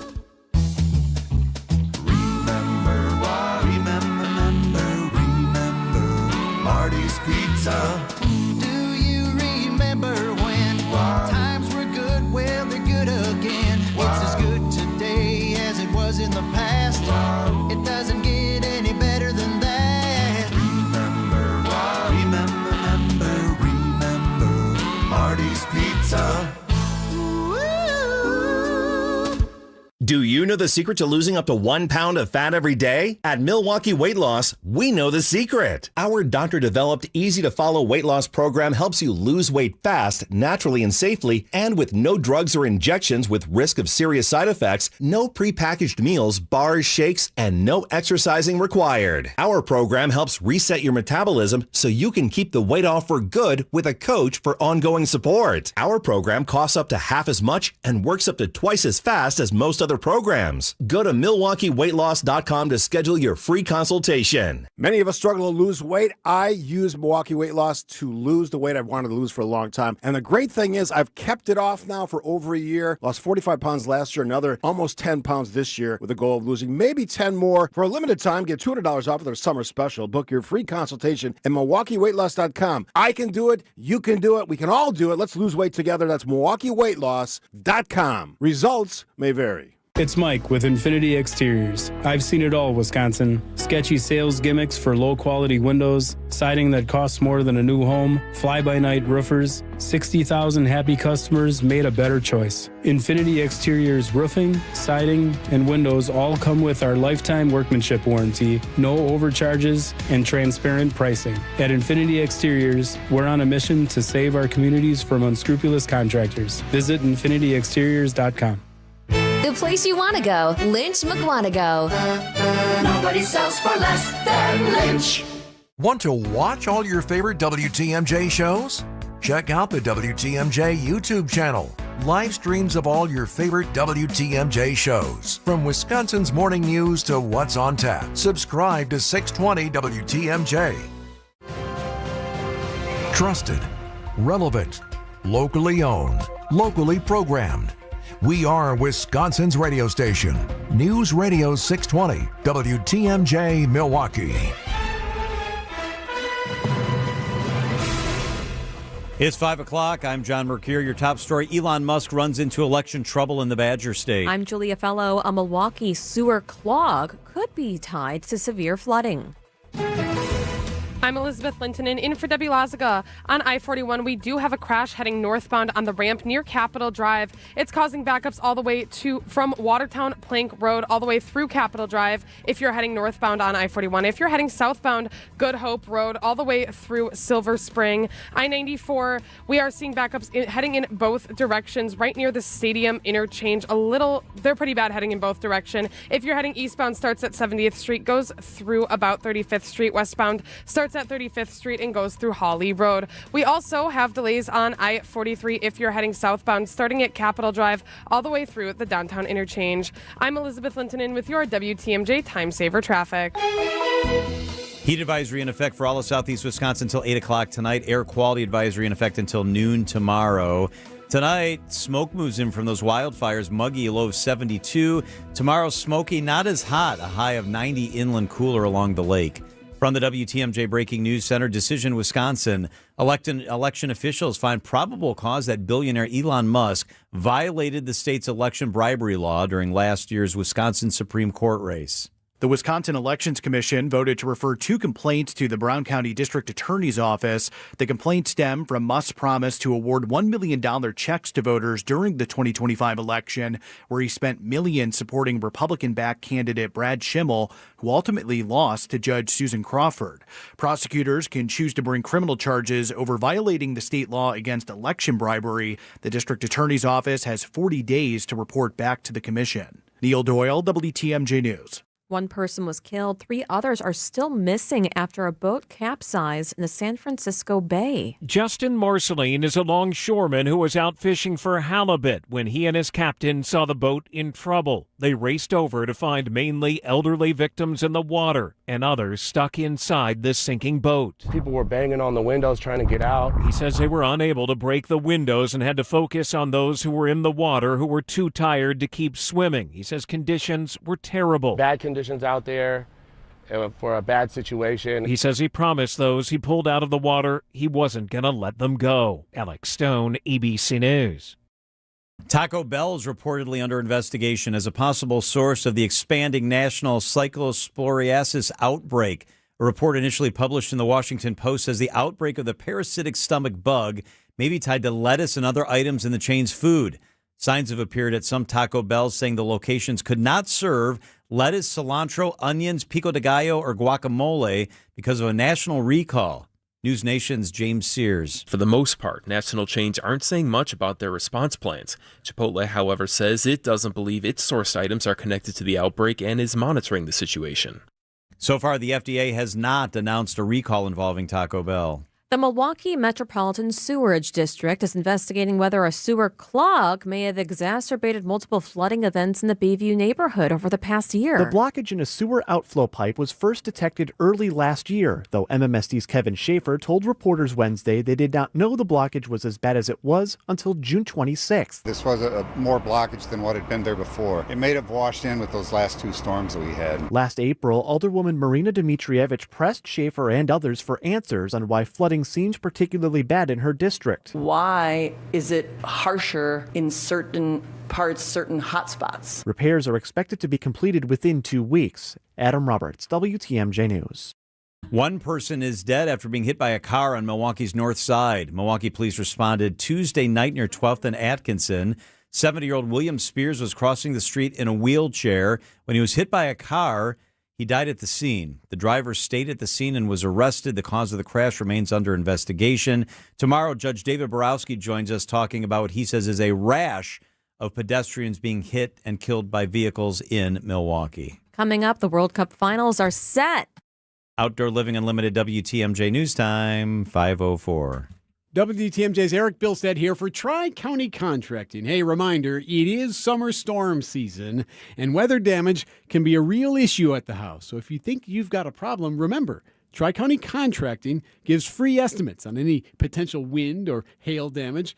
Marty's Pizza. Do you remember when times were good? Well, they're good again. It's as good today as it was in the past. It doesn't get any better than that. Remember Marty's Pizza. Do you know the secret to losing up to 1 pound of fat every day? At Milwaukee Weight Loss, we know the secret. Our doctor-developed, easy-to-follow weight loss program helps you lose weight fast, naturally and safely, and with no drugs or injections with risk of serious side effects, no prepackaged meals, bars, shakes, and no exercising required. Our program helps reset your metabolism so you can keep the weight off for good with a coach for ongoing support. Our program costs up to half as much and works up to twice as fast as most other programs. Go to MilwaukeeWeightLoss.com to schedule your free consultation. Many of us struggle to lose weight. I use Milwaukee Weight Loss to lose the weight I've wanted to lose for a long time. And the great thing is I've kept it off now for over a year. Lost 45 pounds last year, another almost 10 pounds this year with a goal of losing maybe 10 more. For a limited time, get $200 off of their summer special. Book your free consultation at MilwaukeeWeightLoss.com. I can do it. You can do it. We can all do it. Let's lose weight together. That's MilwaukeeWeightLoss.com. Results may vary. It's Mike with Infinity Exteriors. I've seen it all, Wisconsin. Sketchy sales gimmicks for low-quality windows, siding that costs more than a new home, fly-by-night roofers. 60,000 happy customers made a better choice. Infinity Exteriors roofing, siding, and windows all come with our lifetime workmanship warranty, no overcharges, and transparent pricing. At Infinity Exteriors, we're on a mission to save our communities from unscrupulous contractors. Visit infinityexteriors.com. The place you want to go, Lynch McWanago. Nobody sells for less than Lynch. Want to watch all your favorite WTMJ shows? Check out the WTMJ YouTube channel. Live streams of all your favorite WTMJ shows. From Wisconsin's morning news to what's on tap. Subscribe to 620 WTMJ. Trusted, relevant, locally owned, locally programmed. We are Wisconsin's radio station. News Radio 620 WTMJ Milwaukee. It's 5 o'clock. I'm John Mercure. Your top story, Elon Musk runs into election trouble in the Badger State. I'm Julia Fellow. A Milwaukee sewer clog could be tied to severe flooding. I'm Elizabeth Lintonen in for Debbie Lazaga. On I-41, we do have a crash heading northbound on the ramp near Capitol Drive. It's causing backups all the way from Watertown Plank Road all the way through Capitol Drive if you're heading northbound on I-41. If you're heading southbound, Good Hope Road all the way through Silver Spring. I-94, we are seeing backups heading in both directions right near the stadium interchange. They're pretty bad heading in both directions. If you're heading eastbound, starts at 70th Street, goes through about 35th Street. Westbound starts at 35th Street and goes through Hawley Road. We also have delays on I-43 if you're heading southbound, starting at Capitol Drive all the way through the downtown interchange. I'm Elizabeth Lintonen with your WTMJ Time Saver Traffic. Heat advisory in effect for all of southeast Wisconsin until 8 o'clock tonight. Air quality advisory in effect until noon tomorrow. Tonight, smoke moves in from those wildfires. Muggy, a low of 72. Tomorrow, smoky, not as hot, a high of 90, inland cooler along the lake. From the WTMJ Breaking News Center, Decision Wisconsin, election officials find probable cause that billionaire Elon Musk violated the state's election bribery law during last year's Wisconsin Supreme Court race. The Wisconsin Elections Commission voted to refer 2 complaints to the Brown County District Attorney's Office. The complaints stem from Musk's promise to award $1 million checks to voters during the 2025 election, where he spent millions supporting Republican-backed candidate Brad Schimmel, who ultimately lost to Judge Susan Crawford. Prosecutors can choose to bring criminal charges over violating the state law against election bribery. The District Attorney's Office has 40 days to report back to the commission. Neil Doyle, WTMJ News. 1 person was killed. 3 others are still missing after a boat capsized in the San Francisco Bay. Justin Marceline is a longshoreman who was out fishing for halibut when he and his captain saw the boat in trouble. They raced over to find mainly elderly victims in the water and others stuck inside the sinking boat. People were banging on the windows trying to get out. He says they were unable to break the windows and had to focus on those who were in the water who were too tired to keep swimming. He says conditions were terrible. Bad conditions out there for a bad situation. He says he promised those he pulled out of the water he wasn't going to let them go. Alex Stone, ABC News. Taco Bell is reportedly under investigation as a possible source of the expanding national cyclosporiasis outbreak. A report initially published in the Washington Post says the outbreak of the parasitic stomach bug may be tied to lettuce and other items in the chain's food. Signs have appeared at some Taco Bells saying the locations could not serve lettuce, cilantro, onions, pico de gallo, or guacamole because of a national recall. News Nation's James Sears. For the most part, national chains aren't saying much about their response plans. Chipotle, however, says it doesn't believe its sourced items are connected to the outbreak and is monitoring the situation. So far, the FDA has not announced a recall involving Taco Bell. The Milwaukee Metropolitan Sewerage District is investigating whether a sewer clog may have exacerbated multiple flooding events in the Bayview neighborhood over the past year. The blockage in a sewer outflow pipe was first detected early last year, though MMSD's Kevin Schaefer told reporters Wednesday they did not know the blockage was as bad as it was until June 26th. This was a more blockage than what had been there before. It may have washed in with those last 2 storms that we had. Last April, Alderwoman Marina Dmitrievich pressed Schaefer and others for answers on why flooding flooding seems particularly bad in her district. Why is it harsher in certain parts, certain hotspots? Repairs are expected to be completed within 2 weeks. Adam Roberts, WTMJ News. One person is dead after being hit by a car on Milwaukee's north side. Milwaukee police responded Tuesday night near 12th and Atkinson. 70-year-old William Spears was crossing the street in a wheelchair. When he was hit by a car, he died at the scene. The driver stayed at the scene and was arrested. The cause of the crash remains under investigation. Tomorrow, Judge David Borowski joins us talking about what he says is a rash of pedestrians being hit and killed by vehicles in Milwaukee. Coming up, the World Cup finals are set. Outdoor Living Unlimited WTMJ News Time, 5:04. WTMJ's Eric Bilstead here for Tri-County Contracting. Hey, reminder, it is summer storm season, and weather damage can be a real issue at the house. So if you think you've got a problem, remember, Tri-County Contracting gives free estimates on any potential wind or hail damage.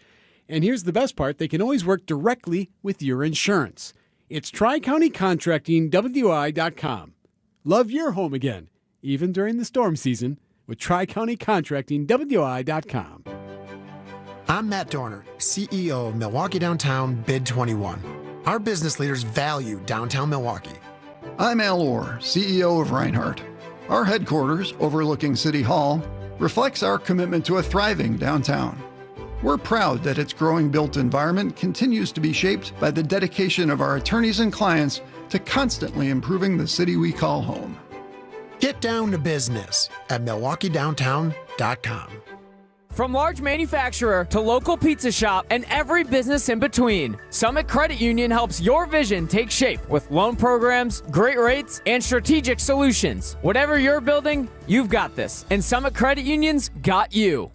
And here's the best part, they can always work directly with your insurance. It's Tri-County Contracting, WI.com. Love your home again, even during the storm season, with Tri-County Contracting, WI.com. I'm Matt Dorner, CEO of Milwaukee Downtown Bid 21. Our business leaders value downtown Milwaukee. I'm Al Orr, CEO of Reinhardt. Our headquarters, overlooking City Hall, reflects our commitment to a thriving downtown. We're proud that its growing built environment continues to be shaped by the dedication of our attorneys and clients to constantly improving the city we call home. Get down to business at MilwaukeeDowntown.com. From large manufacturer to local pizza shop and every business in between, Summit Credit Union helps your vision take shape with loan programs, great rates, and strategic solutions. Whatever you're building, you've got this. And Summit Credit Union's got you.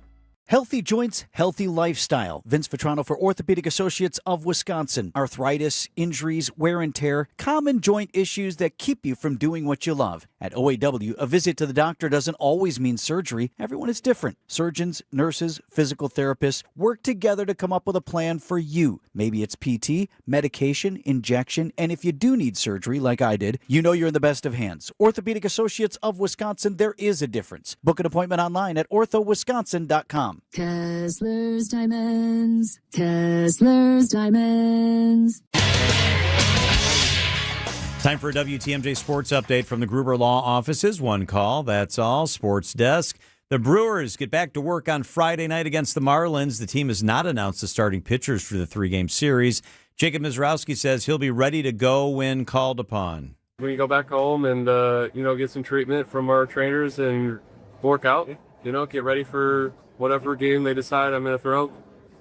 Healthy joints, healthy lifestyle. Vince Vitrano for Orthopedic Associates of Wisconsin. Arthritis, injuries, wear and tear, common joint issues that keep you from doing what you love. At OAW, a visit to the doctor doesn't always mean surgery. Everyone is different. Surgeons, nurses, physical therapists work together to come up with a plan for you. Maybe it's PT, medication, injection, and if you do need surgery like I did, you know you're in the best of hands. Orthopedic Associates of Wisconsin, there is a difference. Book an appointment online at orthowisconsin.com. Kessler's Diamonds. Kessler's Diamonds. Time for a WTMJ Sports Update from the Gruber Law Offices. One call, that's all. Sports Desk. The Brewers get back to work on Friday night against the Marlins. The team has not announced the starting pitchers for the three-game series. Jacob Mizrowski says he'll be ready to go when called upon. We can go back home and, get some treatment from our trainers and work out, get ready for whatever game they decide I'm going to throw.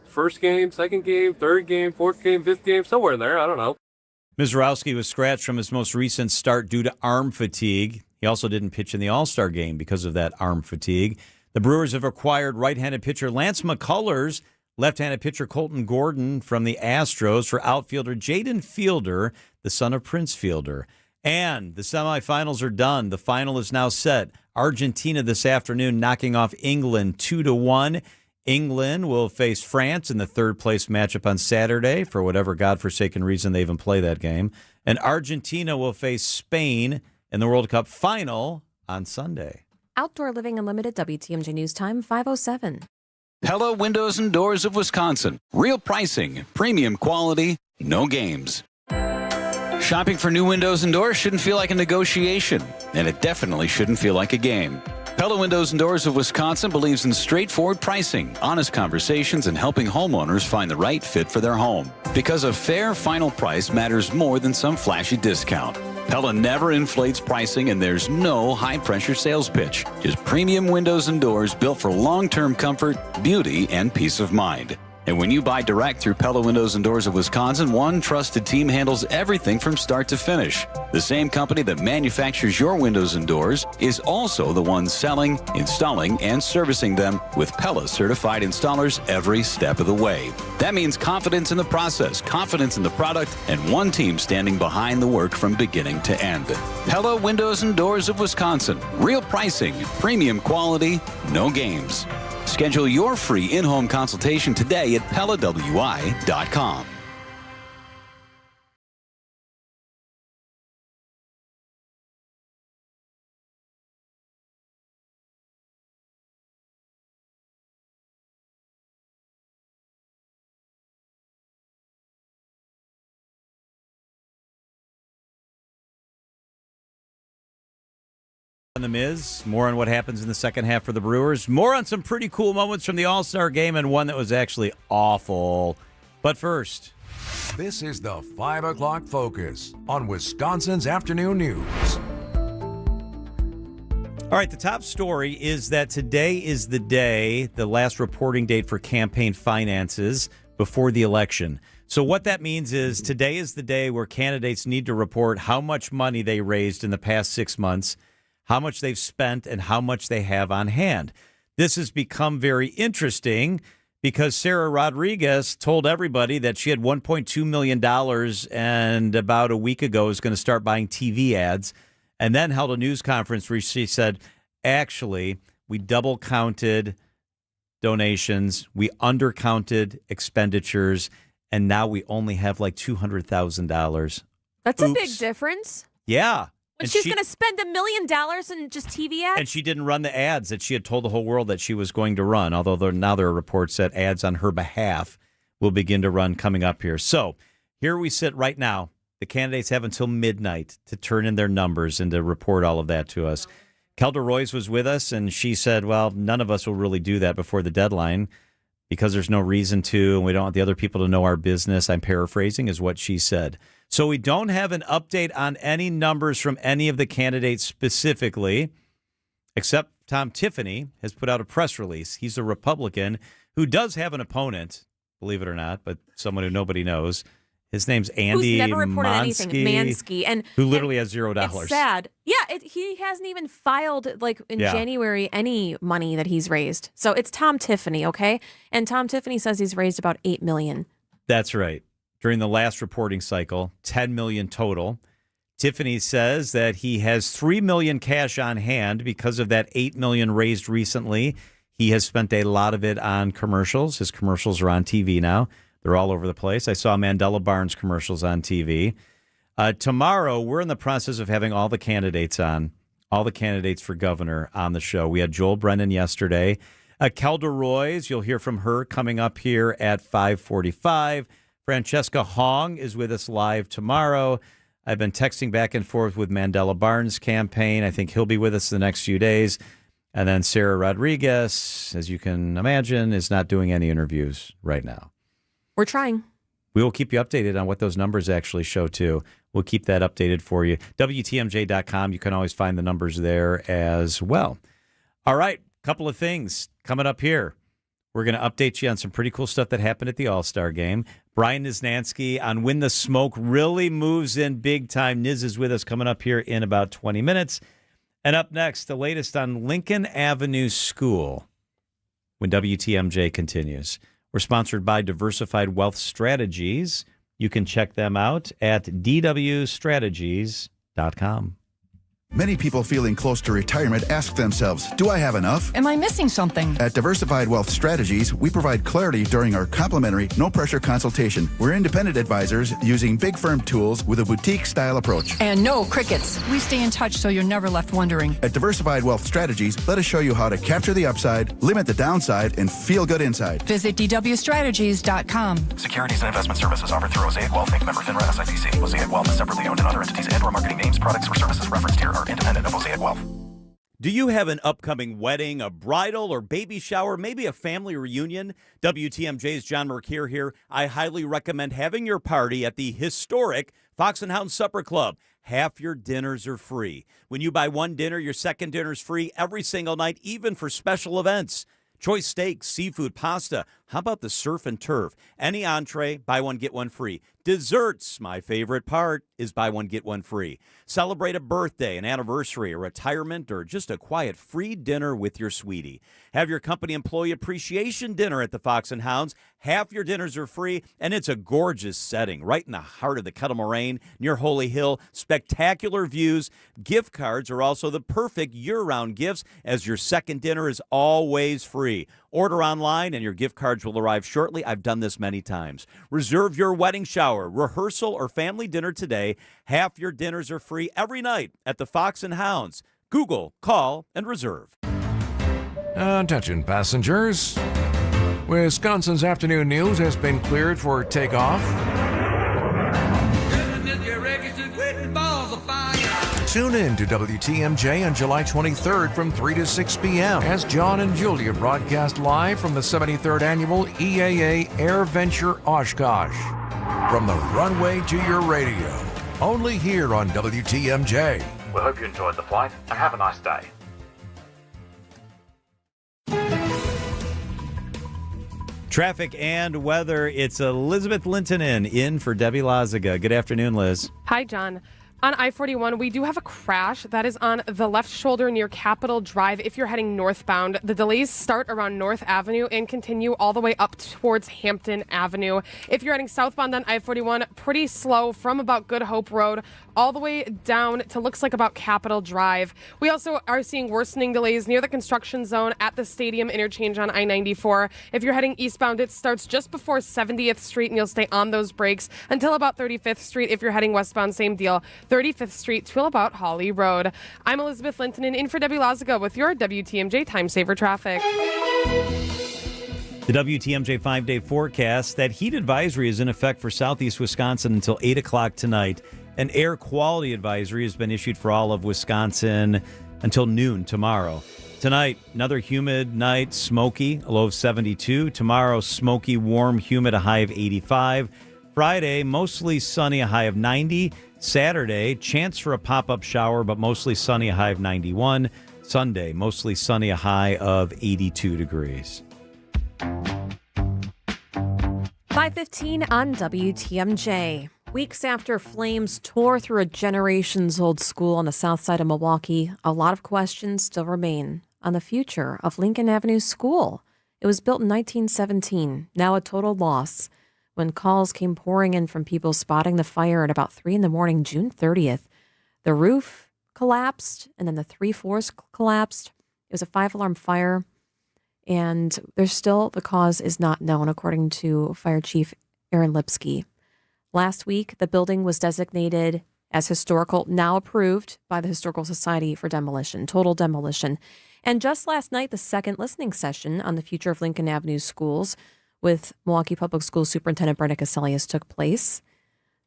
First game, second game, third game, fourth game, fifth game, somewhere in there. I don't know. Mizrowski was scratched from his most recent start due to arm fatigue. He also didn't pitch in the All-Star game because of that arm fatigue. The Brewers have acquired right-handed pitcher Lance McCullers, left-handed pitcher Colton Gordon from the Astros for outfielder Jaden Fielder, the son of Prince Fielder. And the semifinals are done. The final is now set. Argentina this afternoon knocking off England 2-1. England will face France in the third-place matchup on Saturday for whatever godforsaken reason they even play that game. And Argentina will face Spain in the World Cup final on Sunday. Outdoor Living Unlimited WTMJ News Time, 5:07. Pella Windows and Doors of Wisconsin. Real pricing, premium quality, no games. Shopping for new windows and doors shouldn't feel like a negotiation, and it definitely shouldn't feel like a game. Pella Windows and Doors of Wisconsin believes in straightforward pricing, honest conversations, and helping homeowners find the right fit for their home. Because a fair final price matters more than some flashy discount. Pella never inflates pricing, and there's no high-pressure sales pitch. Just premium windows and doors built for long-term comfort, beauty, and peace of mind. And when you buy direct through Pella Windows and Doors of Wisconsin, one trusted team handles everything from start to finish. The same company that manufactures your windows and doors is also the one selling, installing, and servicing them with Pella certified installers every step of the way. That means confidence in the process, confidence in the product, and one team standing behind the work from beginning to end. Pella Windows and Doors of Wisconsin. Real pricing, premium quality, no games. Schedule your free in-home consultation today at PellaWI.com. On The Miz, more on what happens in the second half for the Brewers, more on some pretty cool moments from the All-Star game, and one that was actually awful. But first, this is the 5 o'clock focus on Wisconsin's afternoon news. All right, the top story is that today is the day, the last reporting date for campaign finances before the election. So what that means is today is the day where candidates need to report how much money they raised in the past 6 months, how much they've spent, and how much they have on hand. This has become very interesting because Sarah Rodriguez told everybody that she had $1.2 million and about a week ago was going to start buying TV ads, and then held a news conference where she said, actually, we double counted donations, we undercounted expenditures, and now we only have like $200,000. That's a big difference. Yeah. When she's going to spend $1 million in just TV ads? And she didn't run the ads that she had told the whole world that she was going to run, although now there are reports that ads on her behalf will begin to run coming up here. So here we sit right now. The candidates have until midnight to turn in their numbers and to report all of that to us. Kelda Royce was with us, and she said, well, none of us will really do that before the deadline because there's no reason to, and we don't want the other people to know our business. I'm paraphrasing is what she said. So we don't have an update on any numbers from any of the candidates specifically, except Tom Tiffany has put out a press release. He's a Republican who does have an opponent, believe it or not, but someone who nobody knows. His name's Andy Who's never reported anything. Mansky. And who literally has $0. It's sad. Yeah, he hasn't even filed, in January, any money that he's raised. So it's Tom Tiffany, okay? And Tom Tiffany says he's raised about $8 million. That's right. During the last reporting cycle, $10 million total. Tiffany says that he has $3 million cash on hand because of that $8 million raised recently. He has spent a lot of it on commercials. His commercials are on TV now. They're all over the place. I saw Mandela Barnes commercials on TV. Tomorrow, we're in the process of having all the candidates on, all the candidates for governor on the show. We had Joel Brennan yesterday. Kelda Royce, you'll hear from her coming up here at 5:45. Francesca Hong is with us live tomorrow. I've been texting back and forth with Mandela Barnes' campaign. I think he'll be with us the next few days. And then Sarah Rodriguez, as you can imagine, is not doing any interviews right now. We're trying. We will keep you updated on what those numbers actually show, too. We'll keep that updated for you. WTMJ.com. You can always find the numbers there as well. All right. Couple of things coming up here. We're going to update you on some pretty cool stuff that happened at the All-Star game. Brian Niznansky on When the Smoke really moves in big time. Niz is with us coming up here in about 20 minutes. And up next, the latest on Lincoln Avenue School when WTMJ continues. We're sponsored by Diversified Wealth Strategies. You can check them out at dwstrategies.com. Many people feeling close to retirement ask themselves, do I have enough? Am I missing something? At Diversified Wealth Strategies, we provide clarity during our complimentary, no-pressure consultation. We're independent advisors using big firm tools with a boutique-style approach. And no crickets. We stay in touch so you're never left wondering. At Diversified Wealth Strategies, let us show you how to capture the upside, limit the downside, and feel good inside. Visit dwstrategies.com. Securities and investment services offered through Mosaic Wealth Inc. Member FINRA SIPC. Mosaic Wealth is separately owned, and other entities and/or marketing names, products, or services referenced here are independent of Mosaic Wealth. Do you have an upcoming wedding, a bridal or baby shower, maybe a family reunion? WTMJ's John Mercure here. I highly recommend having your party at the historic Fox and Hound Supper Club. Half your dinners are free. When you buy one dinner, your second dinner's free every single night, even for special events. Choice steaks, seafood, pasta. How about the surf and turf? Any entree, buy one, get one free. Desserts, my favorite part, is buy one, get one free. Celebrate a birthday, an anniversary, a retirement, or just a quiet free dinner with your sweetie. Have your company employee appreciation dinner at the Fox and Hounds. Half your dinners are free, and it's a gorgeous setting right in the heart of the Kettle Moraine near Holy Hill. Spectacular views. Gift cards are also the perfect year-round gifts, as your second dinner is always free. Order online, and your gift cards will arrive shortly. I've done this many times. Reserve your wedding shower, rehearsal, or family dinner today. Half your dinners are free every night at the Fox and Hounds. Google, call, and reserve. Attention passengers. Wisconsin's afternoon news has been cleared for takeoff. Tune in to WTMJ on July 23rd from 3 to 6 p.m. as John and Julia broadcast live from the 73rd Annual EAA Air Venture Oshkosh. From the runway to your radio, only here on WTMJ. We hope you enjoyed the flight and have a nice day. Traffic and weather. It's Elizabeth Lintonen in for Debbie Lazaga. Good afternoon, Liz. Hi, John. On I-41, we do have a crash that is on the left shoulder near Capitol Drive. If you're heading northbound, the delays start around North Avenue and continue all the way up towards Hampton Avenue. If you're heading southbound on I-41, pretty slow from about Good Hope Road all the way down to looks like about Capitol Drive. We also are seeing worsening delays near the construction zone at the Stadium interchange on I-94. If you're heading eastbound, it starts just before 70th Street and you'll stay on those brakes until about 35th Street. If you're heading westbound, same deal. 35th Street till about Holly Road. I'm Elizabeth Lintonen in for Debbie Lazaga with your WTMJ Time Saver Traffic. The WTMJ 5-day forecast, that heat advisory is in effect for southeast Wisconsin until 8 o'clock tonight. An air quality advisory has been issued for all of Wisconsin until noon tomorrow. Tonight, another humid night, smoky, a low of 72. Tomorrow, smoky, warm, humid, a high of 85. Friday, mostly sunny, a high of 90. Saturday, chance for a pop-up shower, but mostly sunny, a high of 91. Sunday, mostly sunny, a high of 82 degrees. 5:15 on WTMJ. Weeks after flames tore through a generations-old school on the south side of Milwaukee, a lot of questions still remain on the future of Lincoln Avenue School. It was built in 1917, now a total loss. When calls came pouring in from people spotting the fire at about 3 in the morning, June 30th, the roof collapsed and then the 3 floors collapsed. It was a 5-alarm fire, and the cause is not known, according to Fire Chief Aaron Lipsky. Last week, the building was designated as historical, now approved by the Historical Society for demolition, total demolition. And just last night, the second listening session on the future of Lincoln Avenue schools with Milwaukee Public Schools Superintendent Brenda Cassellius took place.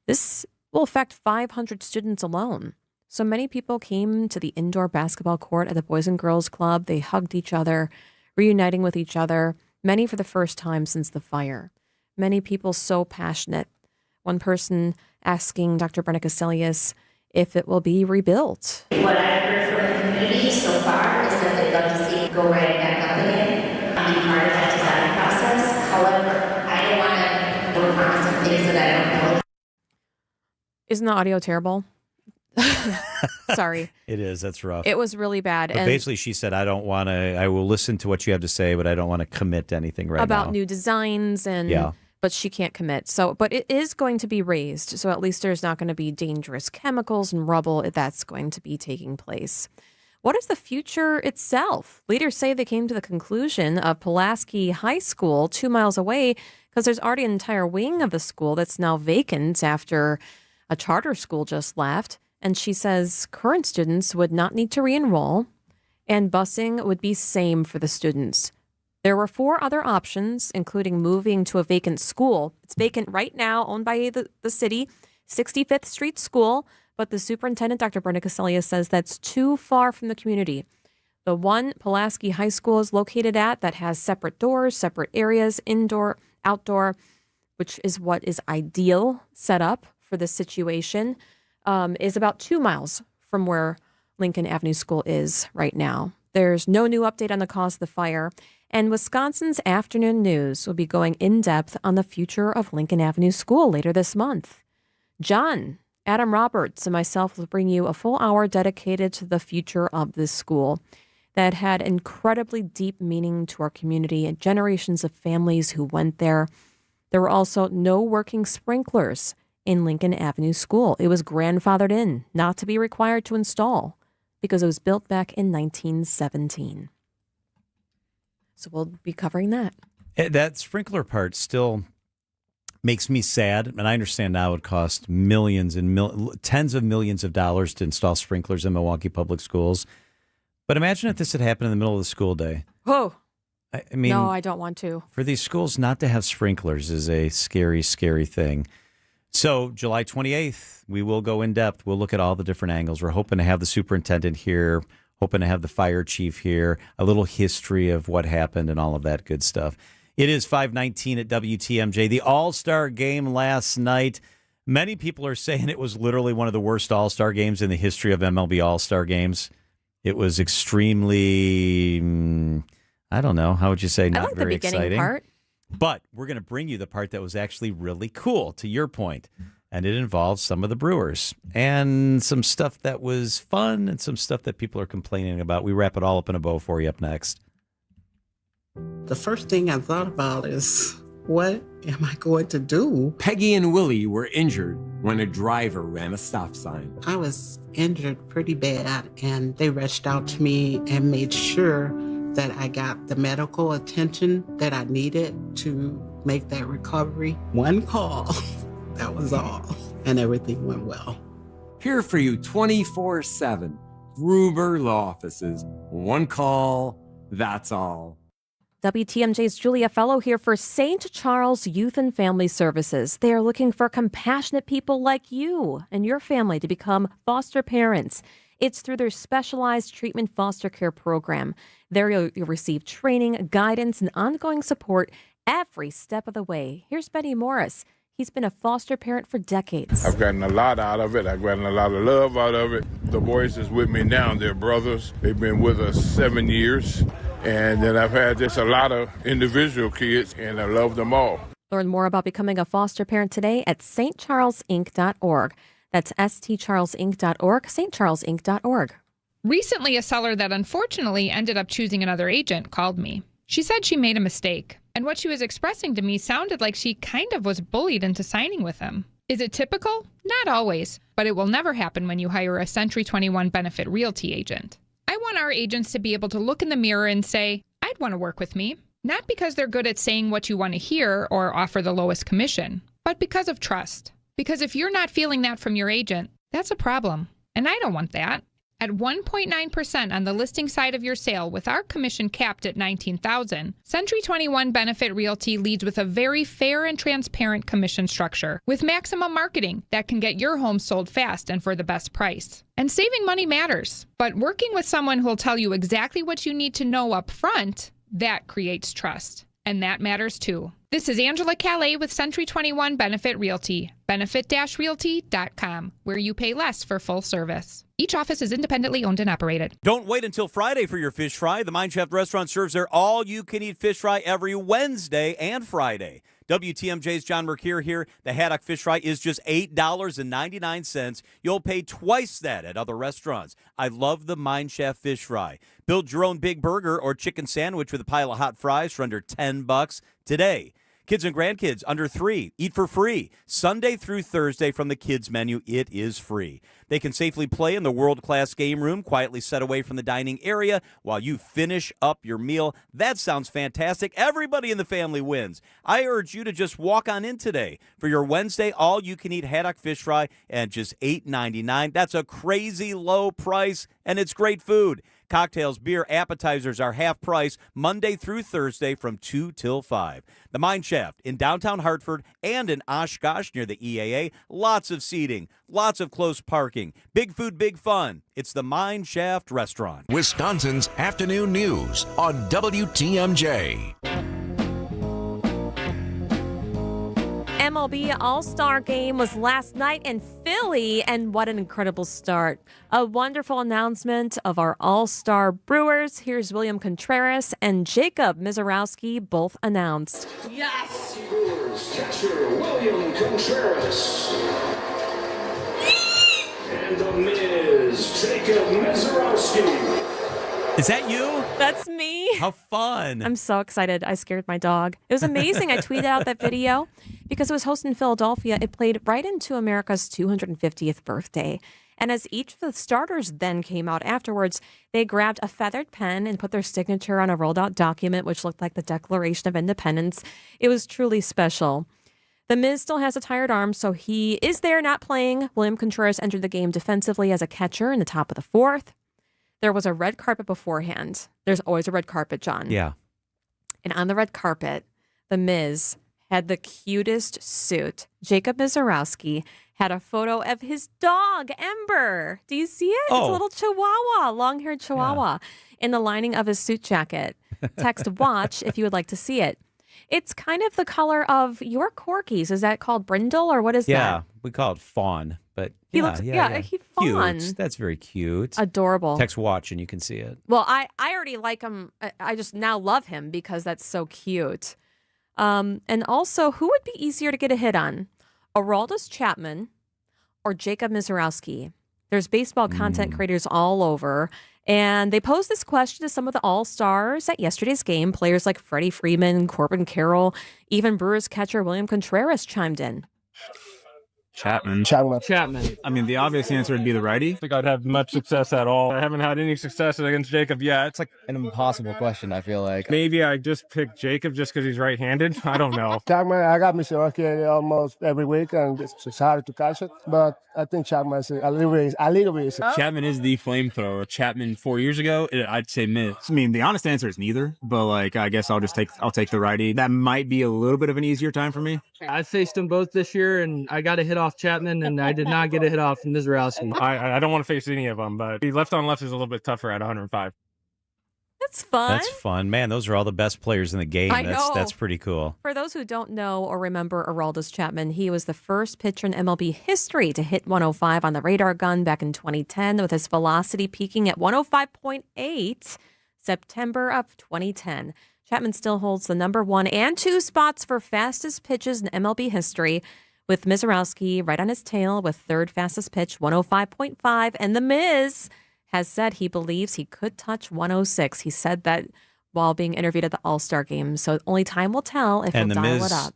This will affect 500 students alone. So many people came to the indoor basketball court at the Boys and Girls Club. They hugged each other, reuniting with each other, many for the first time since the fire. Many people so passionate. One person asking Dr. Brenda Cassellius if it will be rebuilt. What I've heard from the community so far is that they'd love to see it go right back up again, be part of that design process. However, I don't want to overpromise some things that I don't know. Isn't the audio terrible? Sorry. It is. That's rough. It was really bad. But basically, she said, I will listen to what you have to say, but I don't want to commit to anything right now. About new designs and... But she can't commit. But it is going to be raised. So at least there's not going to be dangerous chemicals and rubble. That's going to be taking place. What is the future itself? Leaders say they came to the conclusion of Pulaski High School 2 miles away because there's already an entire wing of the school that's now vacant after a charter school just left. And she says current students would not need to re-enroll and busing would be same for the students. There were 4 other options, including moving to a vacant school. It's vacant right now, owned by the city, 65th Street School. But the superintendent, Dr. Brenda Cassellius, says that's too far from the community. The one Pulaski High School is located at that has separate doors, separate areas, indoor, outdoor, which is what is ideal set up for this situation, is about 2 miles from where Lincoln Avenue School is right now. There's no new update on the cause of the fire. And Wisconsin's Afternoon News will be going in-depth on the future of Lincoln Avenue School later this month. John, Adam Roberts, and myself will bring you a full hour dedicated to the future of this school that had incredibly deep meaning to our community and generations of families who went there. There were also no working sprinklers in Lincoln Avenue School. It was grandfathered in, not to be required to install, because it was built back in 1917. So we'll be covering that. That sprinkler part still makes me sad. And I understand now it would cost millions and tens of millions of dollars to install sprinklers in Milwaukee Public Schools. But imagine if this had happened in the middle of the school day. Whoa. I mean, no, I don't want to. For these schools not to have sprinklers is a scary, scary thing. So July 28th, we will go in depth. We'll look at all the different angles. We're hoping to have the superintendent here, hoping to have the fire chief here, a little history of what happened and all of that good stuff. It is 5:19 at WTMJ. The All-Star game last night. Many people are saying it was literally one of the worst All-Star games in the history of MLB All-Star games. It was extremely, I don't know, how would you say, not very exciting. I like the beginning part. But we're going to bring you the part that was actually really cool, to your point. And it involves some of the Brewers and some stuff that was fun and some stuff that people are complaining about. We wrap it all up in a bow for you up next. The first thing I thought about is, what am I going to do? Peggy and Willie were injured when a driver ran a stop sign. I was injured pretty bad, and they rushed out to me and made sure that I got the medical attention that I needed to make that recovery. One call, that was all, and everything went well. Here for you 24/7. Gruber Law Offices. One call, that's all. WTMJ's Julia Fellow here for St. Charles Youth and Family Services. They are looking for compassionate people like you and your family to become foster parents. It's through their specialized treatment foster care program. There you'll receive training, guidance, and ongoing support every step of the way. Here's Benny Morris. He's been a foster parent for decades. I've gotten a lot out of it. I've gotten a lot of love out of it. The boys that's with me now, they're brothers. They've been with us 7 years. And then I've had just a lot of individual kids, and I love them all. Learn more about becoming a foster parent today at stcharlesinc.org. That's stcharlesinc.org, stcharlesinc.org. Recently, a seller that unfortunately ended up choosing another agent called me. She said she made a mistake, and what she was expressing to me sounded like she kind of was bullied into signing with him. Is it typical? Not always, but it will never happen when you hire a Century 21 Benefit Realty agent. I want our agents to be able to look in the mirror and say, I'd want to work with me. Not because they're good at saying what you want to hear or offer the lowest commission, but because of trust. Because if you're not feeling that from your agent, that's a problem. And I don't want that. At 1.9% on the listing side of your sale with our commission capped at $19,000, Century 21 Benefit Realty leads with a very fair and transparent commission structure with maximum marketing that can get your home sold fast and for the best price. And saving money matters, but working with someone who'll tell you exactly what you need to know up front, that creates trust. And that matters too. This is Angela Calais with Century 21 Benefit Realty, benefit-realty.com, where you pay less for full service. Each office is independently owned and operated. Don't wait until Friday for your fish fry. The Mine Chef restaurant serves their all-you-can-eat fish fry every Wednesday and Friday. WTMJ's John Mercure here. The haddock fish fry is just $8.99. You'll pay twice that at other restaurants. I love the Mine Chef fish fry. Build your own big burger or chicken sandwich with a pile of hot fries for under $10 today. Kids and grandkids under 3, eat for free. Sunday through Thursday from the kids menu, it is free. They can safely play in the world-class game room, quietly set away from the dining area while you finish up your meal. That sounds fantastic. Everybody in the family wins. I urge you to just walk on in today for your Wednesday all-you-can-eat haddock fish fry at just $8.99. That's a crazy low price, and it's great food. Cocktails, beer, appetizers are half price Monday through Thursday from 2 till 5. The Mine Chef in downtown Hartford and in Oshkosh near the EAA. Lots of seating, lots of close parking. Big food, big fun. It's the Mine Shaft Restaurant. Wisconsin's afternoon news on WTMJ. MLB All-Star Game was last night in Philly, and what an incredible start. A wonderful announcement of our All-Star Brewers. Here's William Contreras and Jacob Mizorowski both announced. Yes! Brewers catcher William Contreras. And the Miz, Jacob Mizorowski. Is that you? That's me. How fun. I'm so excited. I scared my dog. It was amazing. I tweeted out that video because it was hosted in Philadelphia. It played right into America's 250th birthday. And as each of the starters then came out afterwards, they grabbed a feathered pen and put their signature on a rolled out document, which looked like the Declaration of Independence. It was truly special. The Miz still has a tired arm, so he is there not playing. William Contreras entered the game defensively as a catcher in the top of the fourth. There was a red carpet beforehand. There's always a red carpet, John. Yeah. And on the red carpet, the Miz had the cutest suit. Jacob Mizorowski had a photo of his dog, Ember. Do you see it? It's a little chihuahua, long-haired chihuahua, in the lining of his suit jacket. Text watch if you would like to see it. It's kind of the color of your corgis. Is that called brindle or what is that? Yeah, we call it fawn, but He looks, he fawn. Cute. That's very cute. Adorable. Text watch and you can see it. Well, I already like him. I just now love him because that's so cute. And also, who would be easier to get a hit on? Aroldis Chapman or Jacob Mizorowski? There's baseball content creators all over. And they posed this question to some of the all-stars at yesterday's game. Players like Freddie Freeman, Corbin Carroll, even Brewers catcher William Contreras chimed in. Chapman. I mean, the obvious answer would be the righty. I think I'd have much success at all. I haven't had any success against Jacob yet. It's like An impossible question, I feel like. maybe I just picked Jacob just because he's right-handed. I don't know. Chapman, I got Mizorowski almost every week, and it's hard to catch it. But I think Chapman is a little bit easy. Chapman is the flamethrower. Chapman 4 years ago, I'd say Miz. I mean, the honest answer is neither, but like, I guess I'll take the righty. That might be a little bit of an easier time for me. I faced them both this year, and I got a hit off Chapman, and I did not get a hit off Mizorowski. I don't want to face any of them, but left on left is a little bit tougher at 105. That's fun. That's fun. Man, those are all the best players in the game. I know. That's pretty cool. For those who don't know or remember Aroldis Chapman, he was the first pitcher in MLB history to hit 105 on the radar gun back in 2010, with his velocity peaking at 105.8 September of 2010. Chapman still holds the number 1 and 2 spots for fastest pitches in MLB history, with Mizorowski right on his tail with third fastest pitch, 105.5. And The Miz has said he believes he could touch 106. He said that while being interviewed at the All-Star game. So only time will tell if he'll dial it up.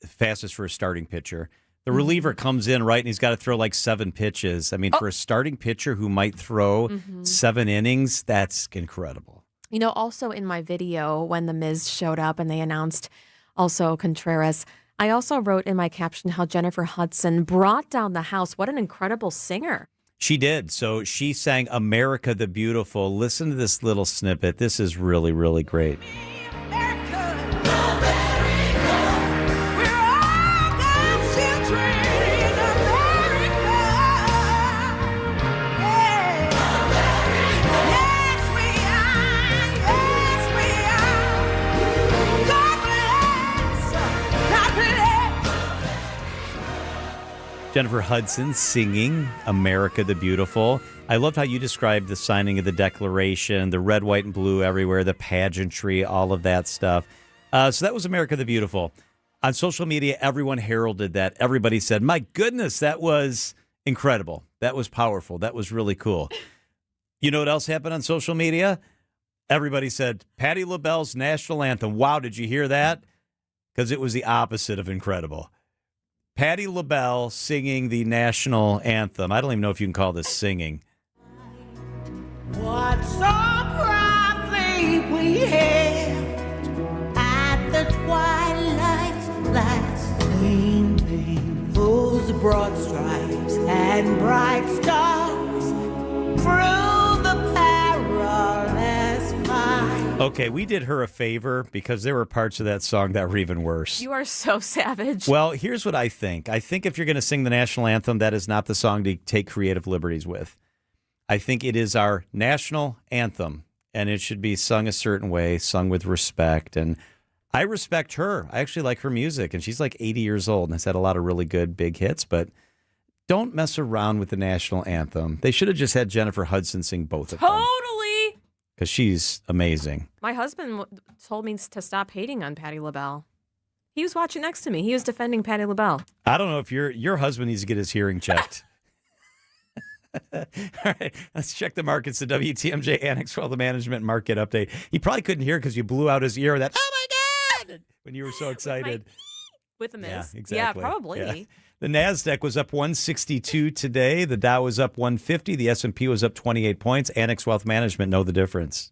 Fastest for a starting pitcher. The reliever comes in, right, and he's got to throw like 7 pitches. I mean, for a starting pitcher who might throw 7 innings, that's incredible. You know, also in my video, when The Miz showed up and they announced also Contreras, I also wrote in my caption how Jennifer Hudson brought down the house. What an incredible singer. She did. So she sang America the Beautiful. Listen to this little snippet. This is really, really great. Jennifer Hudson singing America the Beautiful. I loved how you described the signing of the Declaration, the red, white, and blue everywhere, the pageantry, all of that stuff. So that was America the Beautiful. On social media, everyone heralded that. Everybody said, my goodness, that was incredible. That was powerful. That was really cool. You know what else happened on social media? Everybody said, Patti LaBelle's national anthem. Wow, did you hear that? Because it was the opposite of incredible. Patti LaBelle singing the national anthem. I don't even know if you can call this singing. What surprise we had at the twilight's last gleaming, those broad stripes and bright stars through the perilous fight. Okay, we did her a favor because there were parts of that song that were even worse. You are so savage. Well, here's what I think. I think if you're going to sing the national anthem, that is not the song to take creative liberties with. I think it is our national anthem, and it should be sung a certain way, sung with respect. And I respect her. I actually like her music, and she's like 80 years old and has had a lot of really good big hits, but don't mess around with the national anthem. They should have just had Jennifer Hudson sing both of them. Totally. Because she's amazing. My husband told me to stop hating on Patti LaBelle. He was watching next to me. He was defending Patti LaBelle. I don't know if your husband needs to get his hearing checked. All right, let's check the markets. The WTMJ Annex Wealth Management Market Update. He probably couldn't hear because you blew out his ear with that, oh my God, when you were so excited. With the Miz. Yeah, exactly. Yeah, probably. Yeah. The NASDAQ was up 162 today. The Dow was up 150. The S&P was up 28 points. Annex Wealth Management know the difference.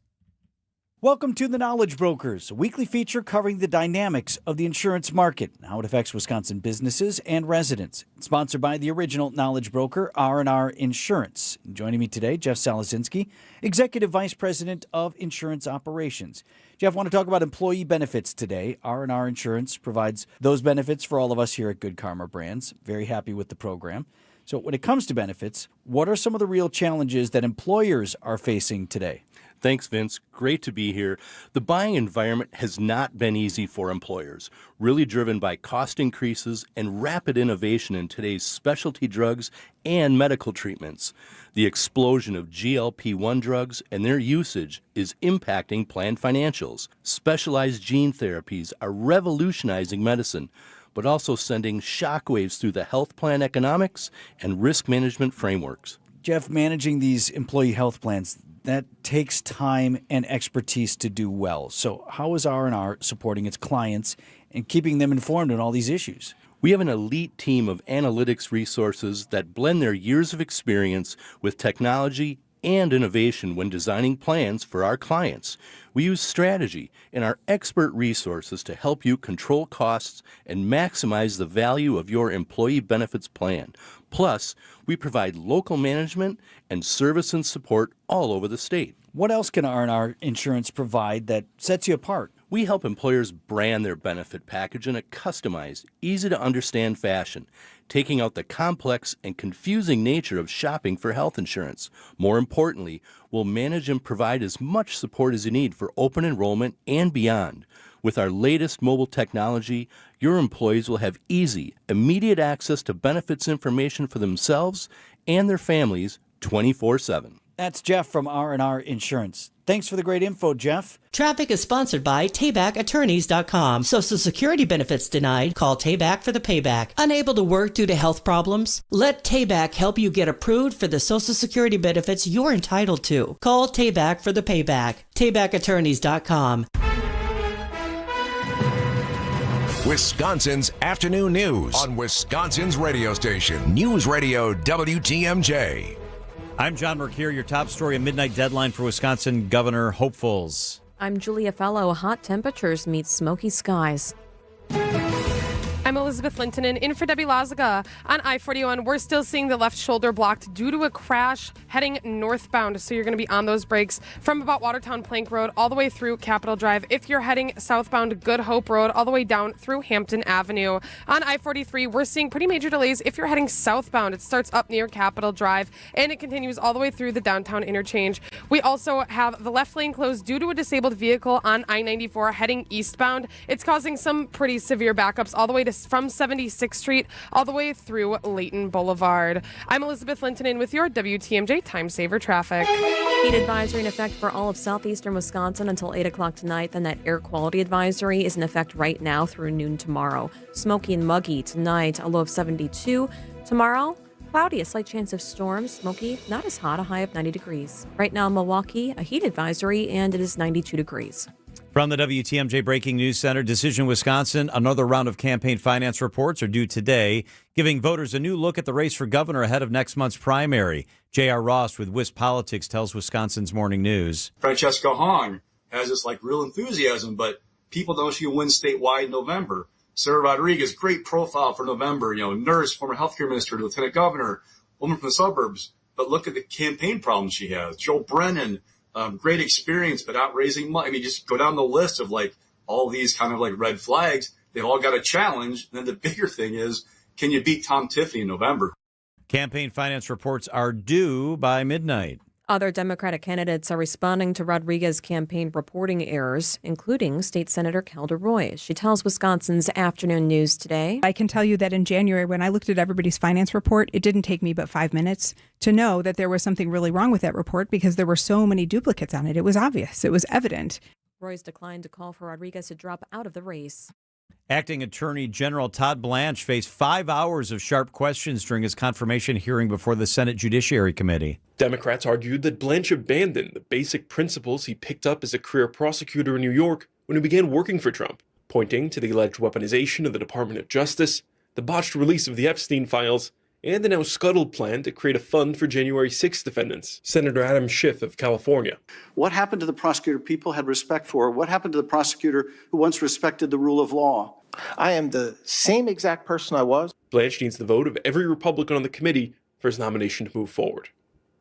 Welcome to The Knowledge Brokers, a weekly feature covering the dynamics of the insurance market and how it affects Wisconsin businesses and residents. It's sponsored by the original Knowledge Broker, R&R Insurance. Joining me today, Jeff Salazinski, Executive Vice President of Insurance Operations. Jeff, I want to talk about employee benefits today. R&R Insurance provides those benefits for all of us here at Good Karma Brands. Very happy with the program. So when it comes to benefits, what are some of the real challenges that employers are facing today? Thanks, Vince. Great to be here. The buying environment has not been easy for employers, really driven by cost increases and rapid innovation in today's specialty drugs and medical treatments. The explosion of GLP-1 drugs and their usage is impacting plan financials. Specialized gene therapies are revolutionizing medicine, but also sending shockwaves through the health plan economics and risk management frameworks. Jeff, managing these employee health plans, that takes time and expertise to do well. So how is R&R supporting its clients and keeping them informed on all these issues? We have an elite team of analytics resources that blend their years of experience with technology and innovation when designing plans for our clients. We use strategy and our expert resources to help you control costs and maximize the value of your employee benefits plan. Plus, we provide local management and service and support all over the state. What else can R&R Insurance provide that sets you apart? We help employers brand their benefit package in a customized, easy-to-understand fashion, taking out the complex and confusing nature of shopping for health insurance. More importantly, we'll manage and provide as much support as you need for open enrollment and beyond. With our latest mobile technology, your employees will have easy, immediate access to benefits information for themselves and their families 24/7. That's Jeff from R&R Insurance. Thanks for the great info, Jeff. Traffic is sponsored by TaybackAttorneys.com. Social Security benefits denied? Call Tayback for the payback. Unable to work due to health problems? Let Tayback help you get approved for the Social Security benefits you're entitled to. Call Tayback for the payback. TaybackAttorneys.com. Wisconsin's afternoon news on Wisconsin's radio station, News Radio WTMJ. I'm John Mercure, your top story, a midnight deadline for Wisconsin governor hopefuls. I'm Julia Fellow. Hot temperatures meet smoky skies. I'm Elizabeth Lintonen in for Debbie Lazaga. On I-41, we're still seeing the left shoulder blocked due to a crash heading northbound. So you're going to be on those brakes from about Watertown Plank Road all the way through Capitol Drive. If you're heading southbound, Good Hope Road all the way down through Hampton Avenue. On I-43, we're seeing pretty major delays if you're heading southbound. It starts up near Capitol Drive and it continues all the way through the downtown interchange. We also have the left lane closed due to a disabled vehicle on I-94 heading eastbound. It's causing some pretty severe backups all the way to from 76th Street all the way through Layton Boulevard. I'm Elizabeth Lintonen with your WTMJ Time Saver Traffic. Heat advisory in effect for all of southeastern Wisconsin until 8 o'clock tonight. Then that air quality advisory is in effect right now through noon tomorrow. Smoky and muggy tonight, a low of 72. Tomorrow, cloudy, a slight chance of storms. Smoky, not as hot, a high of 90 degrees. Right now in Milwaukee, a heat advisory, and it is 92 degrees. From the WTMJ Breaking News Center, Decision Wisconsin, another round of campaign finance reports are due today, giving voters a new look at the race for governor ahead of next month's primary. J.R. Ross with Wisp Politics tells Wisconsin's Morning News. Francesca Hong has this real enthusiasm, but people don't see you win statewide in November. Sarah Rodriguez, great profile for November, nurse, former healthcare minister, lieutenant governor, woman from the suburbs. But look at the campaign problems she has. Joe Brennan, great experience, but out raising money. Just go down the list of all these kind of red flags. They've all got a challenge. And then the bigger thing is, can you beat Tom Tiffany in November? Campaign finance reports are due by midnight. Other Democratic candidates are responding to Rodriguez's campaign reporting errors, including State Senator Kelda. She tells Wisconsin's Afternoon News today. I can tell you that in January, when I looked at everybody's finance report, it didn't take me but 5 minutes to know that there was something really wrong with that report because there were so many duplicates on it. It was obvious. It was evident. Roy's declined to call for Rodriguez to drop out of the race. Acting Attorney General Todd Blanche faced 5 hours of sharp questions during his confirmation hearing before the Senate Judiciary Committee. Democrats argued that Blanche abandoned the basic principles he picked up as a career prosecutor in New York when he began working for Trump, pointing to the alleged weaponization of the Department of Justice, the botched release of the Epstein files, and the now scuttled plan to create a fund for January 6 defendants. Senator Adam Schiff of California. What happened to the prosecutor people had respect for? What happened to the prosecutor who once respected the rule of law? I am the same exact person I was. Blanche needs the vote of every Republican on the committee for his nomination to move forward.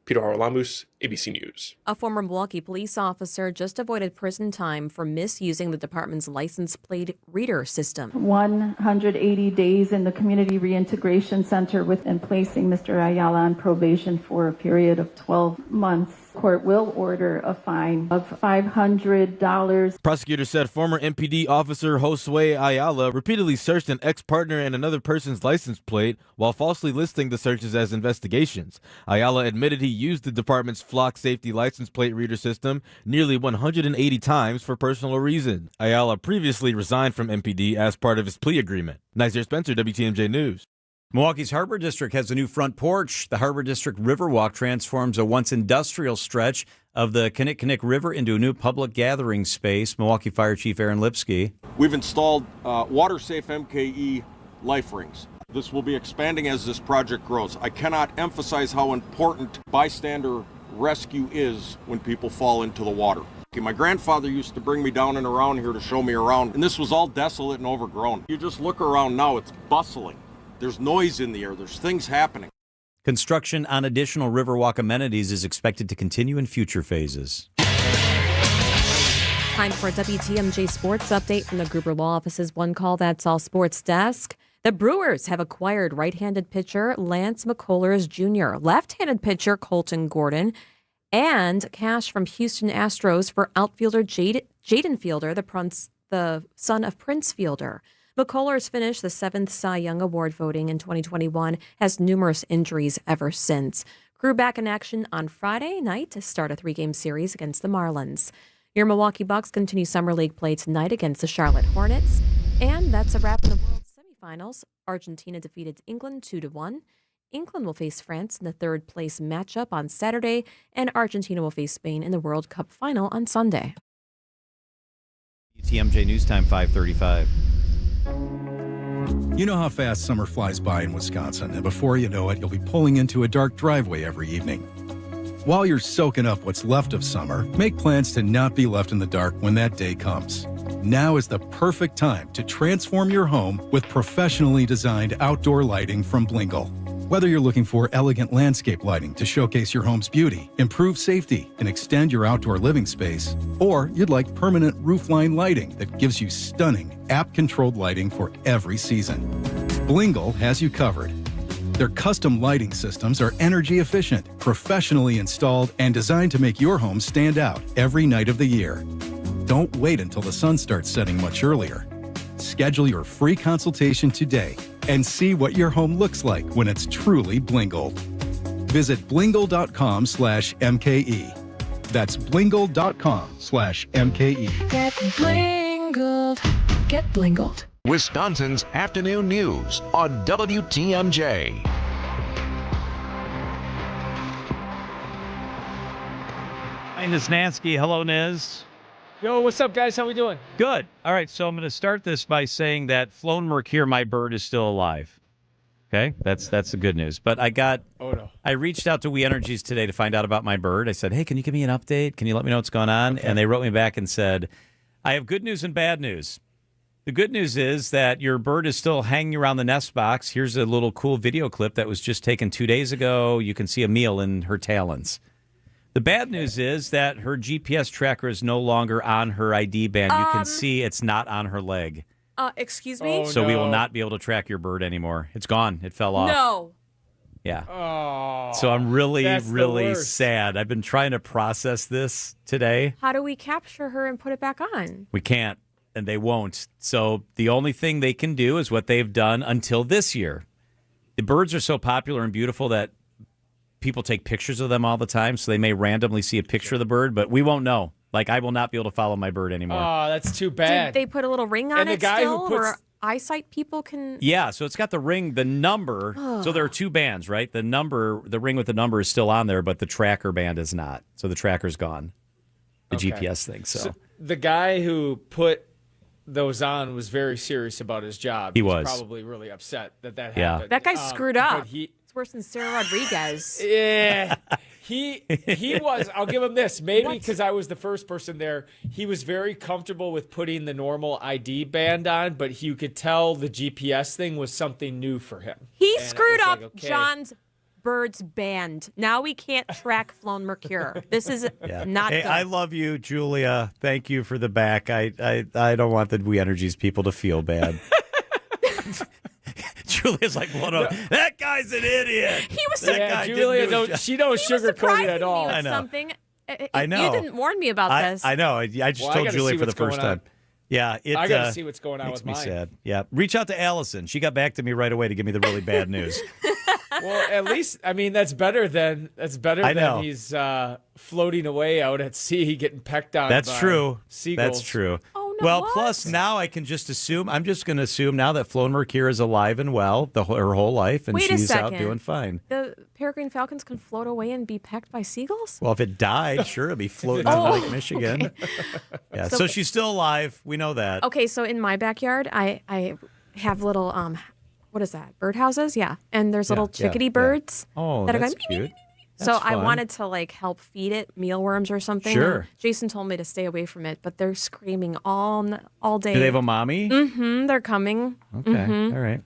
Peter Haralamus, ABC News. A former Milwaukee police officer just avoided prison time for misusing the department's license plate reader system. 180 days in the Community Reintegration Center and placing Mr. Ayala on probation for a period of 12 months. Court will order a fine of $500. Prosecutors said former MPD officer Josue Ayala repeatedly searched an ex-partner and another person's license plate while falsely listing the searches as investigations. Ayala admitted he used the department's Flock Safety license plate reader system nearly 180 times for personal reasons. Ayala previously resigned from MPD as part of his plea agreement. Nizer Spencer, WTMJ News. Milwaukee's Harbor District has a new front porch. The Harbor District Riverwalk transforms a once industrial stretch of the Kinnickinnic River into a new public gathering space. Milwaukee Fire Chief Aaron Lipsky. We've installed water-safe MKE life rings. This will be expanding as this project grows. I cannot emphasize how important bystander rescue is when people fall into the water. My grandfather used to bring me down and around here to show me around, and this was all desolate and overgrown. You just look around now, it's bustling. There's noise in the air. There's things happening. Construction on additional Riverwalk amenities is expected to continue in future phases. Time for a WTMJ Sports update from the Gruber Law Office's One Call That's All Sports desk. The Brewers have acquired right-handed pitcher Lance McCullers Jr., left-handed pitcher Colton Gordon, and cash from Houston Astros for outfielder Jaden Fielder, the son of Prince Fielder. McCullers finished the 7th Cy Young Award voting in 2021, has numerous injuries ever since. Crew back in action on Friday night to start a 3-game series against the Marlins. Your Milwaukee Bucks continue Summer League play tonight against the Charlotte Hornets. And that's a wrap in the World Semifinals. Argentina defeated England 2-1. England will face France in the third-place matchup on Saturday, and Argentina will face Spain in the World Cup final on Sunday. TMJ News Time 5:35. You know how fast summer flies by in Wisconsin, and before you know it, you'll be pulling into a dark driveway every evening. While you're soaking up what's left of summer, make plans to not be left in the dark when that day comes. Now is the perfect time to transform your home with professionally designed outdoor lighting from Blingle. Whether you're looking for elegant landscape lighting to showcase your home's beauty, improve safety, and extend your outdoor living space, or you'd like permanent roofline lighting that gives you stunning, app-controlled lighting for every season, Blingle has you covered. Their custom lighting systems are energy efficient, professionally installed, and designed to make your home stand out every night of the year. Don't wait until the sun starts setting much earlier. Schedule your free consultation today and see what your home looks like when it's truly Blingled. Visit blingle.com/MKE. That's blingle.com/MKE. Get Blingled. Get Blingled. Wisconsin's afternoon news on WTMJ. Hi, Niz Nansky. Hello, Niz. Yo, what's up, guys? How we doing? Good. All right, so I'm going to start this by saying that Flown Mercure, my bird, is still alive. Okay, that's the good news. But I reached out to We Energies today to find out about my bird. I said, hey, can you give me an update? Can you let me know what's going on? Okay. And they wrote me back and said, I have good news and bad news. The good news is that your bird is still hanging around the nest box. Here's a little cool video clip that was just taken 2 days ago. You can see a meal in her talons. The bad news is that her GPS tracker is no longer on her ID band. You can see it's not on her leg. Excuse me? So we will not be able to track your bird anymore. It's gone. It fell off. No. Yeah. Oh, so I'm really worst. sad. I've been trying to process this today. How do we capture her and put it back on? We can't, and they won't. So the only thing they can do is what they've done until this year. The birds are so popular and beautiful that people take pictures of them all the time, so they may randomly see a picture of the bird, but we won't know. Like, I will not be able to follow my bird anymore. Oh, that's too bad. Did they put a little ring on And the it guy still, who puts- or eyesight people can... Yeah, so it's got the ring, the number. So there are two bands, right? The ring with the number is still on there, but the tracker band is not. So the tracker's gone. The GPS thing, so. The guy who put those on was very serious about his job. He was. Probably really upset that Yeah. happened. That guy screwed up. But It's worse than Sarah Rodriguez. Yeah. He was, I'll give him this, maybe because I was the first person there, he was very comfortable with putting the normal ID band on, but you could tell the GPS thing was something new for him. He And screwed I was up like, okay. John's Bird's band. Now we can't track Flown Mercure. This is not Hey, good. I love you, Julia. Thank you for the back. I don't want the We Energies people to feel bad. Julia's like, that guy's an idiot. He was That guy Julia, didn't do his job. she don't sugarcoat it at all. With I know. something. I know. You didn't warn me about this. I know. I just Well, I told gotta Julia see for the what's going first on. time. Yeah, I got to see what's going on makes with me mine. sad. Yeah, reach out to Allison. She got back to me right away to give me the really bad news. Well, at least, I mean, that's better than I know. than he's floating away out at sea getting pecked on That's by true. seagulls. That's true. Oh, no, well, what? plus now I can just assume. I'm just going to assume now that Flown Mercure is alive and well her whole life, and Wait a she's out second. doing fine. The peregrine falcons can float away and be pecked by seagulls? Well, if it died, sure, it'd be floating on Lake Michigan. Okay. Yeah, So- so she's still alive. We know that. Okay, so in my backyard, I have little, what is that, birdhouses? Yeah. And there's little chickadee birds Oh, that are that's going, "Meep, meep, cute. meep, meep." So That's I fun. wanted to like help feed it mealworms or something. Sure. And Jason told me to stay away from it, but they're screaming all day. Do they have a mommy? Mm-hmm. They're coming. Okay. Mhm. All right.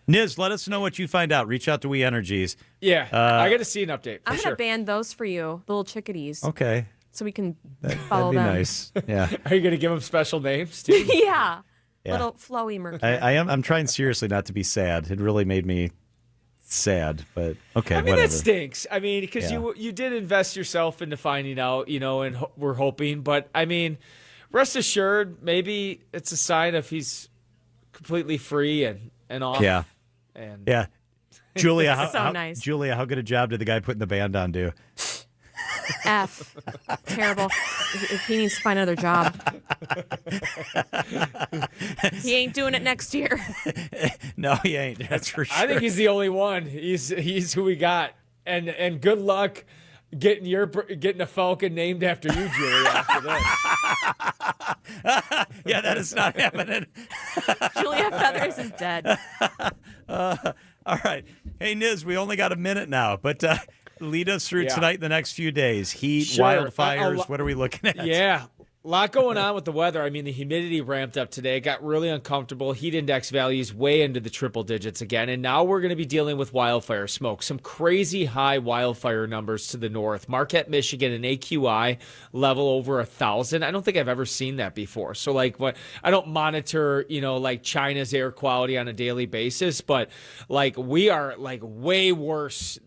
Niz, let us know what you find out. Reach out to We Energies. Yeah, I got to see an update. I'm For going sure. to ban those for you, little chickadees. Okay. So we can That'd follow be them. nice. Yeah. Are you going to give them special names too? Yeah. Yeah. Little flowy mercury. I'm trying seriously not to be sad. It really made me sad, but okay, I mean, whatever. that stinks. I mean, because Yeah. you did invest yourself into finding out, and we're hoping. But I mean, rest assured, maybe it's a sign if he's completely free and off. Yeah. And Yeah. Julia, So how nice. Julia, how good a job did the guy putting the band on do? F. Terrible. If he needs to find another job. He ain't doing it next year. No, he ain't. That's for sure. I think he's the only one. He's who we got. And good luck getting a falcon named after you, Julia. After this. Yeah, that is not happening. Julia Feathers is dead. All right. Hey, Niz, we only got a minute now, but lead us through Yeah. tonight and the next few days. Heat, Sure. wildfires, what are we looking at? Yeah. A lot going on with the weather. I mean, the humidity ramped up today. It got really uncomfortable. Heat index values way into the triple digits again. And now we're going to be dealing with wildfire smoke. Some crazy high wildfire numbers to the north. Marquette, Michigan, an AQI level over 1,000. I don't think I've ever seen that before. So, like, I don't monitor, like China's air quality on a daily basis, but like we are like way worse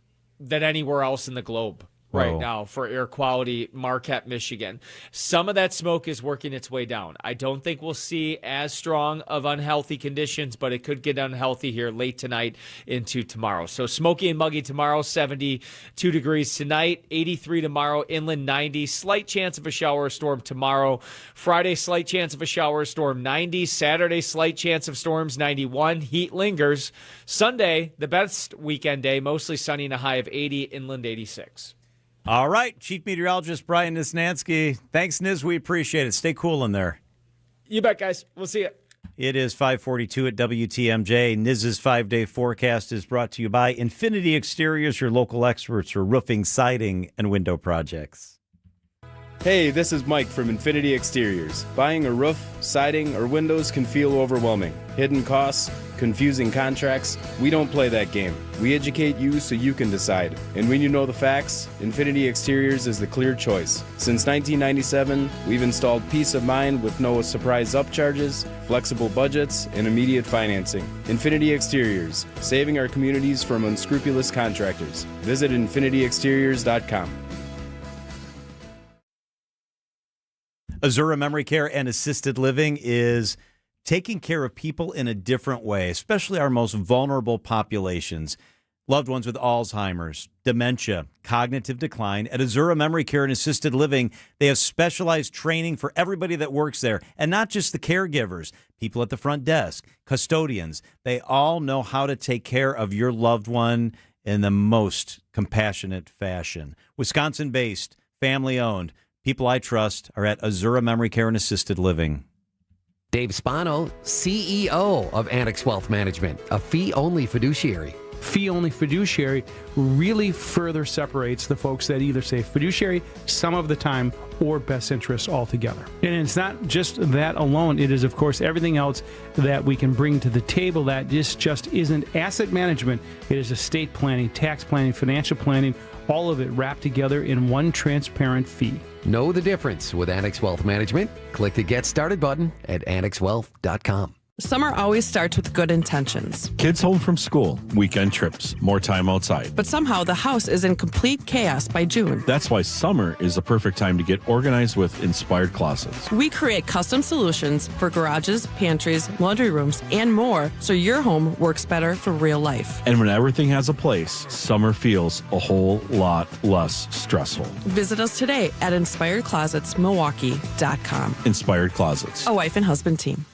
than anywhere else in the globe right Whoa. now for air quality. Marquette, Michigan. Some of that smoke is working its way down. I don't think we'll see as strong of unhealthy conditions, but it could get unhealthy here late tonight into tomorrow. So smoky and muggy tomorrow, 72 degrees tonight, 83 tomorrow, inland 90, slight chance of a shower or storm tomorrow. Friday, slight chance of a shower or storm, 90. Saturday, slight chance of storms, 91. Heat lingers. Sunday, the best weekend day, mostly sunny and a high of 80, inland 86. All right. Chief Meteorologist Brian Nisnansky. Thanks, Niz. We appreciate it. Stay cool in there. You bet, guys. We'll see you. It is 5:42 at WTMJ. Niz's 5-day forecast is brought to you by Infinity Exteriors, your local experts for roofing, siding, and window projects. Hey, this is Mike from Infinity Exteriors. Buying a roof, siding, or windows can feel overwhelming. Hidden costs, confusing contracts. We don't play that game. We educate you so you can decide. And when you know the facts, Infinity Exteriors is the clear choice. Since 1997, we've installed peace of mind with no surprise upcharges, flexible budgets, and immediate financing. Infinity Exteriors, saving our communities from unscrupulous contractors. Visit infinityexteriors.com. Azura Memory Care and Assisted Living is taking care of people in a different way, especially our most vulnerable populations. Loved ones with Alzheimer's, dementia, cognitive decline. At Azura Memory Care and Assisted Living, they have specialized training for everybody that works there, and not just the caregivers, people at the front desk, custodians. They all know how to take care of your loved one in the most compassionate fashion. Wisconsin-based, family-owned. People I trust are at Azura Memory Care and Assisted Living. Dave Spano, CEO of Annex Wealth Management, a fee-only fiduciary. fee-only fiduciary really further separates the folks that either say fiduciary some of the time or best interests altogether. And it's not just that alone. It is, of course, everything else that we can bring to the table that this just isn't asset management. It is estate planning, tax planning, financial planning, all of it wrapped together in one transparent fee. Know the difference with Annex Wealth Management. Click the Get Started button at annexwealth.com. Summer always starts with good intentions. Kids home from school, weekend trips, more time outside. But somehow the house is in complete chaos by June. That's why summer is the perfect time to get organized with Inspired Closets. We create custom solutions for garages, pantries, laundry rooms, and more so your home works better for real life. And when everything has a place, summer feels a whole lot less stressful. Visit us today at InspiredClosetsMilwaukee.com. Inspired Closets. A wife and husband team.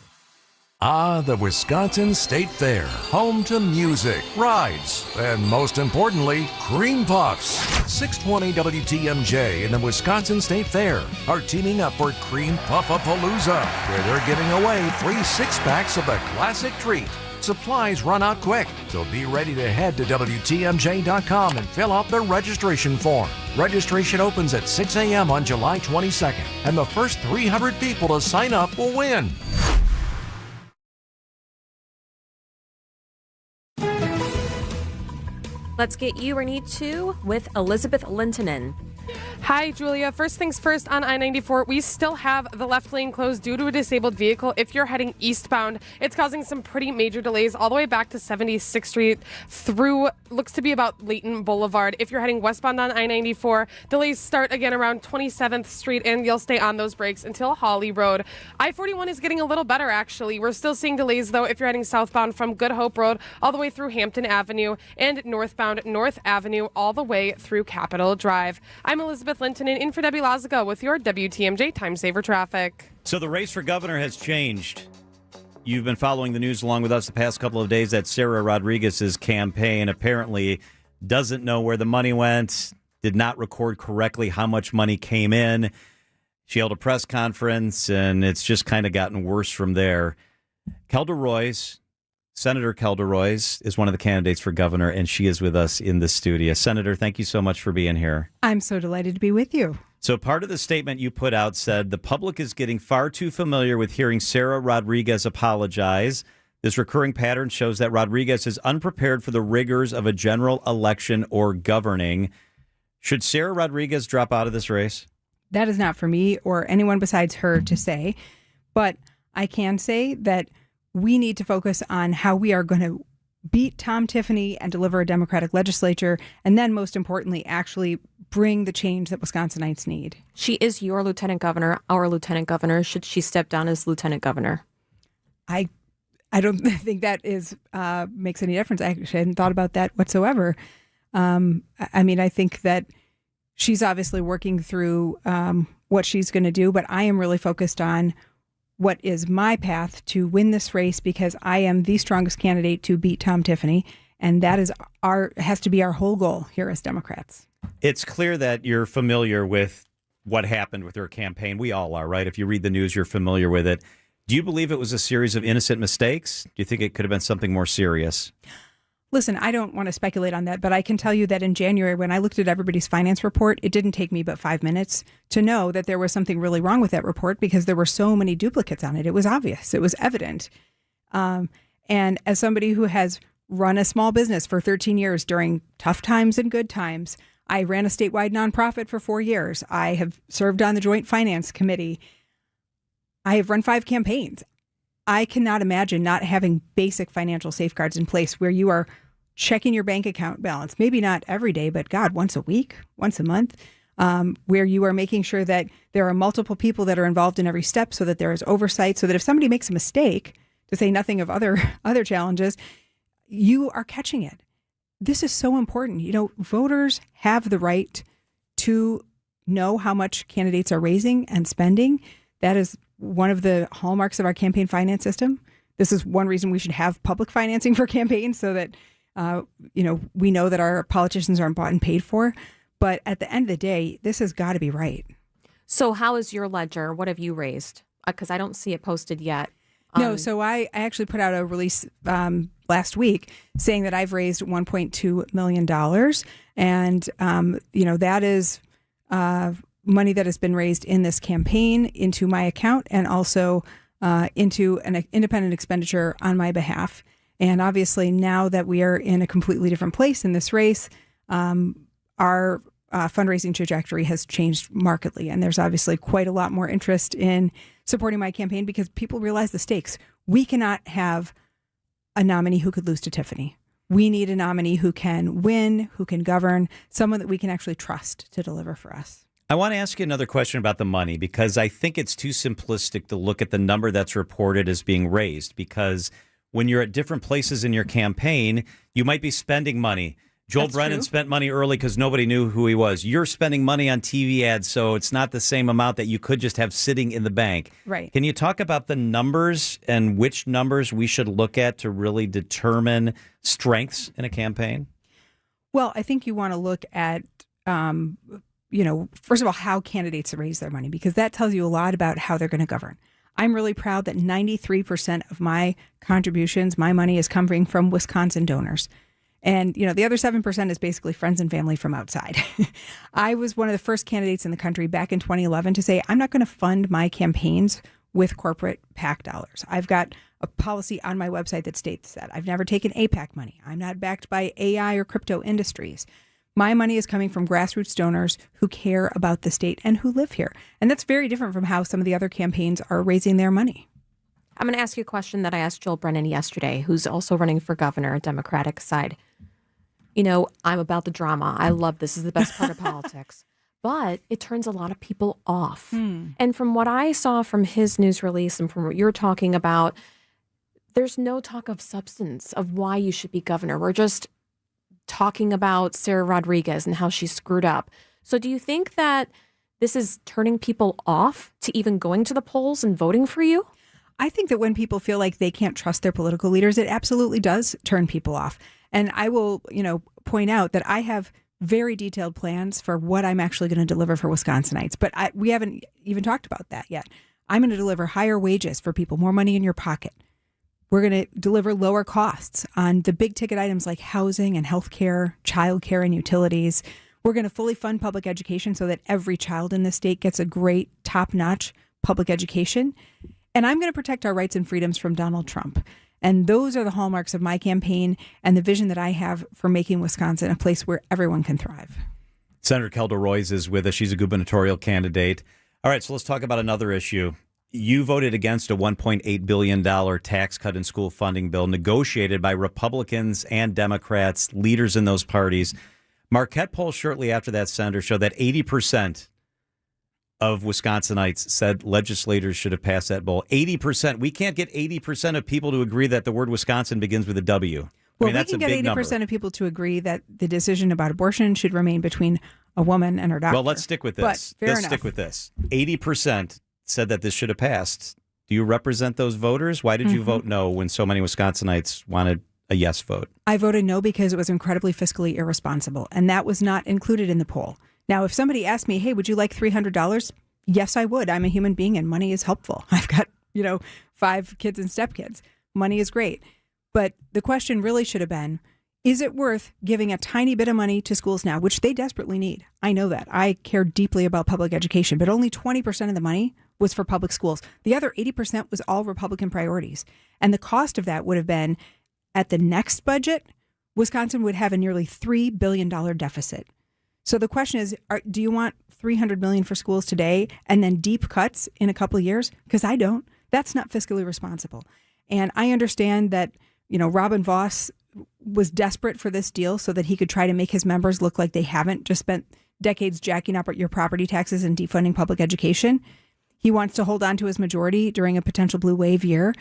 Ah, the Wisconsin State Fair, home to music, rides, and most importantly, cream puffs. 620 WTMJ and the Wisconsin State Fair are teaming up for Cream Puffapalooza, where they're giving away 3 six-packs of the classic treat. Supplies run out quick, so be ready to head to WTMJ.com and fill out the registration form. Registration opens at 6 a.m. on July 22nd, and the first 300 people to sign up will win. Let's get you or need to with Elizabeth Lintonen. Hi, Julia. First things first, on I-94, we still have the left lane closed due to a disabled vehicle. If you're heading eastbound, it's causing some pretty major delays all the way back to 76th Street through, looks to be about Layton Boulevard. If you're heading westbound on I-94, delays start again around 27th Street, and you'll stay on those brakes until Hawley Road. I-41 is getting a little better, actually. We're still seeing delays, though, if you're heading southbound from Good Hope Road all the way through Hampton Avenue, and northbound North Avenue all the way through Capitol Drive. I'm Elizabeth Lintonen in for Debbie Lazica with your WTMJ Time Saver Traffic. So the race for governor has changed. You've been following the news along with us the past couple of days that Sarah Rodriguez's campaign apparently doesn't know where the money went, did not record correctly how much money came in. She held a press conference, and it's just kind of gotten worse from there. Senator Kelda Roys is one of the candidates for governor, and she is with us in the studio. Senator, thank you so much for being here. I'm so delighted to be with you. So part of the statement you put out said, the public is getting far too familiar with hearing Sarah Rodriguez apologize. This recurring pattern shows that Rodriguez is unprepared for the rigors of a general election or governing. Should Sarah Rodriguez drop out of this race? That is not for me or anyone besides her to say, but I can say that we need to focus on how we are going to beat Tom Tiffany and deliver a Democratic legislature, and then most importantly, actually bring the change that Wisconsinites need. She is your lieutenant governor, our lieutenant governor. Should she step down as lieutenant governor? I don't think that is makes any difference. I actually hadn't thought about that whatsoever. I think that she's obviously working through what she's going to do, but I am really focused on what is my path to win this race, because I am the strongest candidate to beat Tom Tiffany, and that is has to be our whole goal here as Democrats. It's clear that you're familiar with what happened with her campaign. We all are, right? If you read the news, you're familiar with it. Do you believe it was a series of innocent mistakes? Do you think it could have been something more serious? Listen, I don't want to speculate on that, but I can tell you that in January, when I looked at everybody's finance report, it didn't take me but 5 minutes to know that there was something really wrong with that report, because there were so many duplicates on it. It was obvious. It was evident. And as somebody who has run a small business for 13 years during tough times and good times, I ran a statewide nonprofit for 4 years. I have served on the Joint Finance Committee. I have run 5 campaigns. I cannot imagine not having basic financial safeguards in place where you are checking your bank account balance, maybe not every day, but God, once a week, once a month, where you are making sure that there are multiple people that are involved in every step, so that there is oversight, so that if somebody makes a mistake, to say nothing of other challenges, you are catching it. This is so important. You know, voters have the right to know how much candidates are raising and spending. That is one of the hallmarks of our campaign finance system. This is one reason we should have public financing for campaigns, so that we know that our politicians aren't bought and paid for. But at the end of the day, this has got to be right. So how is your ledger? What have you raised? Because I don't see it posted yet. No, so I actually put out a release last week saying that I've raised $1.2 million. And, that is money that has been raised in this campaign into my account and also into an independent expenditure on my behalf. And obviously, now that we are in a completely different place in this race, our fundraising trajectory has changed markedly. And there's obviously quite a lot more interest in supporting my campaign because people realize the stakes. We cannot have a nominee who could lose to Tiffany. We need a nominee who can win, who can govern, someone that we can actually trust to deliver for us. I want to ask you another question about the money because I think it's too simplistic to look at the number that's reported as being raised, because when you're at different places in your campaign, you might be spending money. Joel Brennan spent money early because nobody knew who he was. You're spending money on TV ads, so it's not the same amount that you could just have sitting in the bank. Right. Can you talk about the numbers and which numbers we should look at to really determine strengths in a campaign? Well, I think you want to look at, first of all, how candidates raise their money, because that tells you a lot about how they're going to govern. I'm really proud that 93% of my contributions, my money, is coming from Wisconsin donors. And, the other 7% is basically friends and family from outside. I was one of the first candidates in the country back in 2011 to say, I'm not going to fund my campaigns with corporate PAC dollars. I've got a policy on my website that states that. I've never taken APAC money. I'm not backed by AI or crypto industries. My money is coming from grassroots donors who care about the state and who live here. And that's very different from how some of the other campaigns are raising their money. I'm going to ask you a question that I asked Joel Brennan yesterday, who's also running for governor, Democratic side. I'm about the drama. I love this. This is the best part of politics. But it turns a lot of people off. And from what I saw from his news release and from what you're talking about, there's no talk of substance of why you should be governor. We're just talking about Sarah Rodriguez and how she screwed up. So do you think that this is turning people off to even going to the polls and voting for you? I think that when people feel like they can't trust their political leaders, it absolutely does turn people off. And I will, point out that I have very detailed plans for what I'm actually going to deliver for Wisconsinites. But we haven't even talked about that yet. I'm going to deliver higher wages for people, more money in your pocket. We're going to deliver lower costs on the big ticket items like housing and healthcare, childcare and utilities. We're going to fully fund public education so that every child in the state gets a great, top-notch public education. And I'm going to protect our rights and freedoms from Donald Trump. And those are the hallmarks of my campaign and the vision that I have for making Wisconsin a place where everyone can thrive. Senator Kelda Roys is with us. She's a gubernatorial candidate. All right, so let's talk about another issue. You voted against a $1.8 billion tax cut in school funding bill negotiated by Republicans and Democrats, leaders in those parties. Marquette polls shortly after that, Senator, showed that 80% of Wisconsinites said legislators should have passed that bill. 80%. We can't get 80% of people to agree that the word Wisconsin begins with a W. Well, that's we can get 80% of people to agree that the decision about abortion should remain between a woman and her doctor. Well, let's stick with this. Let's stick with this. 80% said that this should have passed. Do you represent those voters? Why did you vote no when so many Wisconsinites wanted a yes vote? I voted no because it was incredibly fiscally irresponsible, and that was not included in the poll. Now, if somebody asked me, hey, would you like $300? Yes, I would. I'm a human being and money is helpful. I've got, 5 kids and stepkids. Money is great. But the question really should have been, is it worth giving a tiny bit of money to schools now, which they desperately need? I know that. I care deeply about public education, but only 20% of the money was for public schools. The other 80% was all Republican priorities. And the cost of that would have been, at the next budget, Wisconsin would have a nearly $3 billion deficit. So the question is, do you want $300 million for schools today and then deep cuts in a couple of years? Because I don't. That's not fiscally responsible. And I understand that, Robin Voss was desperate for this deal so that he could try to make his members look like they haven't just spent decades jacking up your property taxes and defunding public education. He wants to hold on to his majority during a potential blue wave year.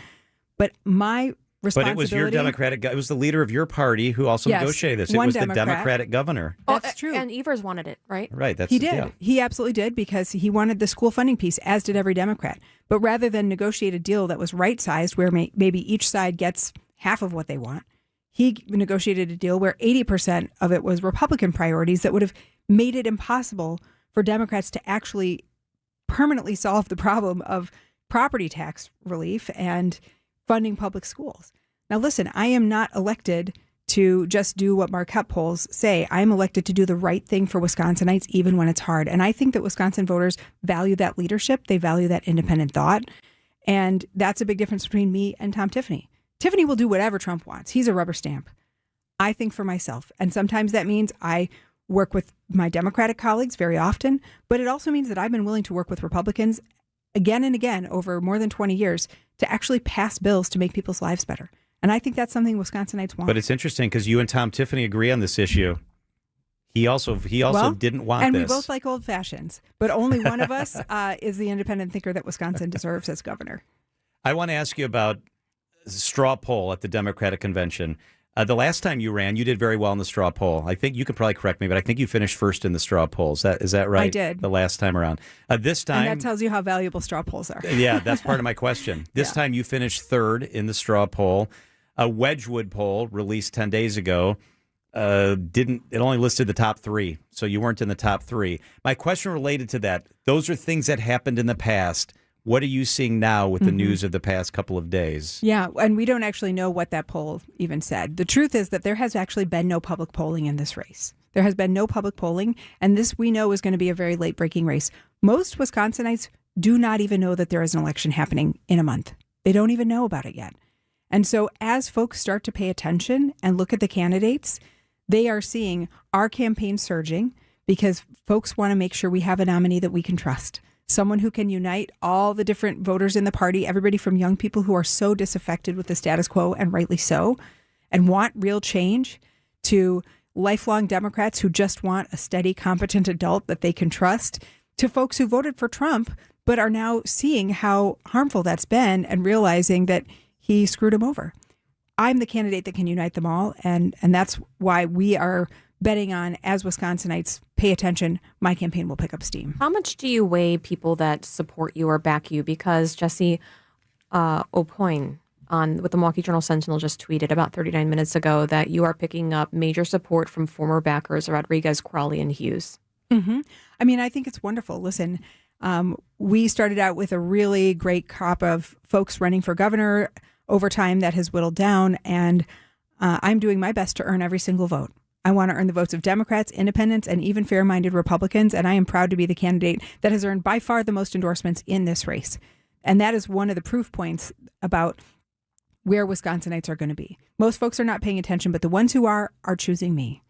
But my responsibility... But it was your Democratic... It was the leader of your party who also negotiated this. It was the Democratic governor. That's true. And Evers wanted it, right? Right. He did. Yeah. He absolutely did, because he wanted the school funding piece, as did every Democrat. But rather than negotiate a deal that was right-sized, where maybe each side gets half of what they want, he negotiated a deal where 80% of it was Republican priorities that would have made it impossible for Democrats to actually permanently solve the problem of property tax relief and funding public schools. Now, listen, I am not elected to just do what Marquette polls say. I'm elected to do the right thing for Wisconsinites, even when it's hard. And I think that Wisconsin voters value that leadership. They value that independent thought. And that's a big difference between me and Tom Tiffany. Tiffany will do whatever Trump wants. He's a rubber stamp. I think for myself. And sometimes that means I work with my Democratic colleagues very often, but it also means that I've been willing to work with Republicans again and again over more than 20 years to actually pass bills to make people's lives better. And I think that's something Wisconsinites want. But it's interesting because you and Tom Tiffany agree on this issue. He also didn't want and this. And we both like old fashions, but only one of us is the independent thinker that Wisconsin deserves as governor. I want to ask you about straw poll at the Democratic convention. The last time you ran, you did very well in the straw poll. I think you could probably correct me, but I think you finished first in the straw poll. Is that right? I did. The last time around. This time. And that tells you how valuable straw polls are. Yeah, that's part of my question. This time you finished third in the straw poll. A Wedgwood poll released 10 days ago it only listed the top three, so you weren't in the top three. My question related to that, those are things that happened in the past. What are you seeing now with the news of the past couple of days? Yeah, and we don't actually know what that poll even said. The truth is that there has actually been no public polling in this race. There has been no public polling, and this we know is going to be a very late-breaking race. Most Wisconsinites do not even know that there is an election happening in a month. They don't even know about it yet. And so as folks start to pay attention and look at the candidates, they are seeing our campaign surging because folks want to make sure we have a nominee that we can trust. Someone who can unite all the different voters in the party, everybody from young people who are so disaffected with the status quo, and rightly so, and want real change, to lifelong Democrats who just want a steady, competent adult that they can trust, to folks who voted for Trump but are now seeing how harmful that's been and realizing that he screwed them over. I'm the candidate that can unite them all, and that's why we are betting on, as Wisconsinites pay attention, my campaign will pick up steam. How much do you weigh people that support you or back you? Because Jesse Aupoin with the Milwaukee Journal Sentinel just tweeted about 39 minutes ago that you are picking up major support from former backers Rodriguez, Crowley, and Hughes. Mm-hmm. I mean, I think it's wonderful. Listen, we started out with a really great crop of folks running for governor. Over time, that has whittled down, and I'm doing my best to earn every single vote. I want to earn the votes of Democrats, independents, and even fair-minded Republicans, and I am proud to be the candidate that has earned by far the most endorsements in this race. And that is one of the proof points about where Wisconsinites are going to be. Most folks are not paying attention, but the ones who are choosing me.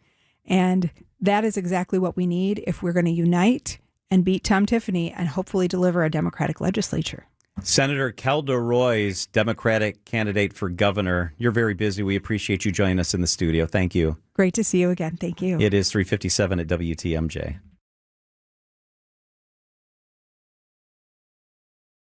And that is exactly what we need if we're going to unite and beat Tom Tiffany and hopefully deliver a Democratic legislature. Senator Kelda Roy's Democratic candidate for governor. You're very busy. We appreciate you joining us in the studio. Thank you. Great to see you again. Thank you. It is 3:57 at WTMJ.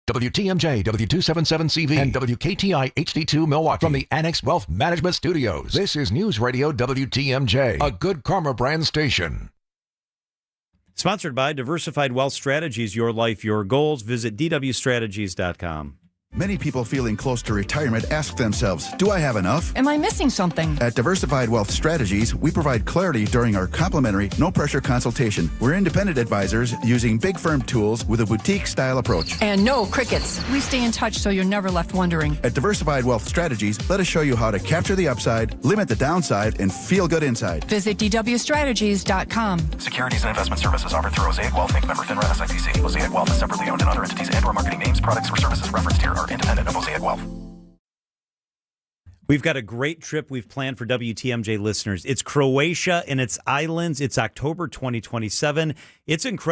WTMJ, W277CV, and WKTI HD2 Milwaukee from the Annex Wealth Management Studios. This is News Radio WTMJ, a Good Karma brand station. Sponsored by Diversified Wealth Strategies, your life, your goals. Visit dwstrategies.com. Many people feeling close to retirement ask themselves, do I have enough? Am I missing something? At Diversified Wealth Strategies, we provide clarity during our complimentary, no-pressure consultation. We're independent advisors using big firm tools with a boutique-style approach. And no crickets. We stay in touch so you're never left wondering. At Diversified Wealth Strategies, let us show you how to capture the upside, limit the downside, and feel good inside. Visit dwstrategies.com. Securities and investment services offered through Mosaic Wealth Inc. Member FINRA SIPC. Mosaic Wealth is separately owned, and other entities and/or marketing names, products, or services referenced here are independent of Mosaic Wealth. We've got a great trip we've planned for WTMJ listeners. It's Croatia and its islands. It's October 2027. It's incredible.